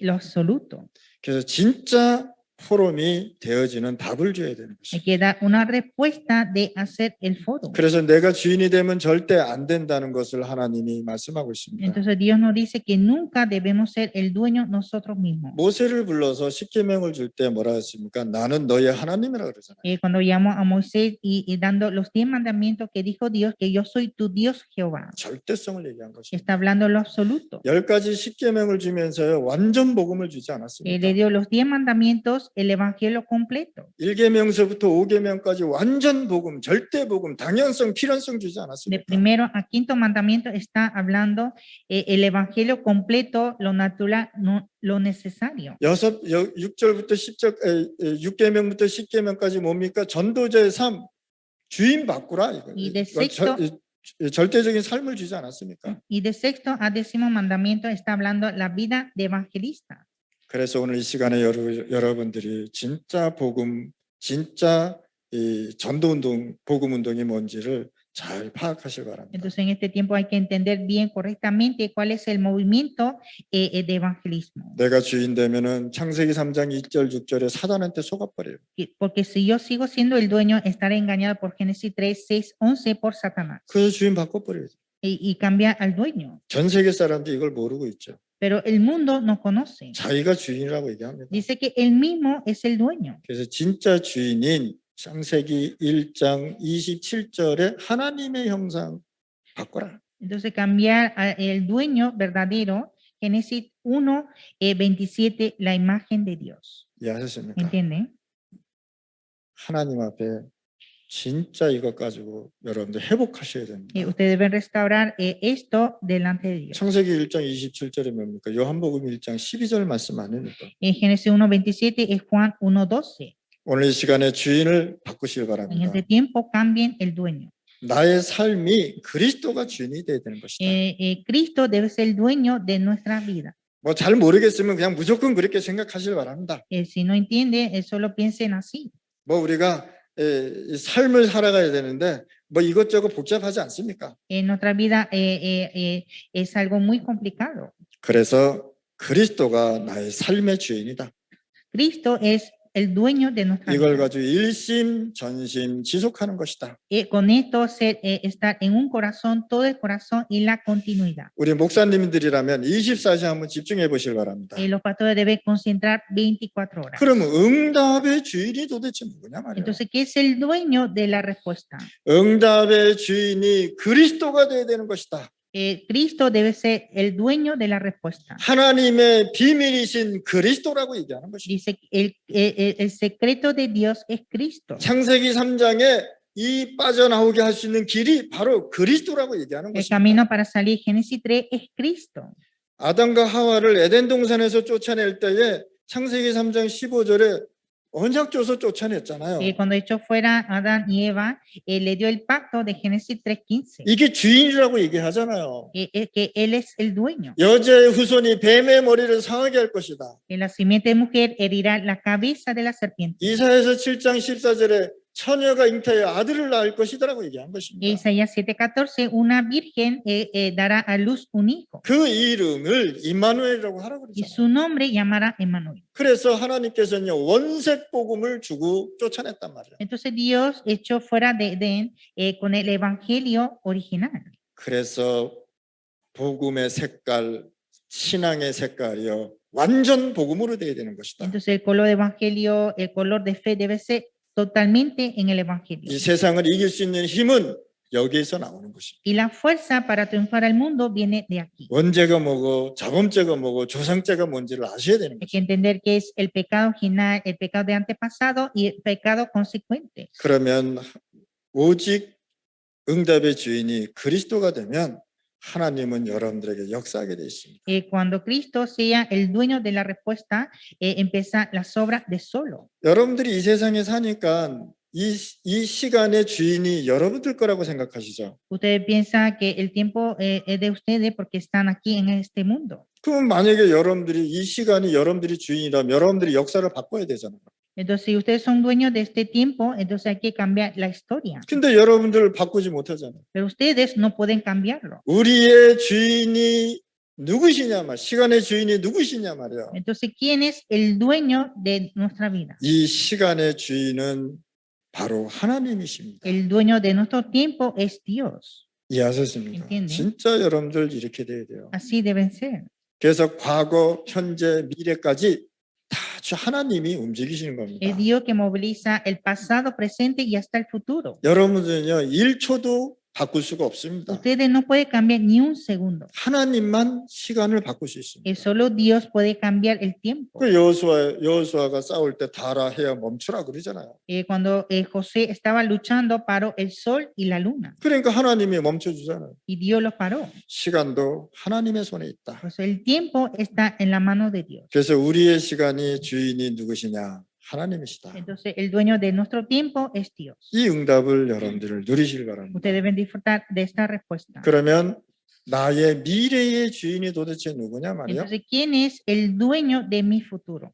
[SPEAKER 2] Lo absoluto.
[SPEAKER 1] 그래서 진짜 포럼이 되어지는 답을 줘야 되는
[SPEAKER 2] Hay
[SPEAKER 1] 것입니다.
[SPEAKER 2] que dar una respuesta de hacer el foro.
[SPEAKER 1] 그래서 내가 주인이 되면 절대 안 된다는 것을 하나님이 말씀하고 있습니다.
[SPEAKER 2] Entonces Dios nos dice que nunca debemos ser el dueño nosotros mismos.
[SPEAKER 1] 모세를 불러서 십계명을 줄 때 뭐라 했습니까? 나는 너의 하나님이라 그러잖아요.
[SPEAKER 2] Cuando llamó a Moisés y dando los 10 mandamientos que dijo Dios, que yo soy tu Dios Jehová.
[SPEAKER 1] 절대성을 얘기한 것입니다.
[SPEAKER 2] Está hablando lo absoluto.
[SPEAKER 1] 10가지 십계명을 주면서요. 완전 복음을 주지
[SPEAKER 2] Le
[SPEAKER 1] 않았습니까?
[SPEAKER 2] dio los 10 mandamientos, el evangelio completo.
[SPEAKER 1] 1계명서부터 5계명까지 완전 복음, 절대 복음, 당연성, 필연성 주지
[SPEAKER 2] De
[SPEAKER 1] 않았습니까?
[SPEAKER 2] primero a quinto mandamiento está hablando el evangelio completo, lo natural, no, lo necesario.
[SPEAKER 1] 6절부터 10절, 6계명부터 10계명까지 뭡니까? 전도자의 삶, 주인 바꾸라. 이거.
[SPEAKER 2] 이 네,
[SPEAKER 1] 이거 절대적인 삶을 주지 않았습니까?
[SPEAKER 2] Y de sexto a décimo mandamiento está hablando la vida de evangelista.
[SPEAKER 1] 그래서 오늘 이 시간에 여러분들이 진짜 복음, 진짜 이 전도운동, 복음운동이 뭔지를 잘 파악하시기 바랍니다.
[SPEAKER 2] Entonces en este tiempo hay que entender bien correctamente cuál es el movimiento de evangelismo.
[SPEAKER 1] 내가 주인 되면은 창세기 3장 1절 6절에 사단한테 속아버려요.
[SPEAKER 2] Porque si yo sigo siendo el dueño, estaré engañado por Génesis 3, 6, 11 por Satanás.
[SPEAKER 1] 그래서 주인 바꿔버려요.
[SPEAKER 2] Y cambia al dueño.
[SPEAKER 1] 전 세계 사람들이 이걸 모르고 있죠.
[SPEAKER 2] Pero el mundo no conoce.
[SPEAKER 1] 자기가 주인이라고 얘기합니다.
[SPEAKER 2] Dice que él mismo es el dueño.
[SPEAKER 1] 그래서 진짜 주인인 창세기 1장 27절에 하나님의 형상 바꿔라.
[SPEAKER 2] Entonces cambiar el dueño verdadero Génesis 1, 27, la imagen de Dios.
[SPEAKER 1] 이해하셨습니까?
[SPEAKER 2] ¿Entiende?
[SPEAKER 1] 하나님 앞에 진짜 이것 가지고 여러분들 회복하셔야 됩니다.
[SPEAKER 2] Ustedes deben restaurar esto delante de Dios.
[SPEAKER 1] 창세기 1장 27절이 뭡니까? 요한복음 1장 12절 말씀 아닙니까?
[SPEAKER 2] Génesis 1, 27 es Juan 1, 12.
[SPEAKER 1] 오늘 이 시간에 주인을 바꾸시길
[SPEAKER 2] En
[SPEAKER 1] 바랍니다.
[SPEAKER 2] este tiempo cambien el dueño.
[SPEAKER 1] 나의 삶이 그리스도가 주인이 되어야 되는 것이다.
[SPEAKER 2] Cristo debe ser el dueño de nuestra vida.
[SPEAKER 1] 뭐 잘 모르겠으면 그냥 무조건 그렇게 생각하시길 바랍니다.
[SPEAKER 2] Si no entiende, solo piensen así.
[SPEAKER 1] 뭐 우리가 이 삶을 살아가야 되는데 뭐 이것저것 복잡하지 않습니까?
[SPEAKER 2] Nuestra vida es algo muy complicado.
[SPEAKER 1] 그래서 그리스도가 나의 삶의 주인이다.
[SPEAKER 2] Cristo es el dueño de nuestra
[SPEAKER 1] 이걸
[SPEAKER 2] vida.
[SPEAKER 1] 가지고 일심 전심 지속하는 것이다.
[SPEAKER 2] Con esto estar en un corazón, todo el corazón y la continuidad.
[SPEAKER 1] 우리 목사님들이라면 24시간 한번 집중해 보시길 바랍니다.
[SPEAKER 2] Los pastores deben concentrar 24 horas.
[SPEAKER 1] 그러면 응답의 주인이 도대체 누구냐 말이에요.
[SPEAKER 2] Entonces, ¿qué es el dueño de la respuesta?
[SPEAKER 1] 응답의 주인이 그리스도가 되어야 되는 것이다.
[SPEAKER 2] Cristo debe ser el dueño de la respuesta.
[SPEAKER 1] 하나님의 비밀이신 그리스도라고 얘기하는 것이다.
[SPEAKER 2] Dice, el secreto de Dios es Cristo.
[SPEAKER 1] 창세기 3장에 이 빠져나오게 할 수 있는 길이 바로 그리스도라고 얘기하는
[SPEAKER 2] El
[SPEAKER 1] 것입니다.
[SPEAKER 2] camino para salir, Génesis 3, es Cristo.
[SPEAKER 1] 아담과 하와를 에덴 동산에서 쫓아낼 때에 창세기 3장 15절에 언약 줘서 쫓아냈잖아요.
[SPEAKER 2] Cuando echó fuera a Adán y Eva, le dio el pacto de Génesis 3:15,
[SPEAKER 1] 이게 주인이라고 얘기하잖아요.
[SPEAKER 2] que Él es el dueño.
[SPEAKER 1] 여자의 후손이 뱀의 머리를 상하게 할 것이다.
[SPEAKER 2] Que la simiente de mujer herirá la cabeza de la serpiente.
[SPEAKER 1] 이사야서 7장 14절에 처녀가 잉태하여 아들을 낳을 것이다라고 얘기한 것입니다.
[SPEAKER 2] Isaías 7:14, una virgen dará a luz un hijo
[SPEAKER 1] 그 이름을 임마누엘이라고 하라고
[SPEAKER 2] y
[SPEAKER 1] 그러잖아요.
[SPEAKER 2] su nombre llamará Emmanuel.
[SPEAKER 1] 그래서 하나님께서는 원색 복음을 주고 쫓아냈단 말이에요.
[SPEAKER 2] Entonces Dios echó fuera de Edén con el evangelio original.
[SPEAKER 1] 그래서 복음의 색깔, 신앙의 색깔이요 완전 복음으로 되어야 되는 것이다.
[SPEAKER 2] Entonces el color de evangelio, el color de fe debe ser totalmente en el evangelio.
[SPEAKER 1] 이 세상을 이길 수 있는 힘은 여기에서 나오는 것입니다.
[SPEAKER 2] Y la fuerza para triunfar al mundo viene de aquí.
[SPEAKER 1] 원죄가 뭐고 자범죄가 뭐고 조상죄가 뭔지를 아셔야 되는
[SPEAKER 2] Hay que
[SPEAKER 1] 것입니다.
[SPEAKER 2] entender que es el pecado original, el pecado de antepasado y el pecado consecuente.
[SPEAKER 1] 그러면 오직 응답의 주인이 그리스도가 되면 하나님은 여러분들에게 역사하게 되어 있습니다.
[SPEAKER 2] Cuando Cristo sea el dueño de la respuesta, empieza las obras de solo.
[SPEAKER 1] 여러분들이 이 세상에 사니까 이 시간의 주인이 여러분들 거라고 생각하시죠?
[SPEAKER 2] Ustedes piensan que el tiempo es de ustedes porque están aquí en este mundo.
[SPEAKER 1] 그럼 만약에 여러분들이 이 시간이 여러분들이 주인이라면 여러분들이 역사를 바꿔야 되잖아요.
[SPEAKER 2] Entonces, si ustedes son dueños de este tiempo, entonces hay que cambiar la historia.
[SPEAKER 1] 근데 여러분들을 바꾸지 못하잖아요.
[SPEAKER 2] Pero ustedes no pueden cambiarlo.
[SPEAKER 1] 우리의 주인이 누구시냐 말, 시간의 주인이 누구시냐 말이야.
[SPEAKER 2] Entonces, ¿quién es el dueño de nuestra vida?
[SPEAKER 1] 이 시간의 주인은 바로 하나님이십니다.
[SPEAKER 2] El dueño de nuestro tiempo es Dios.
[SPEAKER 1] 이해하셨습니까?
[SPEAKER 2] entiende?
[SPEAKER 1] 진짜 여러분들 이렇게 돼야 돼요.
[SPEAKER 2] Así deben ser.
[SPEAKER 1] 그래서 과거, 현재, 미래까지 다 하나님이 움직이시는 겁니다.
[SPEAKER 2] Es Dios que moviliza el pasado, presente y hasta el futuro.
[SPEAKER 1] 여러분들은요 1초도 바꿀 수가 없습니다.
[SPEAKER 2] Ustedes no pueden cambiar ni un segundo.
[SPEAKER 1] 하나님만 시간을 바꿀 수 있습니다.
[SPEAKER 2] Solo Dios puede cambiar el tiempo.
[SPEAKER 1] 그 여호수아가 싸울 때 달아 해야 멈추라 그러잖아요.
[SPEAKER 2] Cuando José estaba luchando, paró el sol y la luna.
[SPEAKER 1] 그러니까 하나님이 멈춰주잖아요.
[SPEAKER 2] Y Dios los paró.
[SPEAKER 1] 시간도 하나님의 손에 있다.
[SPEAKER 2] Pues el tiempo está en la mano de Dios.
[SPEAKER 1] 그래서 우리의 시간이 주인이 누구시냐? 하나님이시다.
[SPEAKER 2] Entonces, el dueño de nuestro tiempo es Dios.
[SPEAKER 1] 이 응답을 여러분들을 누리시길 바랍니다.
[SPEAKER 2] Ustedes deben disfrutar de esta respuesta.
[SPEAKER 1] 그러면 나의 미래의 주인이 도대체 누구냐 말이요?
[SPEAKER 2] Entonces, ¿quién es el dueño de mi futuro?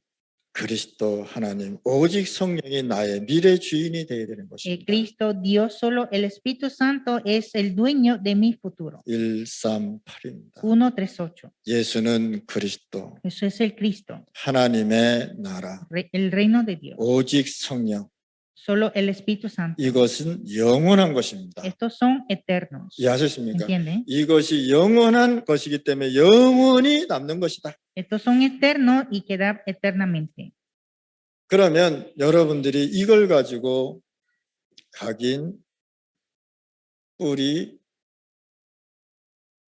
[SPEAKER 1] 그리스도 하나님, 오직 성령이 나의 미래 주인이 되어야 되는 것입니다.
[SPEAKER 2] Cristo, Dios solo, el Espíritu Santo es el dueño de mi futuro.
[SPEAKER 1] 138입니다.
[SPEAKER 2] 1:38.
[SPEAKER 1] 예수는 그리스도,
[SPEAKER 2] Eso es el Cristo,
[SPEAKER 1] 하나님의 나라,
[SPEAKER 2] el reino de Dios.
[SPEAKER 1] 오직 성령,
[SPEAKER 2] Solo el Espíritu Santo.
[SPEAKER 1] 이것은 영원한 것입니다.
[SPEAKER 2] Estos son eternos.
[SPEAKER 1] 이해하셨습니까?
[SPEAKER 2] ¿Entienden?
[SPEAKER 1] 이것이 영원한 것이기 때문에 영원히 남는 것이다.
[SPEAKER 2] Estos son eternos y quedan eternamente.
[SPEAKER 1] 그러면 여러분들이 이걸 가지고 각인, 뿌리,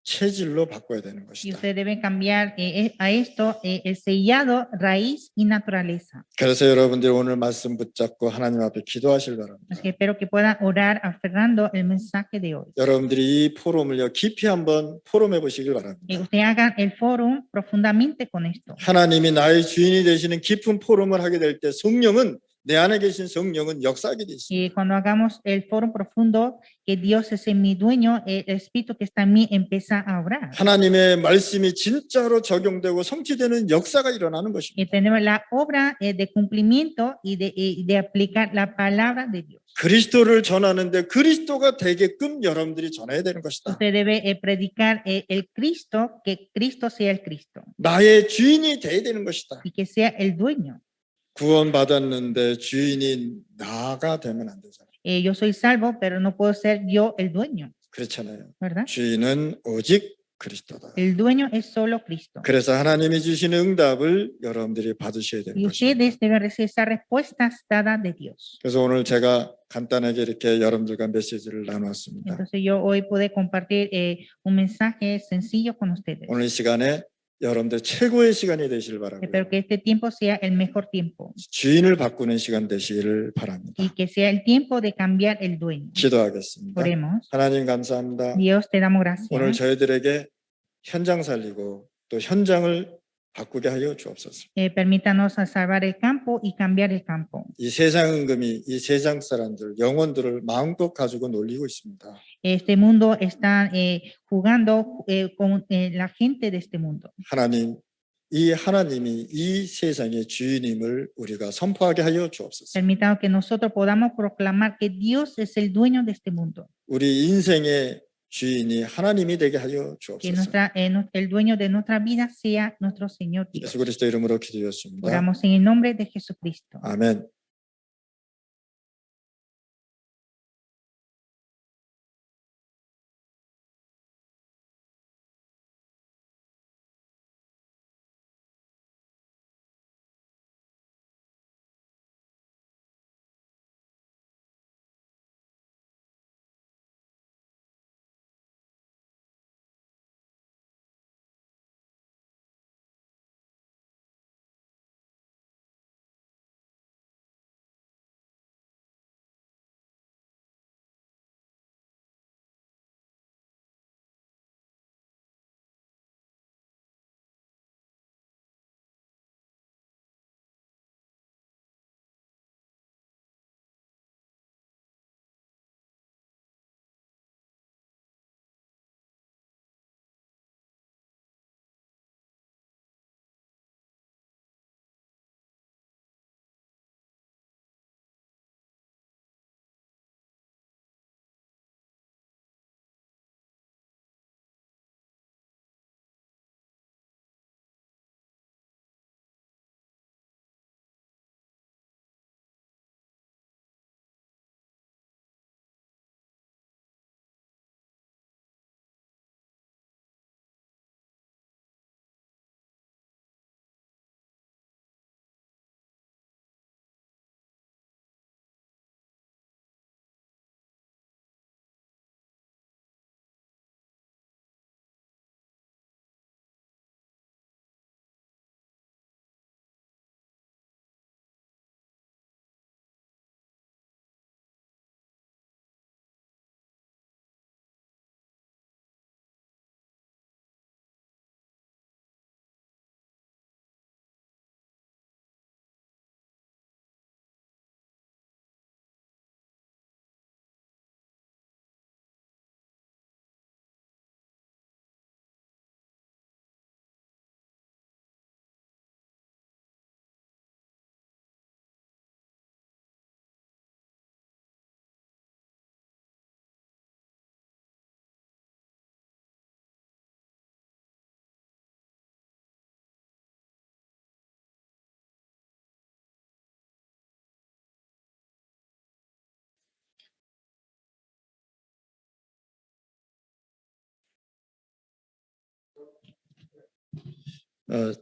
[SPEAKER 1] 체질로 바꿔야 되는
[SPEAKER 2] Y
[SPEAKER 1] 것이다.
[SPEAKER 2] usted debe cambiar a esto el sellado, raíz y naturaleza.
[SPEAKER 1] 그래서 여러분들이 오늘 말씀 붙잡고 하나님 앞에 기도하실 바랍니다.
[SPEAKER 2] Así que espero que puedan orar aferrando el mensaje de hoy.
[SPEAKER 1] 여러분들이 이 포럼을요 깊이 한번 포럼해 보시길
[SPEAKER 2] Que
[SPEAKER 1] 바랍니다.
[SPEAKER 2] usted haga el foro profundamente con esto.
[SPEAKER 1] 하나님이 나의 주인이 되시는 깊은 포럼을 하게 될 때 성령은 내 안에 계신 성령은 역사하게 돼
[SPEAKER 2] Y
[SPEAKER 1] 있습니다.
[SPEAKER 2] cuando hagamos el foro profundo, que Dios es en mi dueño, el espíritu que está en mí empieza a obrar.
[SPEAKER 1] 하나님의 말씀이 진짜로 적용되고 성취되는 역사가 일어나는
[SPEAKER 2] Y
[SPEAKER 1] 것입니다.
[SPEAKER 2] tenemos la obra de cumplimiento y de aplicar la palabra de Dios.
[SPEAKER 1] 그리스도를 전하는데 그리스도가 되게끔 여러분들이 전해야 되는 것이다.
[SPEAKER 2] Usted debe predicar el Cristo, que Cristo sea el Cristo
[SPEAKER 1] 나의 주인이 돼야 되는 것이다.
[SPEAKER 2] y que sea el dueño.
[SPEAKER 1] 구원받았는데 주인이 나가 되면 안 되잖아요.
[SPEAKER 2] Yo soy salvo, pero no puedo ser yo el dueño,
[SPEAKER 1] 그렇잖아요.
[SPEAKER 2] ¿verdad?
[SPEAKER 1] 주인은 오직 그리스도다.
[SPEAKER 2] El dueño es solo Cristo.
[SPEAKER 1] 그래서 하나님이 주시는 응답을 여러분들이 받으셔야 되는
[SPEAKER 2] Y
[SPEAKER 1] 것입니다.
[SPEAKER 2] ustedes deben recibir esas respuestas dadas de Dios.
[SPEAKER 1] 그래서 오늘 제가 간단하게 이렇게 여러분들과 메시지를 나눴습니다.
[SPEAKER 2] Entonces yo hoy pude compartir un mensaje sencillo con ustedes.
[SPEAKER 1] 오늘 이 시간에 여러분들 최고의 시간이 되시길 바라고요.
[SPEAKER 2] Espero que este tiempo sea el mejor tiempo
[SPEAKER 1] 주인을 바꾸는 시간 되시기를 바랍니다.
[SPEAKER 2] y que sea el tiempo de cambiar el dueño.
[SPEAKER 1] 기도하겠습니다.
[SPEAKER 2] Oremos.
[SPEAKER 1] 하나님 감사합니다.
[SPEAKER 2] Dios, te damos
[SPEAKER 1] 오늘
[SPEAKER 2] gracias.
[SPEAKER 1] 저희들에게 현장 살리고 또 현장을 바꾸게 하여 주옵소서.
[SPEAKER 2] Permítanos a salvar el campo y cambiar el campo.
[SPEAKER 1] 이 세상 은금이 이 세상 사람들 영혼들을 마음껏 가지고 놀리고 있습니다.
[SPEAKER 2] Este mundo está jugando con la gente de este mundo.
[SPEAKER 1] 하나님, 이 하나님이 이 세상의 주인임을 우리가 선포하게 하여 주옵소서.
[SPEAKER 2] Permítanos que nosotros podamos proclamar que Dios es el dueño de este mundo,
[SPEAKER 1] 우리 인생의 주인이 하나님이 되게 하여
[SPEAKER 2] que
[SPEAKER 1] 주옵소서.
[SPEAKER 2] el dueño de nuestra vida sea nuestro Señor Dios.
[SPEAKER 1] 예수 그리스도 이름으로 기도했습니다.
[SPEAKER 2] Oramos en el nombre de Jesucristo.
[SPEAKER 1] 아멘.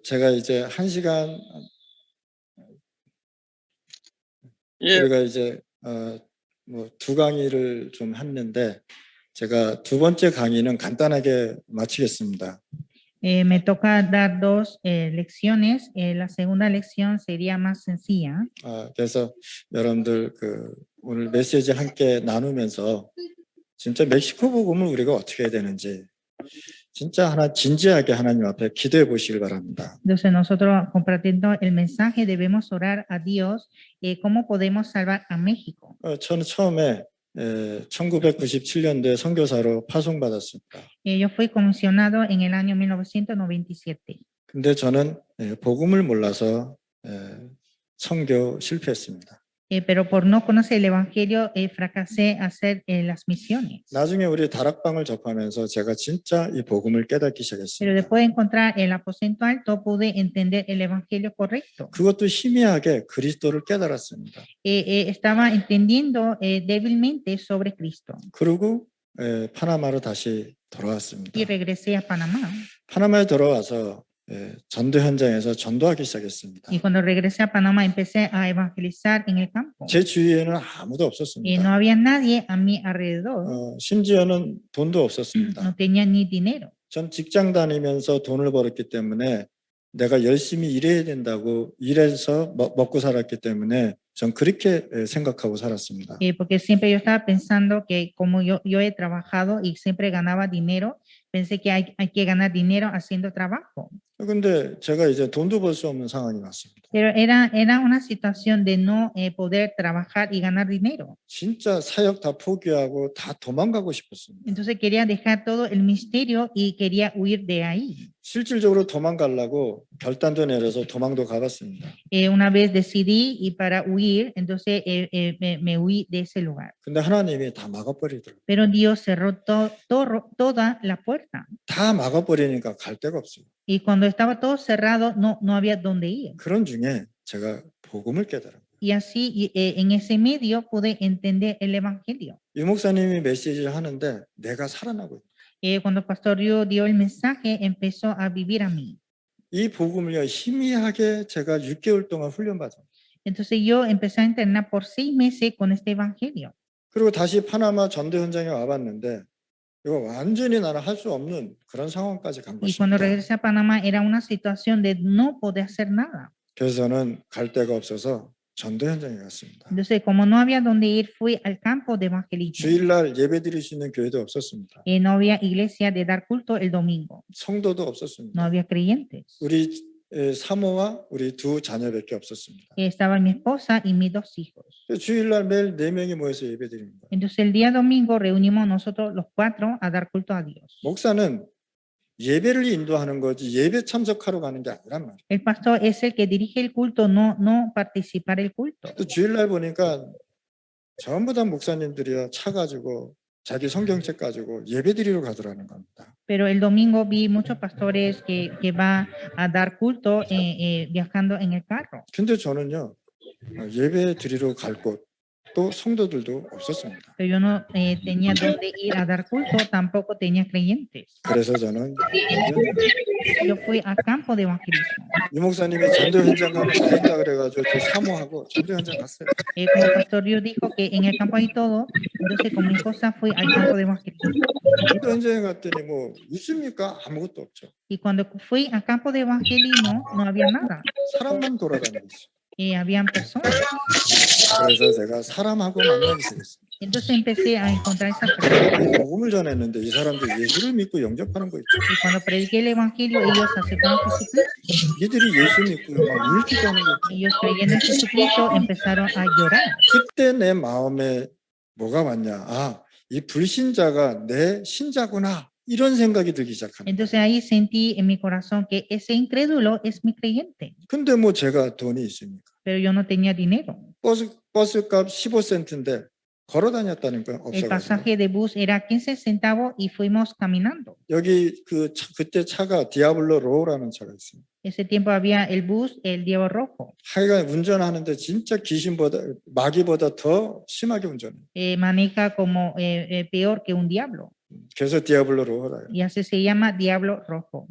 [SPEAKER 1] 제가 이제 1시간
[SPEAKER 4] 예,
[SPEAKER 1] 우리가 이제 뭐 두 강의를 좀 했는데 제가 두 번째 강의는 간단하게 마치겠습니다.
[SPEAKER 2] Me toca dar dos lecciones. La segunda lección sería más sencilla.
[SPEAKER 1] 그래서 여러분들 오늘 메시지 함께 나누면서 진짜 멕시코 복음을 우리가 어떻게 해야 되는지 진짜 진지하게 하나님 앞에 기도해 보시길 바랍니다.
[SPEAKER 2] Entonces nosotros compartiendo el mensaje debemos orar a Dios cómo podemos salvar a México.
[SPEAKER 1] 저는 처음에 1997년도에 선교사로 파송받았습니다.
[SPEAKER 2] Yo fui comisionado en el año 1997.
[SPEAKER 1] 근데 저는 복음을 몰라서 선교 실패했습니다.
[SPEAKER 2] Pero por no conocer el evangelio fracasé a hacer las misiones.
[SPEAKER 1] 나중에 우리 다락방을 접하면서 제가 진짜 이 복음을 깨닫기
[SPEAKER 2] Pero
[SPEAKER 1] 시작했습니다.
[SPEAKER 2] después de encontrar el aposento alto pude entender el evangelio correcto.
[SPEAKER 1] 그것도 희미하게 그리스도를 깨달았습니다.
[SPEAKER 2] Estaba entendiendo débilmente sobre Cristo
[SPEAKER 1] 그리고 파나마로 다시 돌아왔습니다.
[SPEAKER 2] y regresé a Panamá.
[SPEAKER 1] 파나마에 돌아와서 전도 현장에서 전도하기 시작했습니다.
[SPEAKER 2] Y cuando regresé a Panamá empecé a evangelizar en el campo.
[SPEAKER 1] 제 주위에는 아무도
[SPEAKER 2] No
[SPEAKER 1] 없었습니다.
[SPEAKER 2] había nadie a mi alrededor.
[SPEAKER 1] 심지어는 돈도 없었습니다.
[SPEAKER 2] No tenía ni dinero.
[SPEAKER 1] 전 직장 다니면서 돈을 벌었기 때문에 내가 열심히 일해야 된다고 일해서 먹고 살았기 때문에 전 그렇게 생각하고 살았습니다.
[SPEAKER 2] Porque siempre yo estaba pensando que como yo he trabajado y siempre ganaba dinero, pensé que hay que ganar dinero haciendo trabajo.
[SPEAKER 1] 근데 제가 이제 돈도 벌 수 없는 상황이 왔습니다.
[SPEAKER 2] Pero era una situación de no poder trabajar y ganar dinero.
[SPEAKER 1] 진짜 사역 다 포기하고 다 도망가고 싶었습니다.
[SPEAKER 2] Entonces quería dejar todo el misterio y quería huir de ahí.
[SPEAKER 1] 실질적으로 도망가려고 결단도 내려서 도망도 가봤습니다.
[SPEAKER 2] Una vez decidí y para huir, entonces me huí de ese lugar.
[SPEAKER 1] 근데 하나님이 다 막아버리더라고요.
[SPEAKER 2] Pero Dios cerró toda la puerta.
[SPEAKER 1] 다 막아버리니까 갈 데가 없어요.
[SPEAKER 2] Y cuando estaba todo cerrado, no había dónde ir.
[SPEAKER 1] 그런 중에 제가 복음을 깨달아요.
[SPEAKER 2] Y así, en ese medio, pude entender el evangelio.
[SPEAKER 1] 유 목사님이 메시지를 하는데 내가 살아나고 있어요.
[SPEAKER 2] Cuando Pastor Rio dio el mensaje, empezó a vivir a mí.
[SPEAKER 1] 이 복음을요 희미하게 제가 6개월 동안 훈련받았어요.
[SPEAKER 2] Entonces yo empecé a entrenar por 6 meses con este evangelio.
[SPEAKER 1] 그리고 다시 파나마 전도 현장에 와봤는데 이거 완전히 나는 할 수 없는 그런 상황까지 간
[SPEAKER 2] Y cuando
[SPEAKER 1] 것입니다.
[SPEAKER 2] regresé a Panamá era una situación de no poder hacer nada.
[SPEAKER 1] 그래서 저는 갈 데가 없어서 전도 현장에 갔습니다.
[SPEAKER 2] Entonces, como no había dónde ir, fui al campo de evangelismo.
[SPEAKER 1] 주일날 예배 드릴 수 있는 교회도 없었습니다.
[SPEAKER 2] No había iglesia de dar culto el domingo.
[SPEAKER 1] 성도도
[SPEAKER 2] No
[SPEAKER 1] 없었습니다.
[SPEAKER 2] había creyentes.
[SPEAKER 1] 우리 사모와 우리 두 자녀밖에 없었습니다.
[SPEAKER 2] Estaba mi esposa y mis 2 hijos.
[SPEAKER 1] 주일날 매일 4명이 모여서 예배 드립니다.
[SPEAKER 2] Entonces, el día domingo reunimos nosotros los 4 a dar culto a Dios.
[SPEAKER 1] 목사는 예배를 인도하는 거지 예배 참석하러 가는 게 아니란 말이에요.
[SPEAKER 2] El pastor es el que dirige el culto, no participar el culto.
[SPEAKER 1] 또 주일날 보니까 전부 다 목사님들이야 차 가지고 자기 성경책 가지고 예배 드리러 가더라는 겁니다.
[SPEAKER 2] Pero el domingo vi muchos pastores que va a dar culto viajando en el carro.
[SPEAKER 1] 근데 저는요 예배 드리러 갈 곳 또 성도들도 없었습니다.
[SPEAKER 2] Pero yo no tenía dónde ir a dar culto, tampoco tenía creyentes.
[SPEAKER 1] 그래서 저는
[SPEAKER 2] Yo fui a campo de evangelismo.
[SPEAKER 1] 유 목사님이 전도 현장 가면 다 있다 그래가지고 저 사모하고 전도 현장 갔어요.
[SPEAKER 2] Como el pastor Dios dijo que en el campo hay todo, entonces con mi esposa fui al campo de evangelismo.
[SPEAKER 1] 전도 현장에 갔더니 뭐 있습니까? 아무것도 없죠.
[SPEAKER 2] Y cuando fui al campo de evangelismo no había nada.
[SPEAKER 1] 사람만 돌아다니고 있어요.
[SPEAKER 2] Habían personas.
[SPEAKER 1] 그래서 제가 사람하고 만나기 시작했어요.
[SPEAKER 2] Entonces empecé a encontrar esas personas.
[SPEAKER 1] 복음을 전했는데 이 사람들 예수를 믿고 영접하는 거 있죠.
[SPEAKER 2] Y cuando prediqué el evangelio, ellos aceptaron a Jesucristo.
[SPEAKER 1] 이들이 예수 믿고 막 울기도 하는 거 있죠.
[SPEAKER 2] Ellos creyendo en Jesucristo empezaron a llorar.
[SPEAKER 1] 그때 내 마음에 뭐가 왔냐? 아, 이 불신자가 내 신자구나. 이런 생각이 들기 시작합니다.
[SPEAKER 2] Entonces ahí sentí en mi corazón que ese incrédulo es mi creyente.
[SPEAKER 1] 근데 뭐 제가 돈이 있습니까?
[SPEAKER 2] Pero yo no tenía dinero.
[SPEAKER 1] 버스값 15센트인데 걸어 다녔다는 건
[SPEAKER 2] El
[SPEAKER 1] 없어가지고
[SPEAKER 2] pasaje de bus era 15 centavos y fuimos caminando.
[SPEAKER 1] 여기 그때 차가 디아블로 로우라는 차가 있어요.
[SPEAKER 2] Ese tiempo había el bus, el Diablo Rojo.
[SPEAKER 1] 하여간 운전하는데 진짜 마귀보다 더 심하게 운전해요.
[SPEAKER 2] Maneja como peor que un diablo.
[SPEAKER 1] 그래서 디아블로 로우라요.
[SPEAKER 2] Y así se llama Diablo Rojo.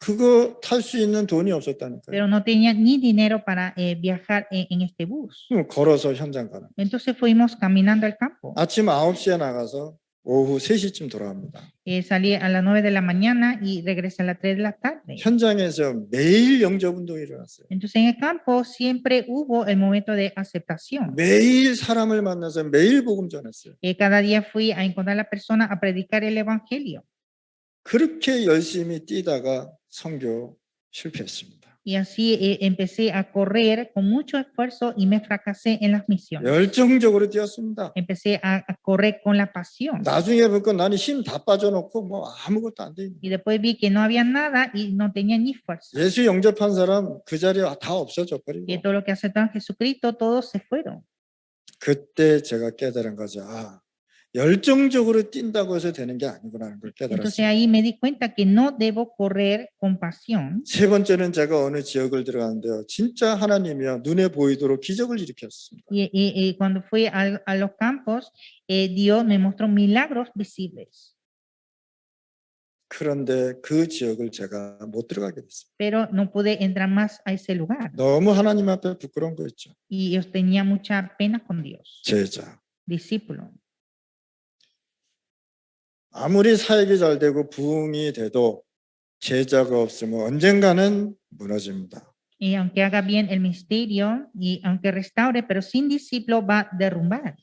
[SPEAKER 1] 그거 탈 수 있는 돈이 없었다니까요.
[SPEAKER 2] pero no tenía ni dinero para viajar en este bus.
[SPEAKER 1] 그럼 걸어서 현장 가는.
[SPEAKER 2] Entonces fuimos caminando al campo.
[SPEAKER 1] 아침 9시에 나가서 오후 3시쯤 돌아옵니다.
[SPEAKER 2] Salí a las 9 de la mañana y regresé a las 3 de la tarde.
[SPEAKER 1] 현장에서 매일 영접 운동이 일어났어요.
[SPEAKER 2] Entonces en el campo siempre hubo el momento de aceptación.
[SPEAKER 1] 매일 사람을 만나서 매일 복음 전했어요.
[SPEAKER 2] Cada día fui a encontrar a la persona a predicar el evangelio.
[SPEAKER 1] 그렇게 열심히 뛰다가 선교 실패했습니다.
[SPEAKER 2] Y así empecé a correr con mucho esfuerzo y me fracasé en las misiones.
[SPEAKER 1] 열정적으로 뛰었습니다.
[SPEAKER 2] Empecé a correr con la pasión.
[SPEAKER 1] 나중에 보니까 나는 힘 다 빠져놓고 뭐 아무것도 안 돼.
[SPEAKER 2] Y después vi que no había nada y no tenía ni fuerza.
[SPEAKER 1] 예수 영접한 사람 그 자리에 다 없어져 버리고.
[SPEAKER 2] Y todo lo que aceptaron a Jesucristo, todos se fueron.
[SPEAKER 1] 그때 제가 깨달은 거죠. 아, 열정적으로 뛴다고 해서 되는 게 아니구나 하는 걸
[SPEAKER 2] Entonces
[SPEAKER 1] 깨달았어요.
[SPEAKER 2] ahí me di cuenta que no debo correr con pasión.
[SPEAKER 1] 세 번째는 제가 어느 지역을 들어갔는데요. 진짜 하나님이요 눈에 보이도록 기적을 일으켰습니다.
[SPEAKER 2] Y cuando fui a los campos, Dios me mostró milagros visibles.
[SPEAKER 1] 그런데 그 지역을 제가 못 들어가게 됐어요.
[SPEAKER 2] Pero no pude entrar más a ese lugar.
[SPEAKER 1] 너무 하나님 앞에 부끄러운 거였죠.
[SPEAKER 2] Y yo tenía mucha pena con Dios.
[SPEAKER 1] 제자.
[SPEAKER 2] Discípulo.
[SPEAKER 1] 아무리 사역이 잘 되고 부흥이 돼도 제자가 없으면 언젠가는 무너집니다.
[SPEAKER 2] Y aunque haga bien el misterio y aunque restaure, pero sin discípulo va a derrumbar.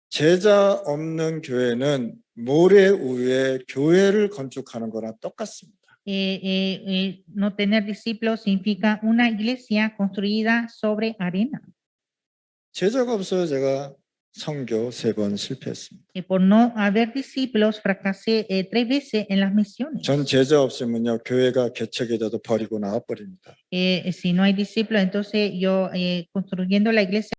[SPEAKER 1] 제자 없는 교회는 모래 위에 교회를 건축하는 거랑 똑같습니다.
[SPEAKER 2] No tener discípulos significa una iglesia construida sobre arena.
[SPEAKER 1] 제자가 없어서 제가 선교 3번 실패했습니다.
[SPEAKER 2] Por no haber discípulos, fracasé 3 veces en las misiones.
[SPEAKER 1] 전 제자 없으면요 교회가 개척이 돼도 버리고 나와 버립니다.
[SPEAKER 2] Si no hay discípulos, entonces yo construyendo la iglesia